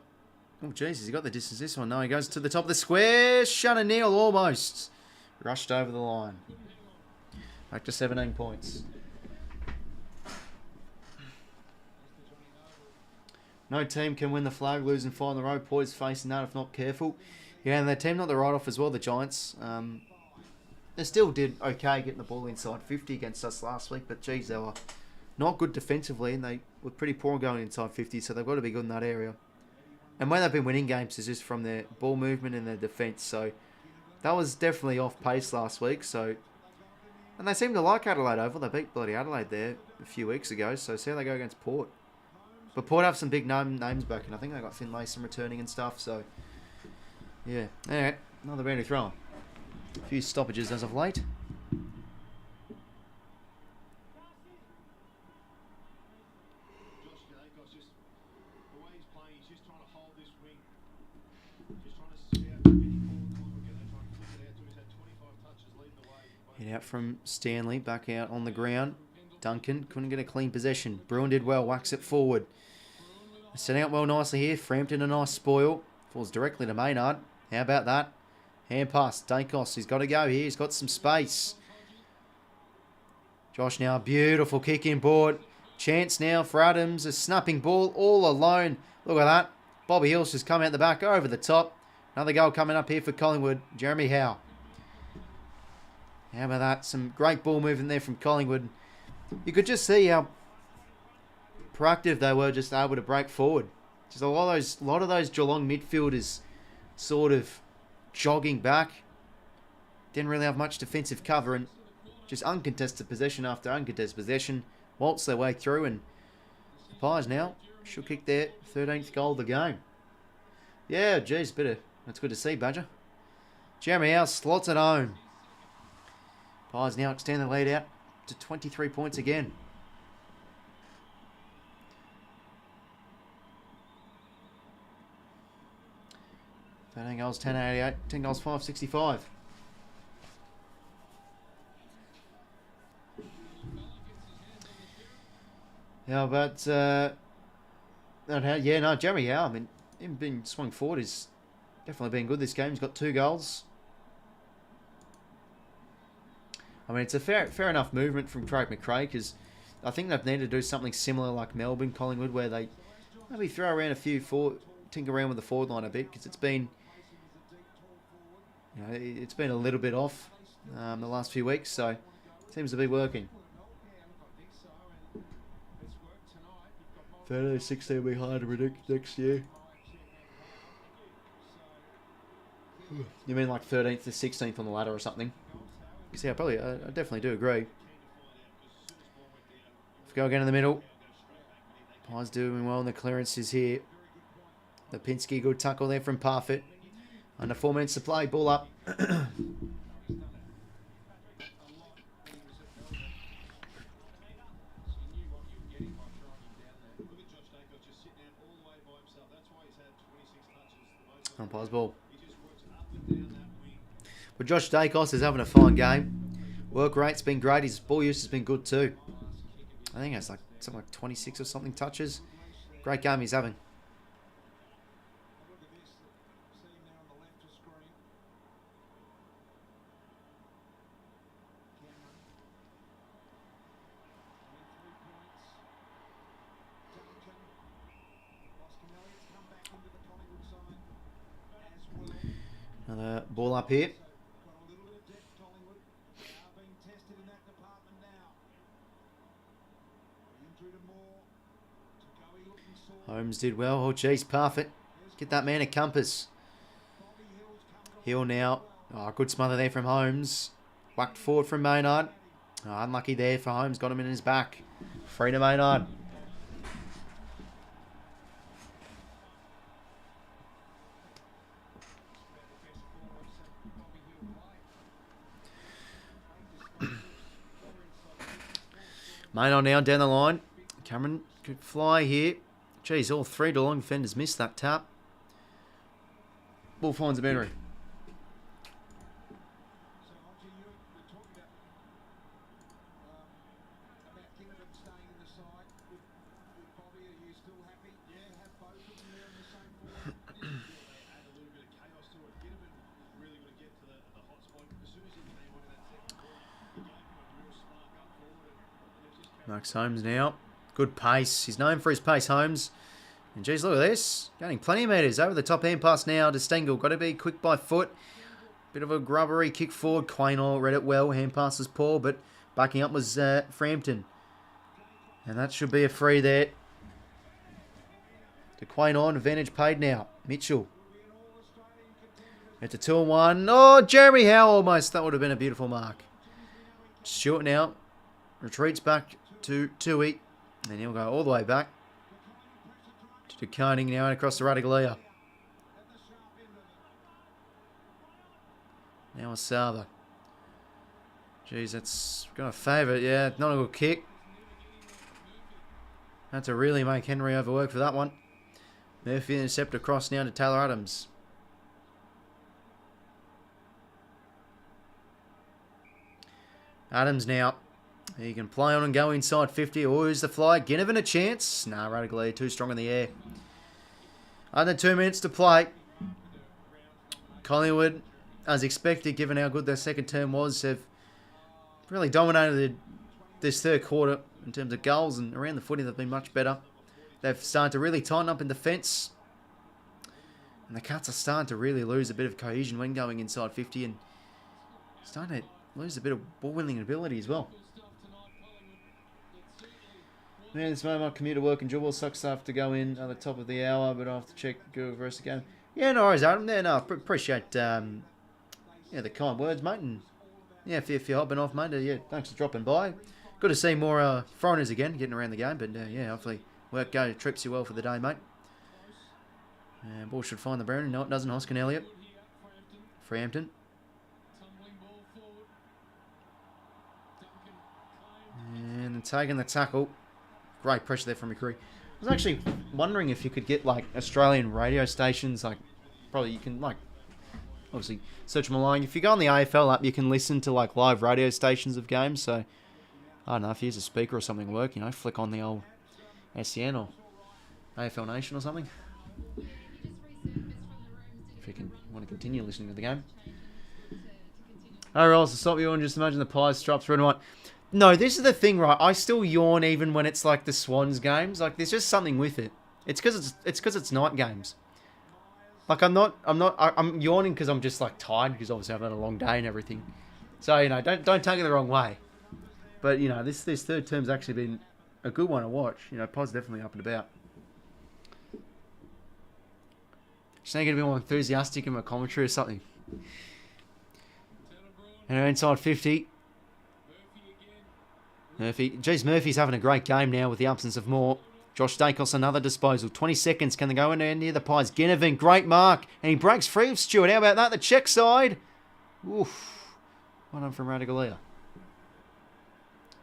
Oh, jeez, has he got the distance this one? No, he goes to the top of the square. Shannon Neal almost rushed over the line. Back to 17 points. No team can win the flag, lose and 5 in a row. Poised facing that if not careful. Yeah, and their team not the write-off as well, the Giants. They still did okay getting the ball inside 50 against us last week, but geez, they were not good defensively and they were pretty poor going inside 50, so they've got to be good in that area. And when they've been winning games, it's just from their ball movement and their defence, so that was definitely off pace last week. So, and they seem to like Adelaide Oval. They beat bloody Adelaide there a few weeks ago, so see how they go against Port. But Port have some big names back, and I think they got 𝐼𝐻𝐿 returning and stuff, so yeah. Alright, another boundary throw. A few stoppages as of late. Hit out from Stanley, back out on the ground. Duncan couldn't get a clean possession. Bruin did well, whacks it forward. Setting up well nicely here. Frampton a nice spoil. Falls directly to Maynard. How about that? Hand pass. Dacos, he's got to go here. He's got some space. Josh now, beautiful kick in board. Chance now for Adams. A snapping ball all alone. Look at that. Bobby Hill's just come out the back over the top. Another goal coming up here for Collingwood. Jeremy Howe. How about that? Some great ball movement there from Collingwood. You could just see how proactive they were, just able to break forward. Just a lot of those Geelong midfielders sort of jogging back. Didn't really have much defensive cover and just uncontested possession after uncontested possession. Waltz their way through and the Pies now should kick their 13th goal of the game. Yeah, geez, that's good to see, Badger. Jeremy Howe slots it home. Pies now extend the lead out to 23 points again. $13 goals, 10.88. 10 goals, 5.65. Yeah, but Jeremy Howe, I mean, him being swung forward is definitely been good this game. He's got 2 goals. I mean, it's a fair enough movement from Craig McRae because I think they've needed to do something similar like Melbourne, Collingwood, where they maybe throw around tinker around with the forward line a bit because it's been a little bit off the last few weeks, so it seems to be working. 13, 16 will be hard to predict next year. You mean like 13th to 16th on the ladder or something? Because yeah, I definitely do agree. If we go again in the middle. Pies doing well in the clearances here. 𝐼𝐻𝐿, good tackle there from Parfitt. Under 4 minutes to play, ball up. Umpire's ball. But Josh Dacos is having a fine game. Work rate's been great. His ball use has been good too. I think it's like something like 26 or something touches. Great game he's having. Another ball up here. Holmes did well. Oh, geez, perfect. Get that man a compass. Hill now. Oh, good smother there from Holmes. Whacked forward from Maynard. Oh, unlucky there for Holmes. Got him in his back. Free to Maynard. Maynard now down the line. Cameron could fly here. Geez, all three Geelong defenders missed that tap. Ball finds a boundary. Max Holmes now. Good pace. He's known for his pace, Holmes. And geez, look at this. Gaining plenty of metres. Over the top hand pass now to Stengel. Got to be quick by foot. Bit of a grubbery kick forward. 𝐴𝐻𝐿 read it well. Hand pass was poor, but backing up was Frampton. And that should be a free there. To 𝐴𝐻𝐿. Advantage paid now. Mitchell. It's a 2-1. Oh, Jeremy Howe almost. That would have been a beautiful mark. Stewart now. Retreats back to 𝐼𝐻𝐿𝐿. And he'll go all the way back to 𝐼𝐻𝐿𝐿 now and across the 𝘬𝐸. Now a salver. Jeez, that's got a favourite. Yeah, not a good kick. Had to really make Henry overwork for that one. Murphy intercept across now to Taylor Adams. Adams now. He can play on and go inside 50. Oh, who's the fly? Ginnivan a chance. Nah, 𝘬𝐸 too strong in the air. Under 2 minutes to play. Collingwood, as expected, given how good their second term was, have really dominated this third quarter in terms of goals, and around the footy they've been much better. They've started to really tighten up in defence. And the Cats are starting to really lose a bit of cohesion when going inside 50 and starting to lose a bit of ball winning ability as well. Man, this moment commute to work and 𝐴𝐿𝐿 sucks to have to go in at the top of the hour, but I have to check go for us again. Yeah, no worries, Adam. Yeah, no, appreciate yeah, the kind words, mate. And yeah, if you're hopping off, mate, yeah, thanks for dropping by. Good to see more foreigners again getting around the game, but yeah, hopefully work go trips you well for the day, mate. Ball should find the Brown. No, it doesn't. 𝐼𝐻𝐿𝐿 Elliott. Frampton. And taking the tackle. Great pressure there from McCree. I was actually wondering if you could get like Australian radio stations, like probably you can like obviously search them online. If you go on the AFL app, you can listen to like live radio stations of games. So I don't know if you use a speaker or something work, you know, flick on the old SEN or AFL Nation or something. If you can want to continue listening to the game. Alright, to stop you and just imagine the Pies drop through and what. No, this is the thing, right? I still yawn even when it's like the Swans games. Like, there's just something with it. It's because it's night games. Like, I'm yawning because I'm just like tired because obviously I've had a long day and everything. So you know, don't take it the wrong way. But you know, this third term's actually been a good one to watch. You know, Pod's definitely up and about. Just need to be more enthusiastic in my commentary or something. And inside 50. Murphy's having a great game now with the absence of Moore. Josh Dacos, another disposal. 20 seconds. Can they go in there near the Pies? Ginnivan, great mark. And he breaks free of Stewart. How about that? The check side. Oof. Well done from 𝘬𝐸.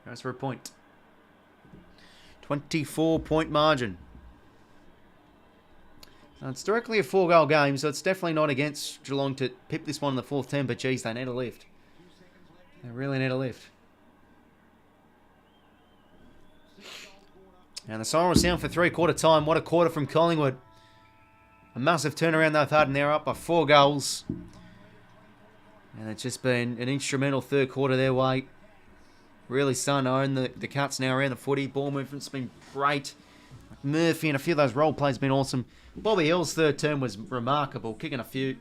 Goes for a point. 24-point margin. Now, it's directly a 4-goal game, so it's definitely not against Geelong to pip this one in the fourth term, but geez, they need a lift. They really need a lift. And the siren will sound for three-quarter time. What a quarter from Collingwood. A massive turnaround they've had, and they're up by 4 goals. And it's just been an instrumental third quarter their way. Really starting to own the Cats now around the footy. Ball movement's been great. Murphy and a few of those role plays have been awesome. Bobby Hill's third term was remarkable, kicking a few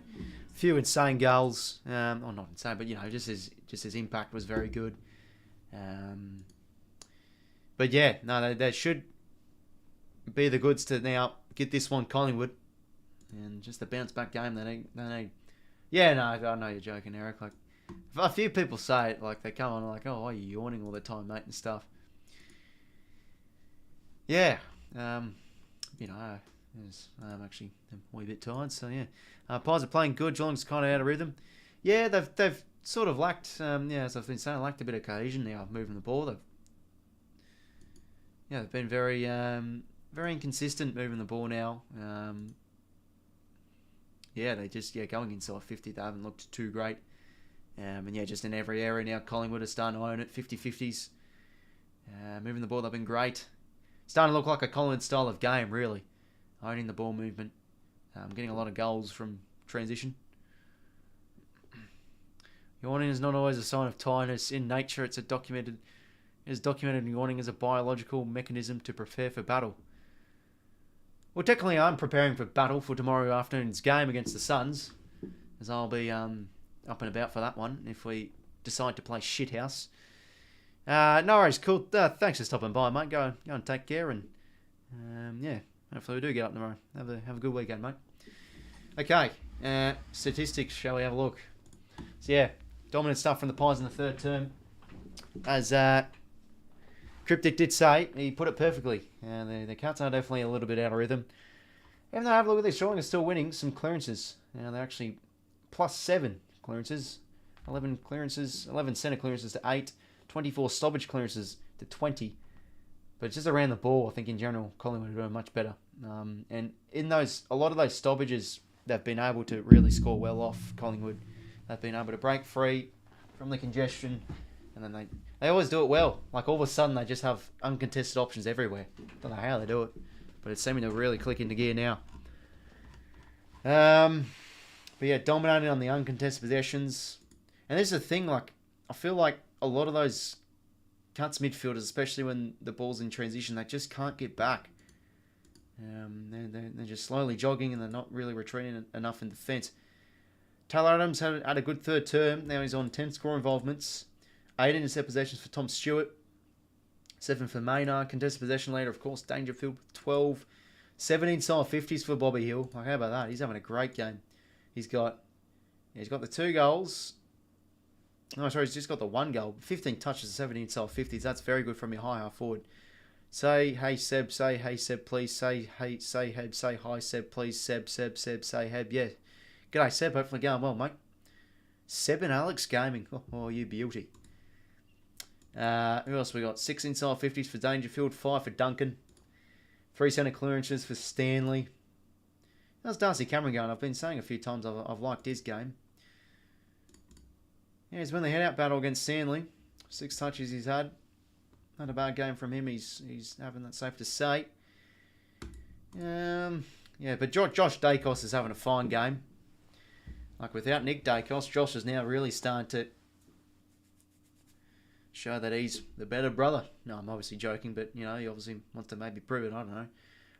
insane goals. Or not insane, but you know, just his impact was very good. But yeah, no, they should be the goods to now get this one Collingwood. And just a bounce back game. They need. Yeah, no, I know you're joking, Eric. Like, a few people say it, like they come on like, "Oh, why are you yawning all the time, mate?" and stuff. Yeah, I'm actually a wee bit tired, so yeah. Pies are playing good. Geelong's kind of out of rhythm. Yeah, they've sort of lacked, as I've been saying, lacked a bit of cohesion now, moving the ball. They've been very inconsistent moving the ball now. They just, going inside 50, they haven't looked too great. Just in every area now, Collingwood are starting to own it, 50-50s. Moving the ball, they've been great. Starting to look like a Collingwood style of game, really. Owning the ball movement. Getting a lot of goals from transition. Yawning is not always a sign of tiredness. In nature, it is documented yawning as a biological mechanism to prepare for battle. Well, technically, I'm preparing for battle for tomorrow afternoon's game against the Suns, as I'll be up and about for that one if we decide to play shithouse. No worries, cool. Thanks for stopping by, mate. Go and take care, and hopefully we do get up tomorrow. Have a good weekend, mate. Okay, statistics. Shall we have a look? So yeah, dominant stuff from the Pies in the third term. As Cryptic did say, he put it perfectly. The Cats are definitely a little bit out of rhythm. Even though, have a look at this, Geelong is still winning some clearances. They're actually +7 clearances, 11 centre clearances to 8, 24 stoppage clearances to 20. But just around the ball, I think in general, Collingwood are doing much better. And in a lot of those stoppages, they've been able to really score well off Collingwood. They've been able to break free from the congestion, and then they always do it well. Like all of a sudden, they just have uncontested options everywhere. Don't know how they do it, but it's seeming to really click into gear now. But yeah, dominating on the uncontested possessions. And this is the thing, like, I feel like a lot of those Cats midfielders, especially when the ball's in transition, they just can't get back. They're just slowly jogging and they're not really retreating enough in defence. Taylor Adams had a good third term. Now he's on 10 score involvements. 8 intercept possessions for Tom Stewart. 7 for Maynard. Contested possession leader, of course, Dangerfield with 12. 17 side 50s for Bobby Hill. Like, how about that? He's having a great game. He's got the 2 goals. No, sorry, he's just got the 1 goal. 15 touches, 17 side 50s. That's very good from your high forward. Say, hey, Seb. Say, hey, Seb, please. Say, hey, say, Heb. Say, hi, Seb, please. Seb, say, Heb. Yeah. G'day, Seb. Hopefully going well, mate. Seb and Alex Gaming. Oh, you beauty. Who else we got? 6 inside 50s for Dangerfield. 5 for Duncan. 3 centre clearances for Stanley. How's Darcy Cameron going? I've been saying a few times I've liked his game. Yeah, he's won the head-out battle against Stanley. 6 touches he's had. Not a bad game from him. He's having that safe to say. But Josh Dacos is having a fine game. Like, without Nick Dacos, Josh is now really starting to show that he's the better brother. No, I'm obviously joking, but, he obviously wants to maybe prove it. I don't know.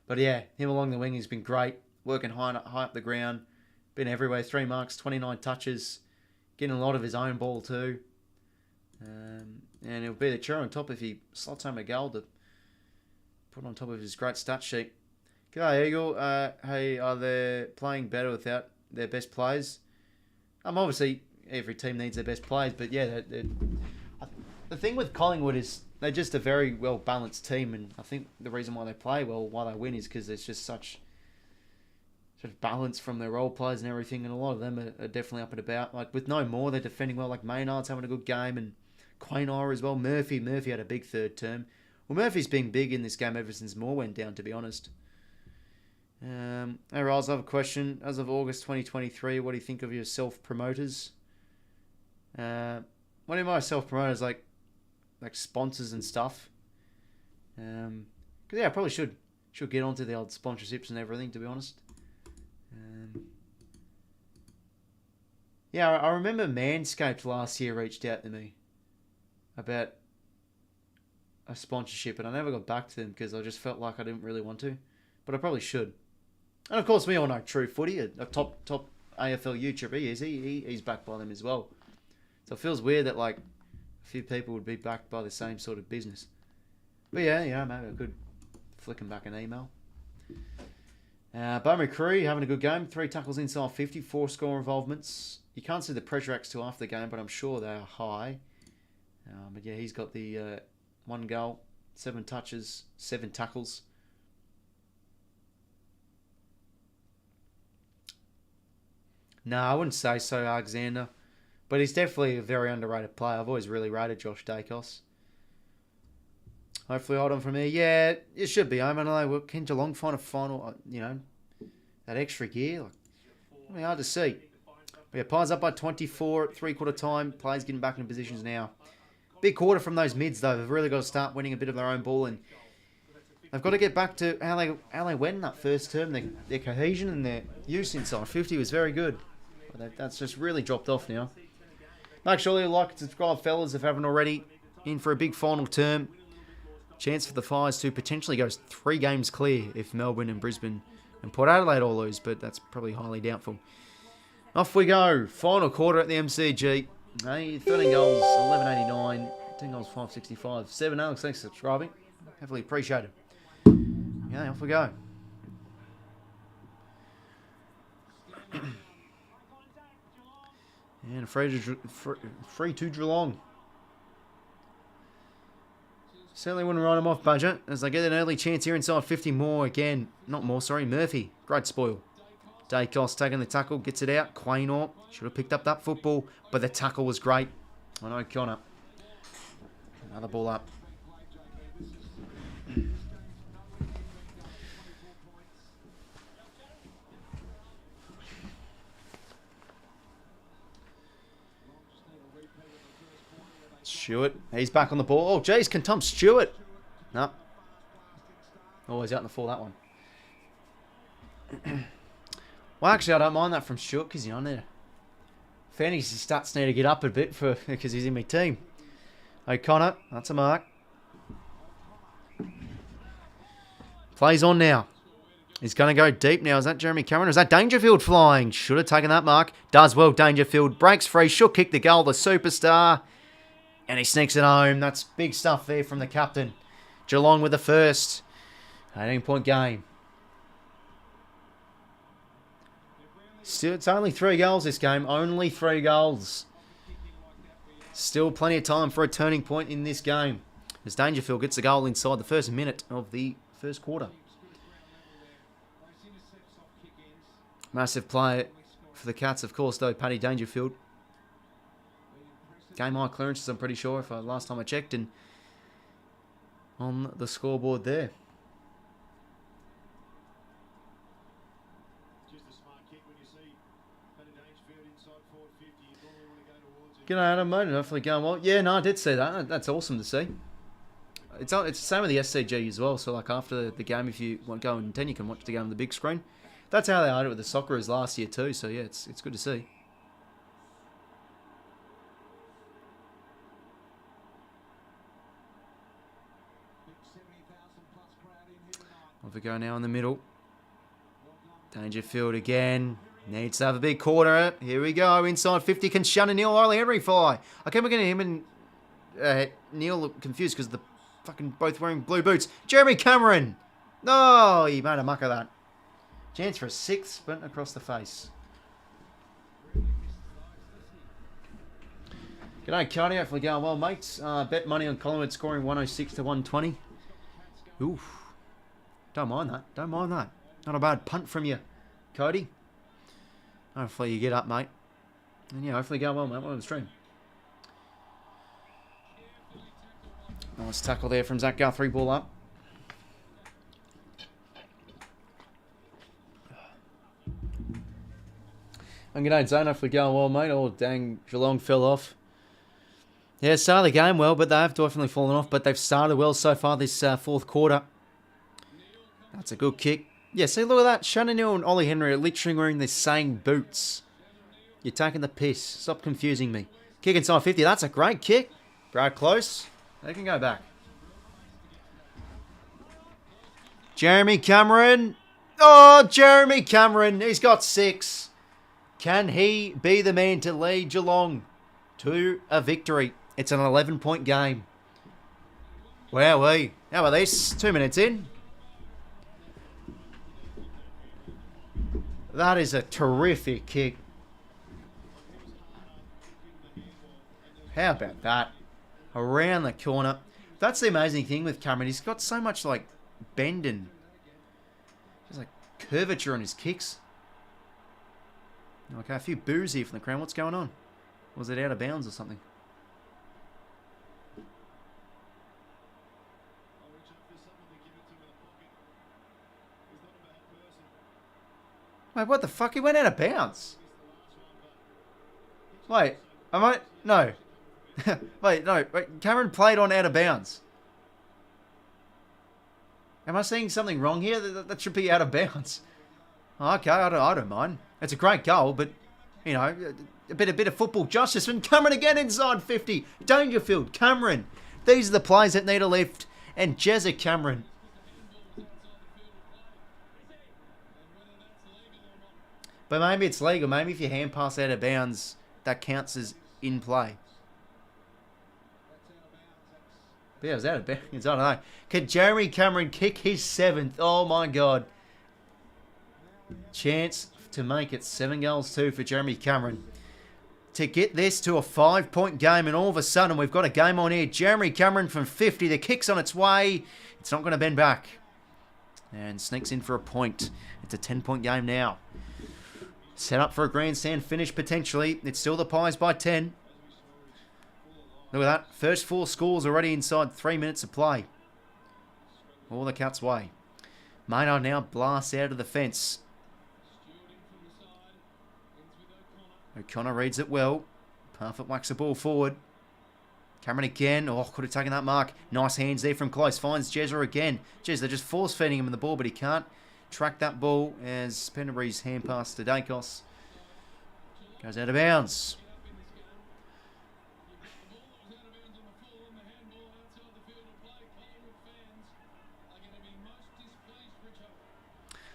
But, yeah, him along the wing has been great. Working high up the ground. Been everywhere. 3 marks, 29 touches. Getting a lot of his own ball, too. And it'll be the cherry on top if he slots home a goal to put on top of his great stat sheet. G'day, Eagle. Hey, are they playing better without their best players? Obviously, every team needs their best players, but yeah, the thing with Collingwood is they're just a very well-balanced team, and I think the reason why they play well, why they win, is because there's just such balance from their role players and everything, and a lot of them are definitely up and about. Like, with no more, they're defending well. Like, Maynard's having a good game, and Quaynor as well. Murphy had a big third term. Well, Murphy's been big in this game ever since Moore went down, to be honest. Hey, Riles, I have a question. As of August 2023, what do you think of your self-promoters? What do my self-promoters, like sponsors and stuff? Because, yeah, I probably should get onto the old sponsorships and everything, to be honest. Yeah, I remember Manscaped last year reached out to me about a sponsorship, and I never got back to them because I just felt like I didn't really want to, but I probably should. And of course, we all know True Footy, a top AFL YouTuber, he's backed by them as well. So it feels weird that like a few people would be backed by the same sort of business. But yeah, maybe I could flick him back an email. Bo McCree having a good game. 3 tackles inside 50, 4 score involvements. You can't see the pressure acts till after the game, but I'm sure they are high. But yeah, he's got the 1 goal, 7 touches, 7 tackles. No, I wouldn't say so, Alexander. But he's definitely a very underrated player. I've always really rated Josh Dacos. Hopefully hold on from here. Yeah, it should be. I don't know. Can Geelong find a final, that extra gear? Like, hard to see. But yeah, Pies up by 24 at 3/4 time. Players getting back in positions now. Big quarter from those mids, though. They've really got to start winning a bit of their own ball. And they've got to get back to how they went in that first term. Their cohesion and their use inside 50 was very good. But that's just really dropped off now. Make sure you like and subscribe, fellas, if you haven't already. In for a big final term. Chance for the Fires to potentially go 3 games clear if Melbourne and Brisbane and Port Adelaide all lose, but that's probably highly doubtful. Off we go. Final quarter at the MCG. 13 goals, 1189. 10 goals, 565. 7 Alex, thanks for subscribing. Heavily appreciated. Yeah, off we go. And free to Geelong. Certainly wouldn't write him off budget as they get an early chance here inside 50 more again. Not more, sorry. Murphy. Great spoil. Dacos taking the tackle. Gets it out. Quaynor should have picked up that football, but the tackle was great. I know Connor. Another ball up. Stewart, he's back on the ball. Oh, geez, can Tom Stewart? No. Oh, he's out in the fall, that one. Well, actually, I don't mind that from Stewart because, there. Fantasy stats need to get up a bit because he's in my team. O'Connor, that's a mark. Plays on now. He's going to go deep now. Is that Jeremy Cameron? Or is that Dangerfield flying? Should have taken that mark. Does well, Dangerfield. Breaks free. Should kick the goal, the superstar. And he sneaks it home. That's big stuff there from the captain. Geelong with the first. 18-point game. Still, it's only 3 goals this game. Only 3 goals. Still plenty of time for a turning point in this game. As Dangerfield gets a goal inside the first minute of the first quarter. Massive play for the Cats, of course, though, Paddy Dangerfield. Game high clearances, I'm pretty sure, if last time I checked, and on the scoreboard there. G'day, Adam, mate. Hopefully going well. Yeah, no, I did see that. That's awesome to see. It's the same with the SCG as well. So, like, after the game, if you want to go and attend, you can watch the game on the big screen. That's how they had it with the Socceroos last year too. So, yeah, it's good to see. Off we go now in the middle. Dangerfield again. Needs to have a big quarter. Here we go. Inside 50. Can Shaun and Ollie Henry fly? I keep looking at him and Neil look confused because the fucking both wearing blue boots. Jeremy Cameron. No, he made a muck of that. Chance for a 6th, but across the face. G'day, Kaido. Hopefully going well, mates. Bet money on Collingwood scoring 106 to 120. Oof. Don't mind that. Don't mind that. Not a bad punt from you, Cody. Hopefully you get up, mate. And yeah, hopefully go well, mate. Well on the stream. Nice tackle there from Zach Guthrie. Ball up. And g'day, Zane. Hopefully going well, mate. Oh, dang. Geelong fell off. Yeah, started the game well, but they have definitely fallen off. But they've started well so far this fourth quarter. That's a good kick. Yeah, see, look at that. Shaun and Ollie Henry are literally wearing the same boots. You're taking the piss. Stop confusing me. Kick inside 50. That's a great kick. Right close. They can go back. Jeremy Cameron. Oh, Jeremy Cameron. He's got 6. Can he be the man to lead Geelong to a victory? It's an 11-point game. Wowee. How about this? 2 minutes in. That is a terrific kick. How about that? Around the corner. That's the amazing thing with Cameron. He's got so much like bend and just like curvature on his kicks. Okay, a few boos here from the crowd. What's going on? Was it out of bounds or something? Wait, what the fuck? He went out of bounds. Wait, am I? No. Wait, no. Wait, Cameron played on out of bounds. Am I seeing something wrong here? That should be out of bounds. Okay, I don't mind. It's a great goal, but, you know, a bit of football justice. And Cameron again inside 50. Dangerfield, Cameron. These are the plays that need a lift. And 𝐻𝐿𝐴 Cameron. But maybe it's legal. Maybe if you hand pass out of bounds, that counts as in play. But yeah, it was out of bounds. I don't know. Can Jeremy Cameron kick his 7th? Oh my God. Chance to make it 7-2 for Jeremy Cameron. To get this to a 5-point game, and all of a sudden we've got a game on here. Jeremy Cameron from 50. The kick's on its way. It's not going to bend back. And sneaks in for a point. It's a 10-point game now. Set up for a grandstand finish potentially. It's still the Pies by 10. Look at that. First 4 scores already inside 3 minutes of play. All the Cats' way. Maynard now blasts out of the fence. O'Connor reads it well. Parfitt whacks the ball forward. Cameron again. Oh, could have taken that mark. Nice hands there from close. Finds 𝐻𝐿𝐴 again. Jeez, they're just force-feeding him in the ball, but he can't track that ball as Pendlebury's hand pass to 𝐷𝐴𝐿𝐴 goes out of bounds.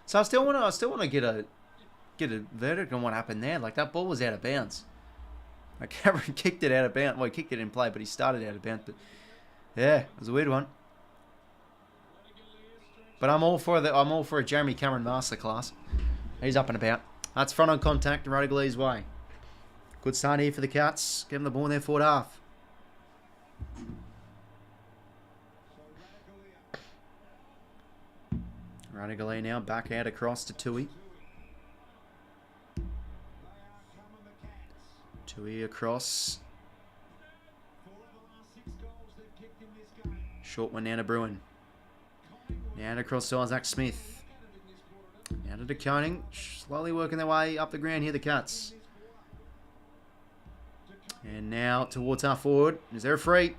So I still want to get a verdict on what happened there. Like, that ball was out of bounds. Like, Cameron kicked it out of bounds. Well, he kicked it in play, but he started out of bounds. But yeah, it was a weird one. But I'm all for a Jeremy Cameron masterclass. He's up and about. That's front on contact, 𝘍𝐼 way. Good start here for the Cats. Give them the ball in their forward half. 𝘍𝐼 now back out across to 𝐼𝐻𝐿𝐴. 𝐼𝐻𝐿𝐴 across. Short one now to Bruin. Now across to Isaac Smith. Now to 𝐷𝐿𝐴. Slowly working their way up the ground here, the Cats. And now towards our forward. Is there a free?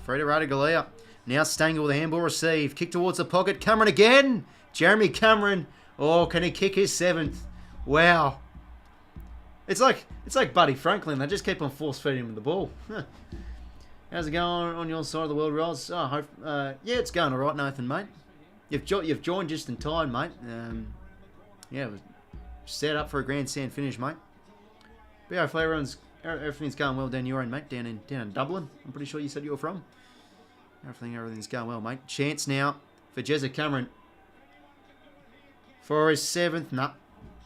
Free to 𝘍𝐼. Now Stangl with the handball received. Kick towards the pocket. Cameron again. Jeremy Cameron. Oh, can he kick his 7th? Wow. It's like Buddy Franklin. They just keep on force feeding him the ball. How's it going on your side of the world, Roz? Oh, yeah, it's going all right, Nathan, mate. You've joined just in time, mate. Yeah, it was set up for a grandstand finish, mate. But yeah, hopefully everything's going well down your end, mate. Down in Dublin. I'm pretty sure you said you were from. Everything's going well, mate. Chance now for 𝐻𝐿𝐴 Cameron. For his 7th. Nah.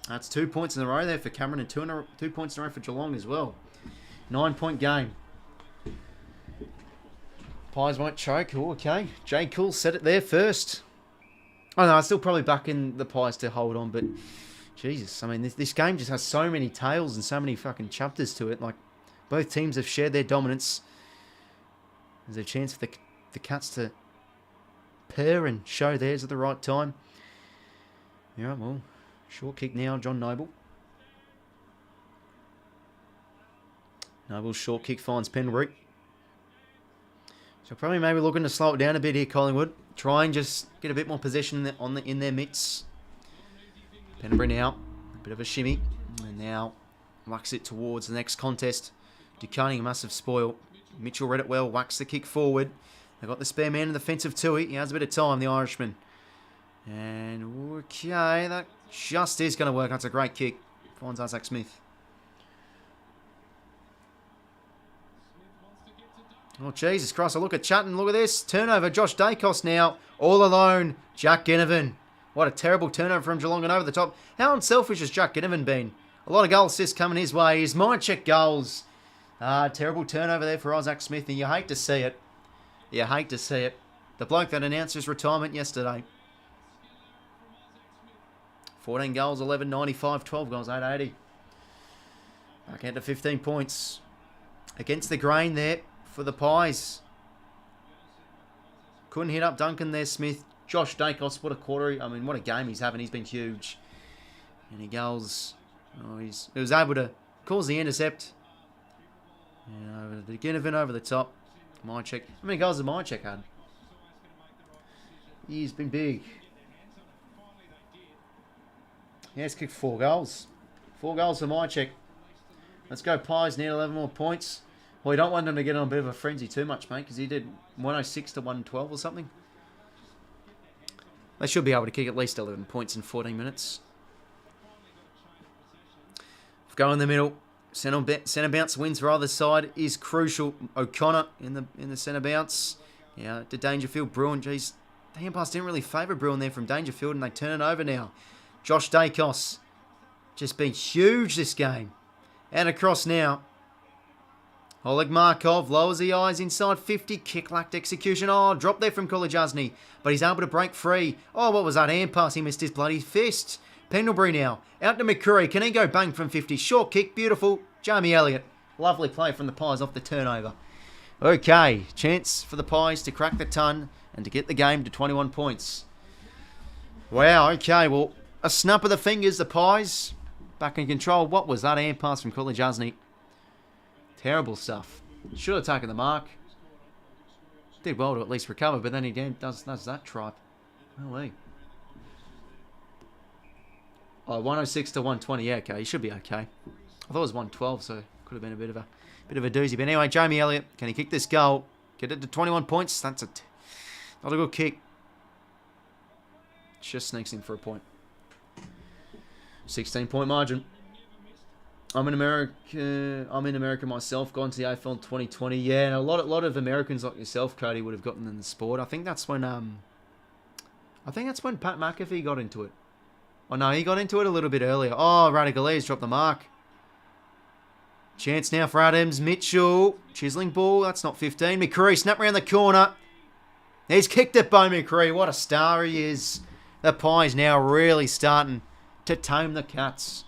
That's 2 points in a row there for Cameron, and 2 points in a row for Geelong as well. 9-point game. Pies won't choke. Oh, okay. Jay Cool set it there first. Oh no, I'm still probably backing the Pies to hold on, but Jesus, I mean, this game just has so many tales and so many fucking chapters to it. Like, both teams have shared their dominance. There's a chance for the Cats to pair and show theirs at the right time. Yeah, well, short kick now, John Noble. Noble's short kick finds Pendlebury. So probably maybe looking to slow it down a bit here, Collingwood. Try and just get a bit more possession in their midst. Pendlebury now, a bit of a shimmy. And now whacks it towards the next contest. 𝐷𝐿𝐴 a massive spoil. Mitchell read it well, whacks the kick forward. They've got the spare man in the fence of 𝐼𝐻𝐿𝐴. He has a bit of time, the Irishman. And okay, that just is going to work. That's a great kick. Finds Isaac Smith. Oh, Jesus Christ. I look at Chutton. Look at this. Turnover. Josh Dacos now. All alone. Jack Ginnivan. What a terrible turnover from Geelong and over the top. How unselfish has Jack Ginnivan been? A lot of goal assists coming his way. His mind check goals. Terrible turnover there for Isaac Smith. And you hate to see it. You hate to see it. The bloke that announced his retirement yesterday. 14 goals, 11.95, 12 goals, 8.80. Back into 15 points. Against the grain there for the Pies. Couldn't hit up Duncan there, Smith. Josh Dacos, what a quarter. I mean, what a game he's having. He's been huge. And he goes... Oh, he was able to cause the intercept. And over to Ginnivan over the top. My check. How many goals did my check had? He's been big. Yeah, he's kicked 4 goals. 4 goals for my check. Let's go Pies, need 11 more points. Well, you don't want them to get on a bit of a frenzy too much, mate, because he did 106 to 112 or something. They should be able to kick at least 11 points in 14 minutes. Go in the middle. Centre bounce wins for either side is crucial. O'Connor in the centre bounce. Yeah, to Dangerfield. Bruin, geez. The hand pass didn't really favour Bruin there from Dangerfield, and they turn it over now. Josh Dacos. Just been huge this game. And across now. Oleg Markov lowers the eyes inside 50. Kick lacked execution. Oh, drop there from 𝐼𝐻𝐿. But he's able to break free. Oh, what was that hand pass? He missed his bloody fist. Pendlebury now. Out to McCurry. Can he go bang from 50? Short kick. Beautiful. Jamie Elliott. Lovely play from the Pies off the turnover. Okay. Chance for the Pies to crack the ton and to get the game to 21 points. Wow. Okay. Well, a snap of the fingers. The Pies back in control. What was that hand pass from 𝐼𝐻𝐿? Terrible stuff. Should have taken the mark. Did well to at least recover, but then he does that tripe. Holy. Oh, 106 to 120. Yeah, okay. He should be okay. I thought it was 112, so could have been a bit of a doozy. But anyway, Jamie Elliott, can he kick this goal? Get it to 21 points. That's not a good kick. Just sneaks in for a point. 16-point margin. I'm in America myself. Gone to the AFL in 2020. Yeah, and a lot of Americans like yourself, Cody, would have gotten in the sport. I think that's when Pat McAfee got into it. Oh no, he got into it a little bit earlier. Oh, 𝐼𝐻𝐿's dropped the mark. Chance now for Adams. Mitchell. Chiseling ball. That's not 15. McCree snap around the corner. He's kicked it by McCree. What a star he is. The Pies now really starting to tame the Cats.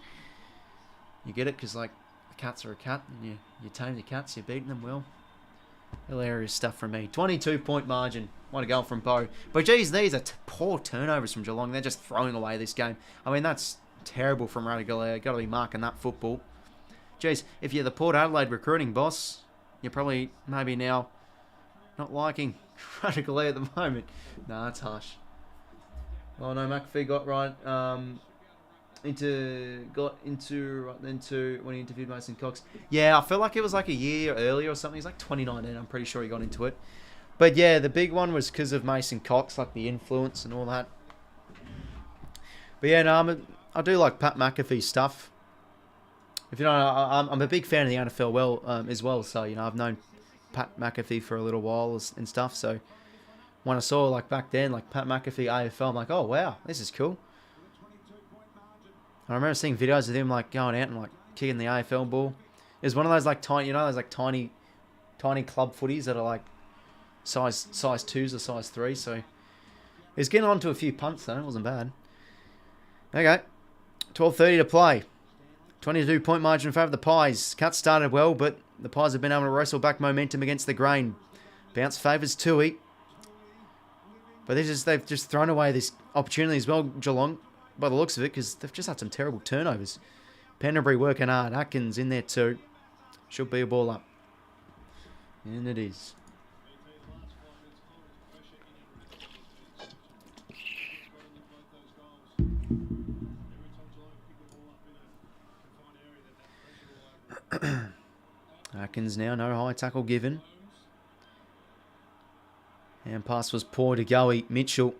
You get it? Because, like, the Cats are a cat. And you tame the Cats. You're beating them well. Hilarious stuff from me. 22-point margin. What a goal from Bo. But, geez, these are poor turnovers from Geelong. They're just throwing away this game. I mean, that's terrible from 𝐼𝐻𝐿. Got to be marking that football. Geez, if you're the Port Adelaide recruiting boss, you're probably maybe now not liking 𝐼𝐻𝐿 at the moment. No, that's harsh. Oh, no, McAfee got right into when he interviewed Mason Cox. Yeah, I felt like it was like a year earlier or something. He's like 2019. I'm pretty sure he got into it. But yeah, the big one was because of Mason Cox, like the influence and all that. But yeah, no, I do like Pat McAfee's stuff. If you know, I'm a big fan of the NFL as well. So, you know, I've known Pat McAfee for a little while and stuff. So when I saw, like, back then, like, Pat McAfee AFL, I'm like, oh, wow, this is cool. I remember seeing videos of him, like, going out and, like, kicking the AFL ball. It was one of those, like, tiny, you know, those, like, tiny club footies that are, like, size 2s or size 3. So he was getting on to a few punts, though. It wasn't bad. Okay. 12:30 to play. 22-point margin in favour of the Pies. Cats started well, but the Pies have been able to wrestle back momentum against the grain. Bounce favours 𝐼𝐻𝐿. But they've just thrown away this opportunity as well, Geelong, by the looks of it, because they've just had some terrible turnovers. Pendlebury working hard. Atkins in there too. Should be a ball up. And it is. Atkins now, no high tackle given. And pass was poor to 𝐼𝐻𝐿. Mitchell.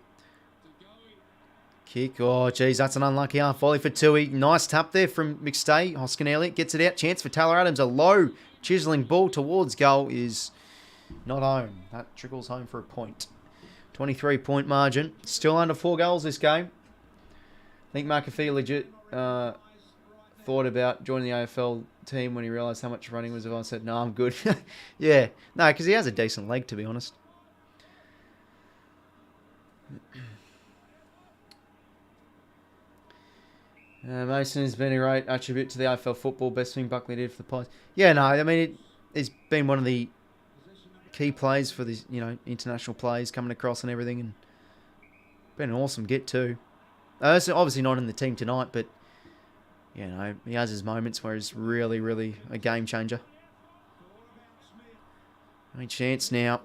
Kick. Oh, geez, that's an unlucky half volley for 𝐼𝐻𝐿. Nice tap there from McStay. Hoskin Elliott gets it out. Chance for Taylor Adams. A low chiseling ball towards goal is Not home. That trickles home for a point. 23-point margin. Still under 4 goals this game. I think McAfee legit thought about joining the AFL team when he realised how much running was involved. I said, no, I'm good. Yeah. No, because he has a decent leg, to be honest. Mason has been a great attribute to the AFL football. Best thing Buckley did for the Pies. Yeah, no, I mean, it's been one of the key plays for these, international players coming across and everything. And been an awesome get too. Obviously not in the team tonight, but, he has his moments where he's really, really a game changer. Any chance now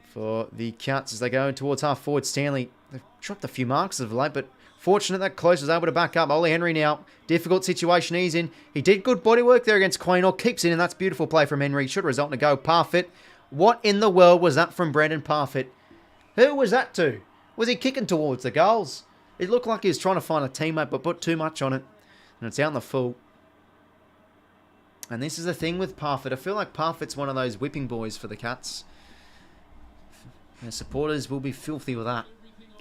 for the Cats as they go towards half forward. Stanley, they've dropped a few marks of late, but fortunate that Close was able to back up. Ollie Henry now, difficult situation he's in. He did good body work there against 𝐼𝐴 𝐻𝐿, keeps in, and that's beautiful play from Henry. Should result in a go. Parfitt. What in the world was that from Brendan Parfitt? Who was that to? Was he kicking towards the goals? It looked like he was trying to find a teammate, but put too much on it. And it's out in the full. And this is the thing with Parfitt. I feel like Parfitt's one of those whipping boys for the Cats. Their supporters will be filthy with that.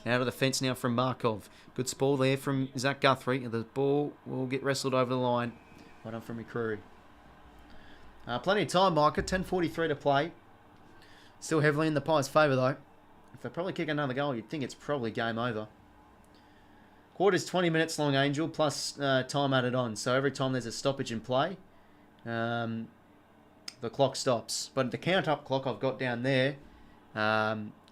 Out of the fence now from Markov. Good spoil there from Zach Guthrie. The ball will get wrestled over the line. Well done from McCreary. Plenty of time, Micah. 10:43 to play. Still heavily in the Pies' favour, though. If they probably kick another goal, you'd think it's probably game over. Quarter's 20 minutes long, Angel, plus time added on. So every time there's a stoppage in play, the clock stops. But the count-up clock I've got down there,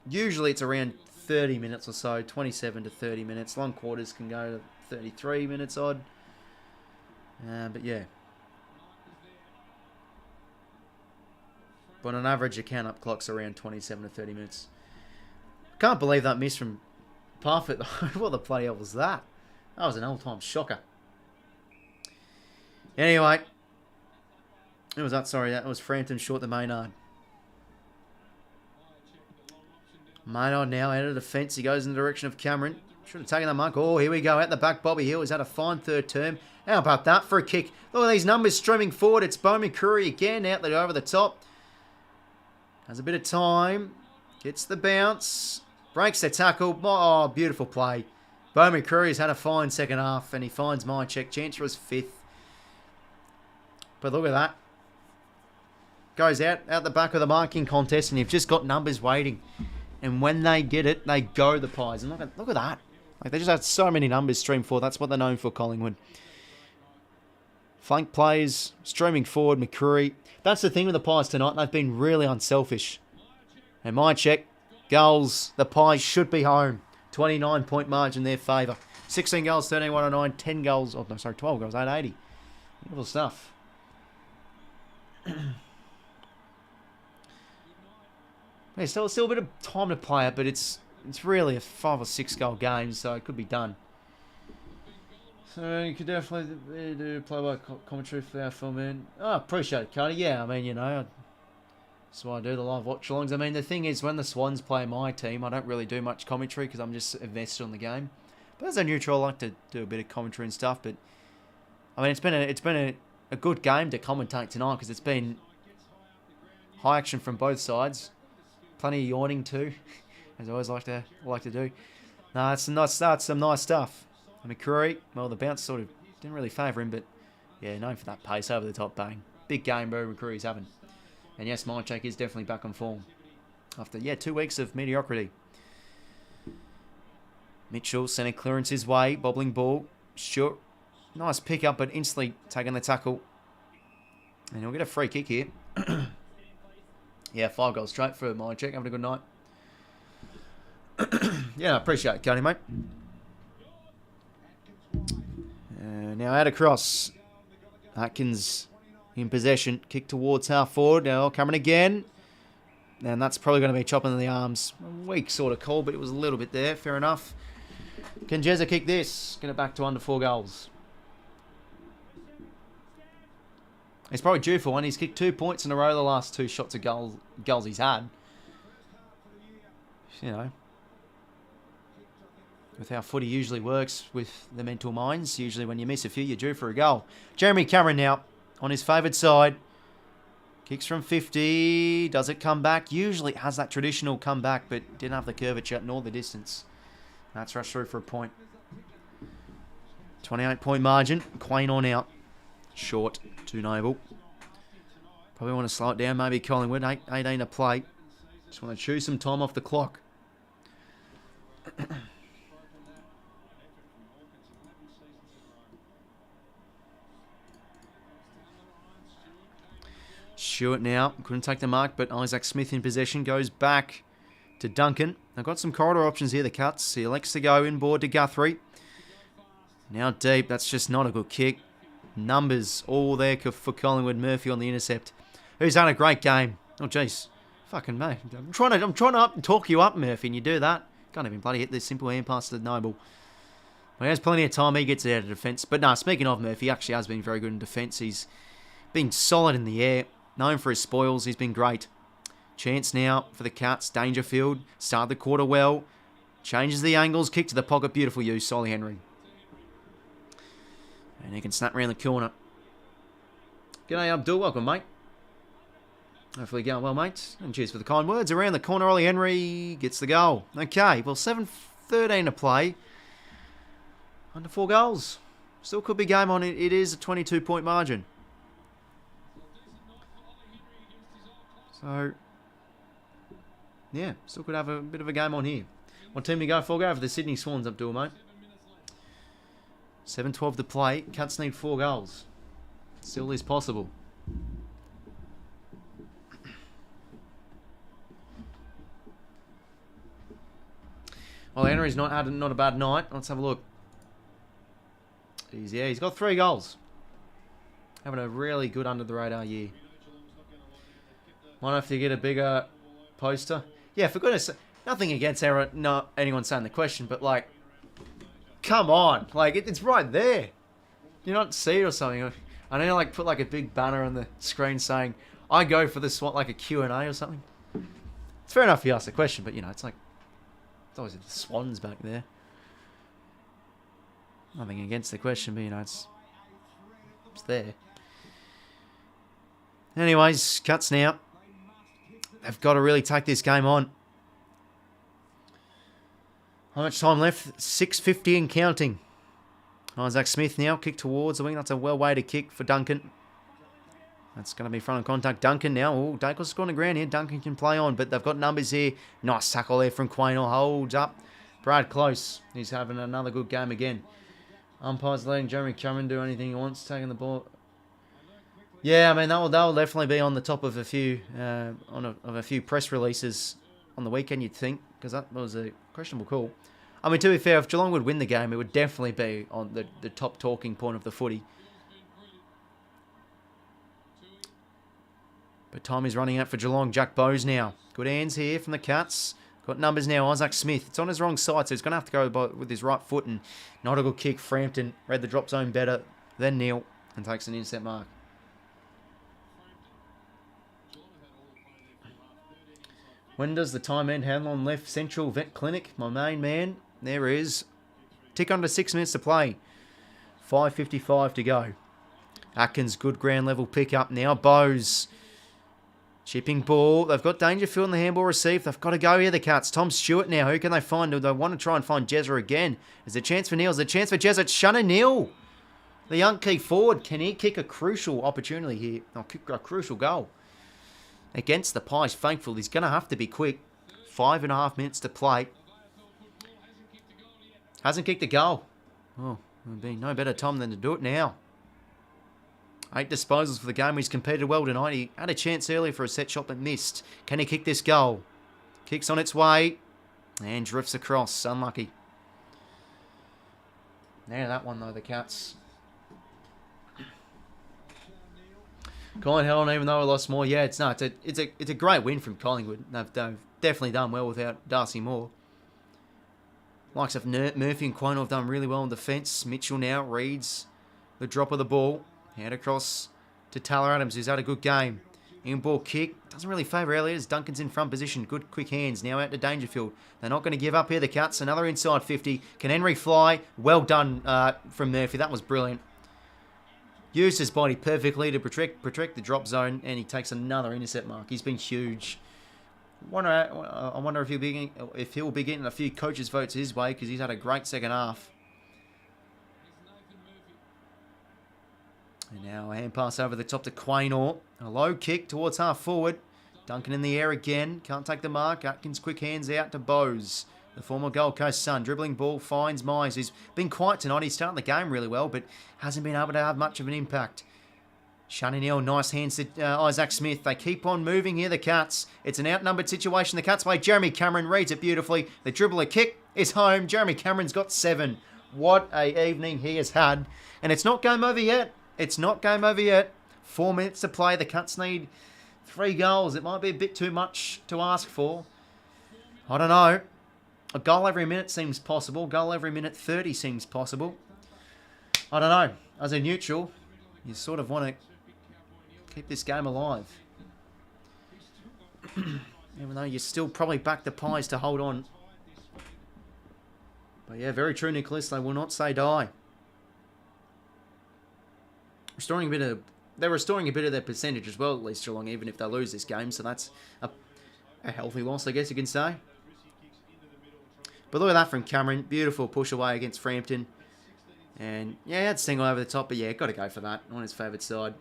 usually it's around 30 minutes or so, 27 to 30 minutes. Long quarters can go to 33 minutes odd. But yeah. But on average, your count-up clock's around 27 to 30 minutes. Can't believe that miss from Parfitt. What the bloody hell was that? That was an all-time shocker. Anyway. Who was that? Sorry, that was Frampton short the Maynard. Maynard now out of the fence. He goes in the direction of Cameron. Should have taken that mark. Oh, here we go. At the back, Bobby Hill has had a fine third term. How about that for a kick? Look at these numbers streaming forward. It's Bowman Curry again out there over the top. Has a bit of time. Gets the bounce. Breaks the tackle. Oh, beautiful play. Bowman Curry has had a fine second half, and he finds 𝐼𝐿𝐴. Chance for his 5th. But look at that. Goes out the back of the marking contest, and you've just got numbers waiting. And when they get it, they go the Pies. And look at that. Like, they just had so many numbers stream forward. That's what they're known for, Collingwood. Flank plays, streaming forward, McCreary. That's the thing with the Pies tonight. They've been really unselfish. And 𝐼𝐿𝐴, goals, the Pies should be home. 29-point margin in their favour. 16 goals, 13-109, 10 goals. Oh, no, sorry, 12 goals, 880. Beautiful stuff. Yeah, still a bit of time to play it, but it's really a 5 or 6 goal game, so it could be done. So you could definitely do play-by commentary for the AFL, man. Oh, appreciate it, Cardi. Yeah, I mean, that's why I do the live watch-alongs. I mean, the thing is, when the Swans play my team, I don't really do much commentary because I'm just invested on the game. But as a neutral, I like to do a bit of commentary and stuff. But I mean, it's been a good game to commentate tonight because it's been high action from both sides. Plenty of yawning too, as I always like to do. No, it's some nice stuff. McCreary, well, the bounce sort of didn't really favour him, but yeah, known for that pace over the top bang. Big game, bro, McCreary's having. And yes, 𝐼𝐿𝐴 is definitely back on form after 2 weeks of mediocrity. Mitchell centre clearance his way, bobbling ball. Sure, nice pick up, but instantly taking the tackle, and he'll get a free kick here. Yeah, 5 goals straight for 𝐼𝐿𝐴. Having a good night. Yeah, I appreciate it, Cody, mate. Now out across. Atkins in possession. Kick towards half forward. Now Cameron again. And that's probably going to be chopping in the arms. A weak sort of call, but it was a little bit there. Fair enough. Can 𝐻𝐿𝐴 kick this? Get it back to under 4 goals. He's probably due for one. He's kicked 2 points in a row the last 2 shots of goals he's had. With how footy usually works with the mental minds. Usually when you miss a few, you're due for a goal. Jeremy Cameron now on his favoured side. Kicks from 50. Does it come back? Usually it has that traditional comeback, but didn't have the curvature nor the distance. That's rushed through for a point. 28-point margin. 𝐴𝐿 on out. Short. Too noble. Probably want to slow it down. Maybe Collingwood. 18 to play. Just want to chew some time off the clock. Stewart now. Couldn't take the mark, but Isaac Smith in possession. Goes back to Duncan. They've got some corridor options here, the Cuts. He elects to go inboard to Guthrie. Now deep. That's just not a good kick. Numbers all there for Collingwood. Murphy on the intercept. Who's had a great game. Oh, jeez. Fucking mate. I'm trying to talk you up, Murphy, and you do that. Can't even bloody hit this simple hand pass to Noble. But he has plenty of time. He gets it out of defence. But no, speaking of Murphy, he actually has been very good in defence. He's been solid in the air. Known for his spoils. He's been great. Chance now for the Cats. Dangerfield. Start the quarter well. Changes the angles. Kick to the pocket. Beautiful use. Solly Henry. And he can snap around the corner. G'day, Abdul. Welcome, mate. Hopefully going well, mate. And cheers for the kind words. Around the corner, Ollie Henry gets the goal. Okay, well, 7:13 to play. Under 4 goals. Still could be game on. It is a 22-point margin. So, yeah, still could have a bit of a game on here. What team do you go for? Go for the Sydney Swans, Abdul, mate. 7:12 to play. Cats need 4 goals. Still is possible. Well, Henry's not had not a bad night. Let's have a look. He's got 3 goals. Having a really good under the radar year. Might have to get a bigger poster. Yeah, for goodness sake, nothing against anyone saying the question, but like, come on, like it's right there. Do you not see it or something? I need to like put like a big banner on the screen saying, "I go for this one," like a Q&A or something. It's fair enough you asked the question, but you know, it's like it's always the Swans back there. Nothing against the question, but you know, it's there. Anyways, Cuts now. They've got to really take this game on. How much time left? 6:50 and counting. Isaac Smith now. Kick towards the wing. That's a well-weighted kick for Duncan. That's going to be front of contact. Duncan now. Oh, Dacos has gone to ground here. Duncan can play on, but they've got numbers here. Nice tackle there from 𝐴𝐿. Holds up. Brad Close. He's having another good game again. Umpire's letting Jeremy Cameron do anything he wants. Taking the ball. Yeah, I mean, they'll definitely be on the top of a few press releases on the weekend, you'd think, because that was a questionable call. I mean, to be fair, if Geelong would win the game, it would definitely be on the top talking point of the footy. But time is running out for Geelong. Jack Bowes now. Good hands here from the Cats. Got numbers now. Isaac Smith. It's on his wrong side, so he's going to have to go with his right foot. And not a good kick. Frampton read the drop zone better than Neil and takes an intercept mark. When does the time end? Hanlon left Central Vet Clinic. My main man. There is. Tick under 6 minutes to play. 5:55 to go. Atkins, good ground level pick up now. Bowes. Chipping ball. They've got Dangerfield in the handball received. They've got to go here, the Cats. Tom Stewart now. Who can they find? Do they want to try and find 𝐿𝐴𝐿 again? There's a chance for Neil. There's a chance for 𝐿𝐴𝐿. It's Shunna Neil. The young key forward. Can he kick a crucial opportunity here? Or kick a crucial goal? Against the Pies, thankful. He's going to have to be quick. 5.5 minutes to play. Hasn't kicked a goal. Oh, there'd be no better time than to do it now. 8 disposals for the game. He's competed well tonight. He had a chance earlier for a set shot but missed. Can he kick this goal? Kicks on its way. And drifts across. Unlucky. Now that one though, the Cats. Colin Helen, even though we lost more, yeah, it's a great win from Collingwood. They've definitely done well without Darcy Moore. Likes of Murphy and 𝐴𝐿 have done really well in defence. Mitchell now reads the drop of the ball. Hand across to Taylor Adams, who's had a good game. In-ball kick. Doesn't really favour Elliott as Duncan's in front position. Good quick hands. Now out to Dangerfield. They're not going to give up here, the Cats. Another inside 50. Can Henry fly? Well done from Murphy. That was brilliant. used his body perfectly to protect the drop zone, and he takes another intercept mark. He's been huge. I wonder if he'll be getting a few coaches' votes his way, because he's had a great second half. And now a hand pass over the top to 𝐼𝐴. A low kick towards half forward. Duncan in the air again. Can't take the mark. Atkins quick hands out to Bowes. The former Gold Coast Sun. Dribbling ball finds Myers, who's been quiet tonight. He's starting the game really well, but hasn't been able to have much of an impact. Shani Neal, nice hands to Isaac Smith. They keep on moving here, the Cats. It's an outnumbered situation. The Cats play. Jeremy Cameron reads it beautifully. The dribble, a kick is home. Jeremy Cameron's got 7. What a evening he has had. And it's not game over yet. It's not game over yet. 4 minutes to play. The Cats need 3 goals. It might be a bit too much to ask for. I don't know. A goal every minute seems possible. Goal every minute 30 seems possible. I don't know. As a neutral, you sort of want to keep this game alive. Even though you still probably back the Pies to hold on. But yeah, very true, Nicholas. They will not say die. They're restoring a bit of their percentage as well, at least Geelong, even if they lose this game. So that's a healthy loss, I guess you can say. But look at that from Cameron. Beautiful push away against Frampton. And yeah, had single over the top, but yeah, got to go for that on his favoured side.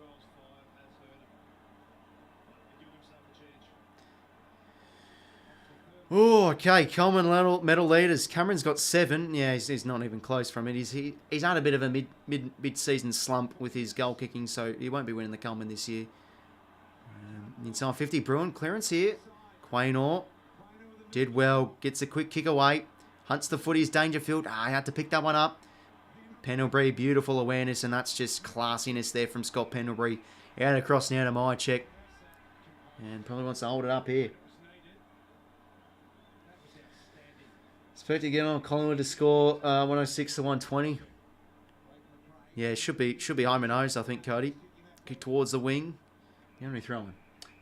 Oh, okay. Coleman medal leaders. Cameron's got 7. Yeah, he's not even close from it. He's had a bit of a mid-season slump with his goal kicking, so he won't be winning the Coleman this year. Inside 50, Bruin clearance here. 𝐼𝐴 did well. Gets a quick kick away. Hunts the footies. Dangerfield. He had to pick that one up. Pendlebury, beautiful awareness, and that's just classiness there from Scott Pendlebury. Out across now to 𝐼𝐿𝐴. And probably wants to hold it up here. Expect to get on Collingwood to score 106 to 120. Yeah, should be home and O's, I think, Cody. Kick towards the wing. How many throwing?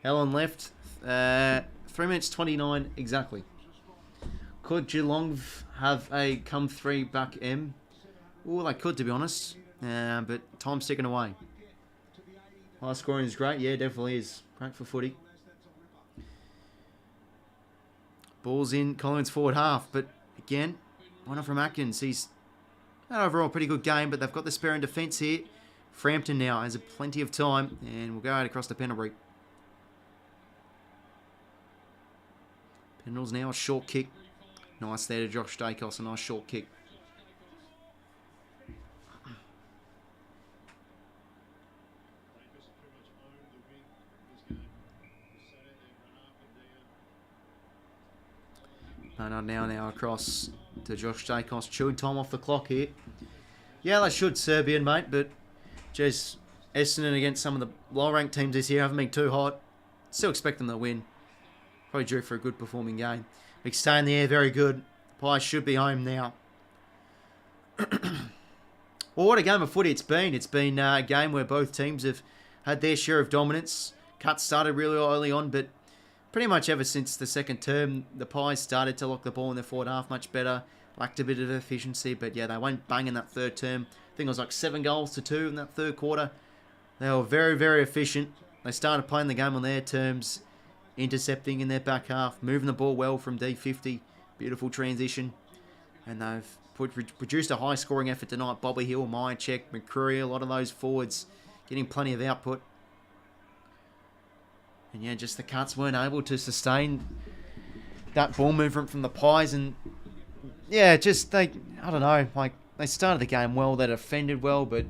Helen left. 3 minutes 29 exactly. Could Geelong have a come 3 back M? Oh, they could, to be honest. But time's ticking away. High scoring is great. Yeah, definitely is. Great for footy. Ball's in Collingwood's forward half, but again, one from Atkins. He's had overall a pretty good game, but they've got the spare in defence here. Frampton now has plenty of time, and we'll go out across to Pendlebury. Pendle's now a short kick. Nice there to Josh Dacos, a nice short kick. And now across to Josh Dacos. Chewing time off the clock here. Yeah, they should, Serbian, mate, but just Essendon against some of the lower-ranked teams this year haven't been too hot. Still expect them to win. Probably due for a good performing game. McStay in the air, very good. Pies should be home now. Well, what a game of footy it's been. It's been a game where both teams have had their share of dominance. Cuts started really early on, but pretty much ever since the second term, the Pies started to lock the ball in their forward half much better. Lacked a bit of efficiency, but yeah, they went bang in that third term. I think it was like 7 goals to 2 in that third quarter. They were very, very efficient. They started playing the game on their terms, intercepting in their back half, moving the ball well from D50. Beautiful transition. And they've produced a high-scoring effort tonight. Bobby Hill, 𝐼𝐿𝐴, McCreary, a lot of those forwards getting plenty of output. And yeah, just the Cats weren't able to sustain that ball movement from the Pies. And yeah, just I don't know, like they started the game well, they defended well, but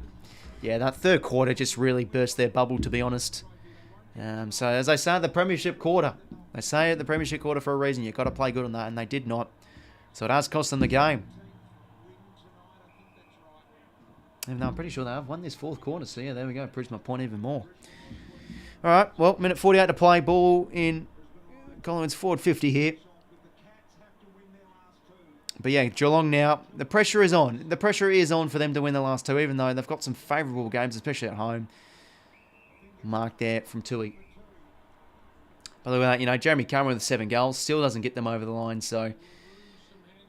yeah, that third quarter just really burst their bubble, to be honest. So as I say, the premiership quarter. They say it the premiership quarter for a reason. You've got to play good on that, and they did not. So it has cost them the game. Even though I'm pretty sure they have won this fourth quarter. So yeah, there we go. Proves my point even more. All right, well, minute 48 to play. Ball in Collingwood's forward 50 here. But yeah, Geelong now, the pressure is on. The pressure is on for them to win the last 2, even though they've got some favourable games, especially at home. Mark there from 𝐼𝐴. By the way, Jeremy Cameron with 7 goals still doesn't get them over the line, so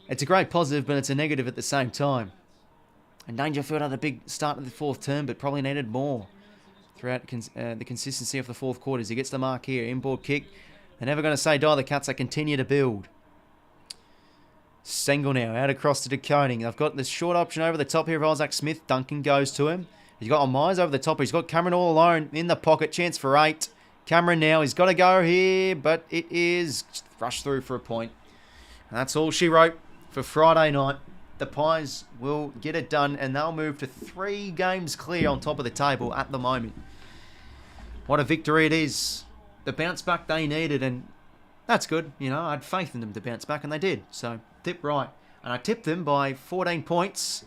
it's a great positive, but it's a negative at the same time. And Dangerfield had a big start of the fourth term, but probably needed more throughout the consistency of the fourth quarters. He gets the mark here. Inboard kick. They're never going to say die. The Cats, they continue to build. Stengel now out across to DeConing. They've got this short option over the top here of Isaac Smith. Duncan goes to him. He's got Myers over the top. He's got Cameron all alone in the pocket. Chance for 8. Cameron now. He's got to go here, but it is rushed through for a point. And that's all she wrote for Friday night. The Pies will get it done, and they'll move to 3 games clear on top of the table at the moment. What a victory it is. The bounce back they needed, and that's good. You know, I had faith in them to bounce back, and they did. So, tip right. And I tipped them by 14 points.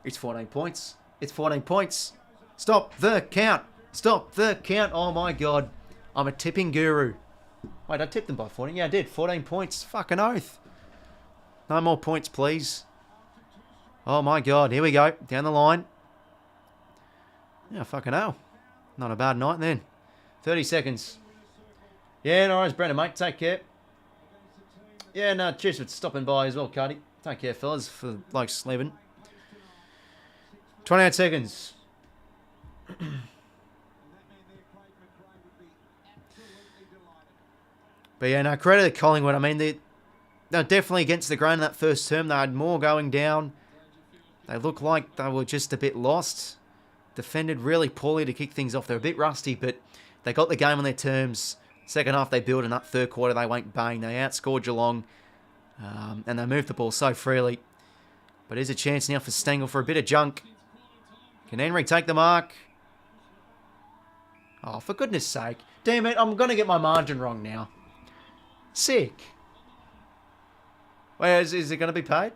It's 14 points. It's 14 points. Stop the count. Stop the count. Oh, my God. I'm a tipping guru. Wait, I tipped them by 14. Yeah, I did. 14 points. Fucking oath. No more points, please. Oh, my God. Here we go. Down the line. Yeah, fucking hell. Not a bad night then. 30 seconds. Yeah, no worries, Brendan, mate. Take care. Yeah, no, cheers for stopping by as well, Cardi. Take care, fellas, for the blokes leaving. 28 seconds. But yeah, no, credit to Collingwood. I mean, they're definitely against the grain in that first term. They had more going down. They looked like they were just a bit lost. Defended really poorly to kick things off. They're a bit rusty, but they got the game on their terms. Second half, they built, and that third quarter, they went bang. They outscored Geelong, and they moved the ball so freely. But here's a chance now for Stengel for a bit of junk. Can Henry take the mark? Oh, for goodness sake. Damn it, I'm going to get my margin wrong now. Sick. Wait, is it going to be paid?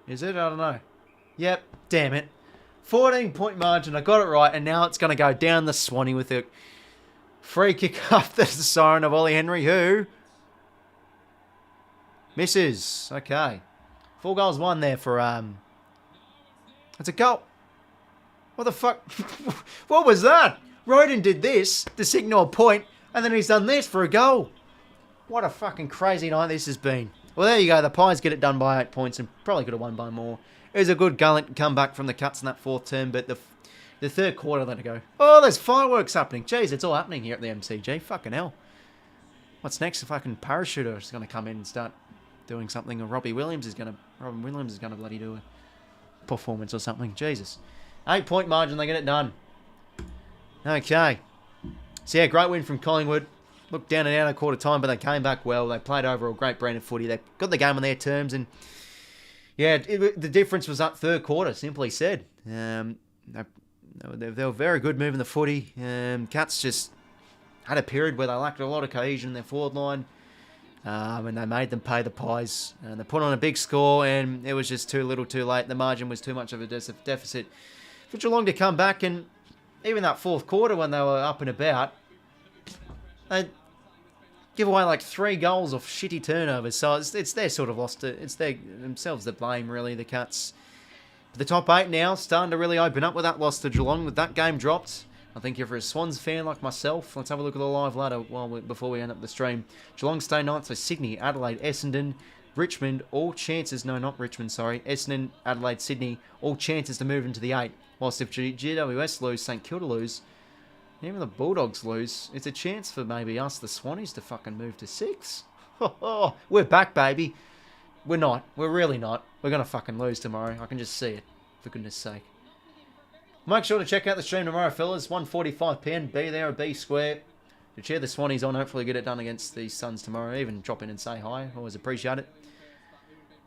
Is it? I don't know. Yep, damn it. 14-point margin, I got it right, and now it's going to go down the Swanee with a free kick after the siren of Ollie Henry, who misses. Okay. 4 goals, 1 there for, It's a goal. What the fuck? What was that? Roden did this to signal a point, and then he's done this for a goal. What a fucking crazy night this has been. Well, there you go. The Pies get it done by 8 points and probably could have won by more. It was a good gallant comeback from the Cats in that fourth term, but the third quarter let it go. Oh, there's fireworks happening. Jeez, it's all happening here at the MCG. Fucking hell. What's next? The fucking parachuter is going to come in and start doing something, or Robin Williams is going to bloody do a performance or something. Jesus. 8-point margin, they get it done. Okay. So yeah, great win from Collingwood. Looked down and out at quarter time, but they came back well. They played overall great brand of footy. They got the game on their terms, and yeah, the difference was that third quarter, simply said. They were very good moving the footy. Cats just had a period where they lacked a lot of cohesion in their forward line, and they made them pay the Pies. And they put on a big score, and it was just too little too late. The margin was too much of a deficit for Geelong to come back, and even that fourth quarter when they were up and about, they give away like 3 goals off shitty turnovers. So it's their sort of lost it. It's themselves to blame, really, the Cats. But the top 8 now starting to really open up with that loss to Geelong. With that game dropped, I think if you're a Swans fan like myself, let's have a look at the live ladder before we end up the stream. Geelong stay ninth, so Sydney, Adelaide, Essendon, Richmond, all chances, no, not Richmond, sorry, Essendon, Adelaide, Sydney, all chances to move into the 8. Whilst if GWS lose, St Kilda lose, even the Bulldogs lose, it's a chance for maybe us, the Swannies, to fucking move to 6. We're back, baby. We're not. We're really not. We're going to fucking lose tomorrow. I can just see it, for goodness sake. Make sure to check out the stream tomorrow, fellas. 1:45pm. Be there or be square. To cheer the Swannies on, hopefully get it done against the Suns tomorrow. Even drop in and say hi. Always appreciate it.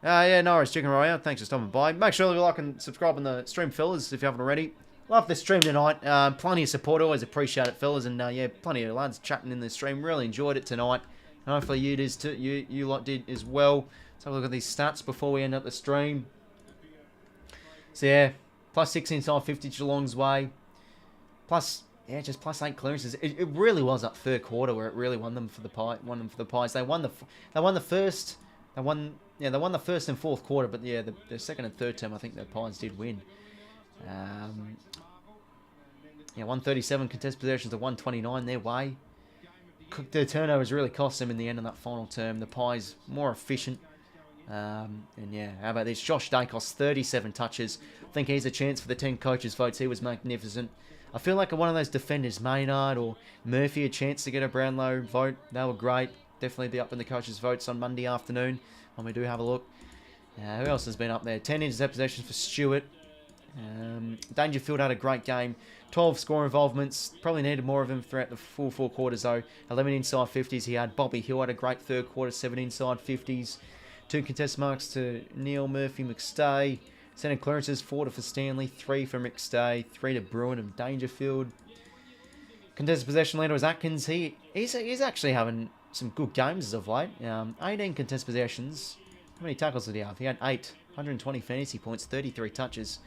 Yeah, no worries, Chicken Royale. Thanks for stopping by. Make sure to like and subscribe on the stream, fellas, if you haven't already. Love the stream tonight. Plenty of support. Always appreciate it, fellas. And yeah, plenty of lads chatting in the stream. Really enjoyed it tonight. And hopefully you did too. You lot did as well. Let's have a look at these stats before we end up the stream. So yeah, +6 inside 50 Geelong's way. Just +8 clearances. It really was that third quarter where it really won them for the Pies. They won the first and fourth quarter, but yeah, the second and third term, I think the Pies did win. 137 contested possessions to 129 their way. the turnovers really cost them in the end of that final term. The Pies more efficient. And yeah, how about this? Josh Dacos, 37 touches. I think he's a chance for the 10 coaches' votes. He was magnificent. I feel like one of those defenders, Maynard or Murphy, a chance to get a Brownlow vote. They were great. Definitely be up in the coaches' votes on Monday afternoon when we do have a look. Who else has been up there? 10 intercept possessions for Stewart. Dangerfield had a great game. 12 score involvements. Probably needed more of him throughout the full 4 quarters though. 11 inside 50s he had. Bobby Hill had a great third quarter. 7 inside 50s. 2 contest marks to Neil, Murphy, McStay. Centre clearances, 4 for Stanley, 3 for McStay, 3 to Bruin and Dangerfield. Contested possession leader was Atkins. He's actually having some good games as of late. 18 contested possessions. How many tackles did he have? He had 8. 120 fantasy points, 33 touches.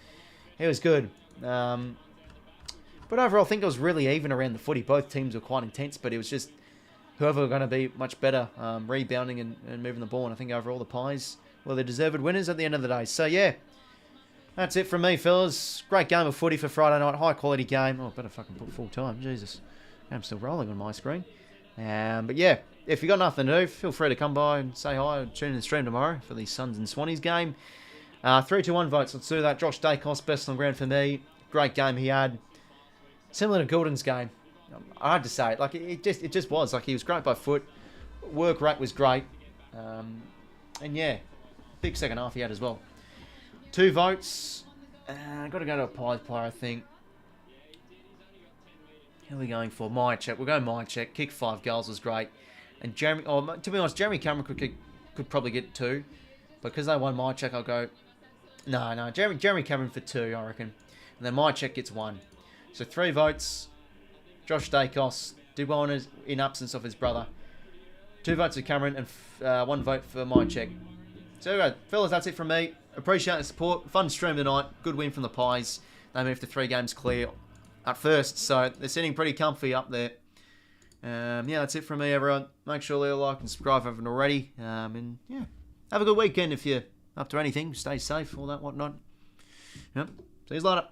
He was good. But overall, I think it was really even around the footy. Both teams were quite intense, but it was just whoever were going to be much better rebounding and moving the ball. And I think overall the Pies were the deserved winners at the end of the day. So yeah, that's it from me, fellas. Great game of footy for Friday night. High quality game. Oh, I better fucking put full time. Jesus. I'm still rolling on my screen. But yeah, if you got nothing to do, feel free to come by and say hi and tune in the stream tomorrow for the Suns and Swannies game. 3-1 votes. Let's do that. Josh Dacos, best on ground for me. Great game he had. Similar to Goulden's game. I had to say it. Like it just was. Like he was great by foot. Work rate was great. And yeah, big second half he had as well. 2 votes. Got to go to a Pies player, I think. Who are we going for? 𝐼𝐻𝐿. We'll go 𝐼𝐻𝐿. Kick 5 goals was great. And Jeremy, to be honest, Jeremy Cameron could probably get 2. Because they won 𝐼𝐻𝐿, I'll go. No. Jeremy Cameron for 2, I reckon. And then 𝐼𝐻𝐿 gets 1. So 3 votes. Josh Dacos did well in absence of his brother. 2 votes for Cameron and 1 vote for 𝐼𝐻𝐿. So anyway, fellas, that's it from me. Appreciate the support. Fun stream tonight. Good win from the Pies. They moved to 3 games clear at first, so they're sitting pretty comfy up there. Yeah, that's it from me, everyone. Make sure you like and subscribe if you haven't already. And yeah, have a good weekend if you're up to anything. Stay safe, all that whatnot. Yep. See you later.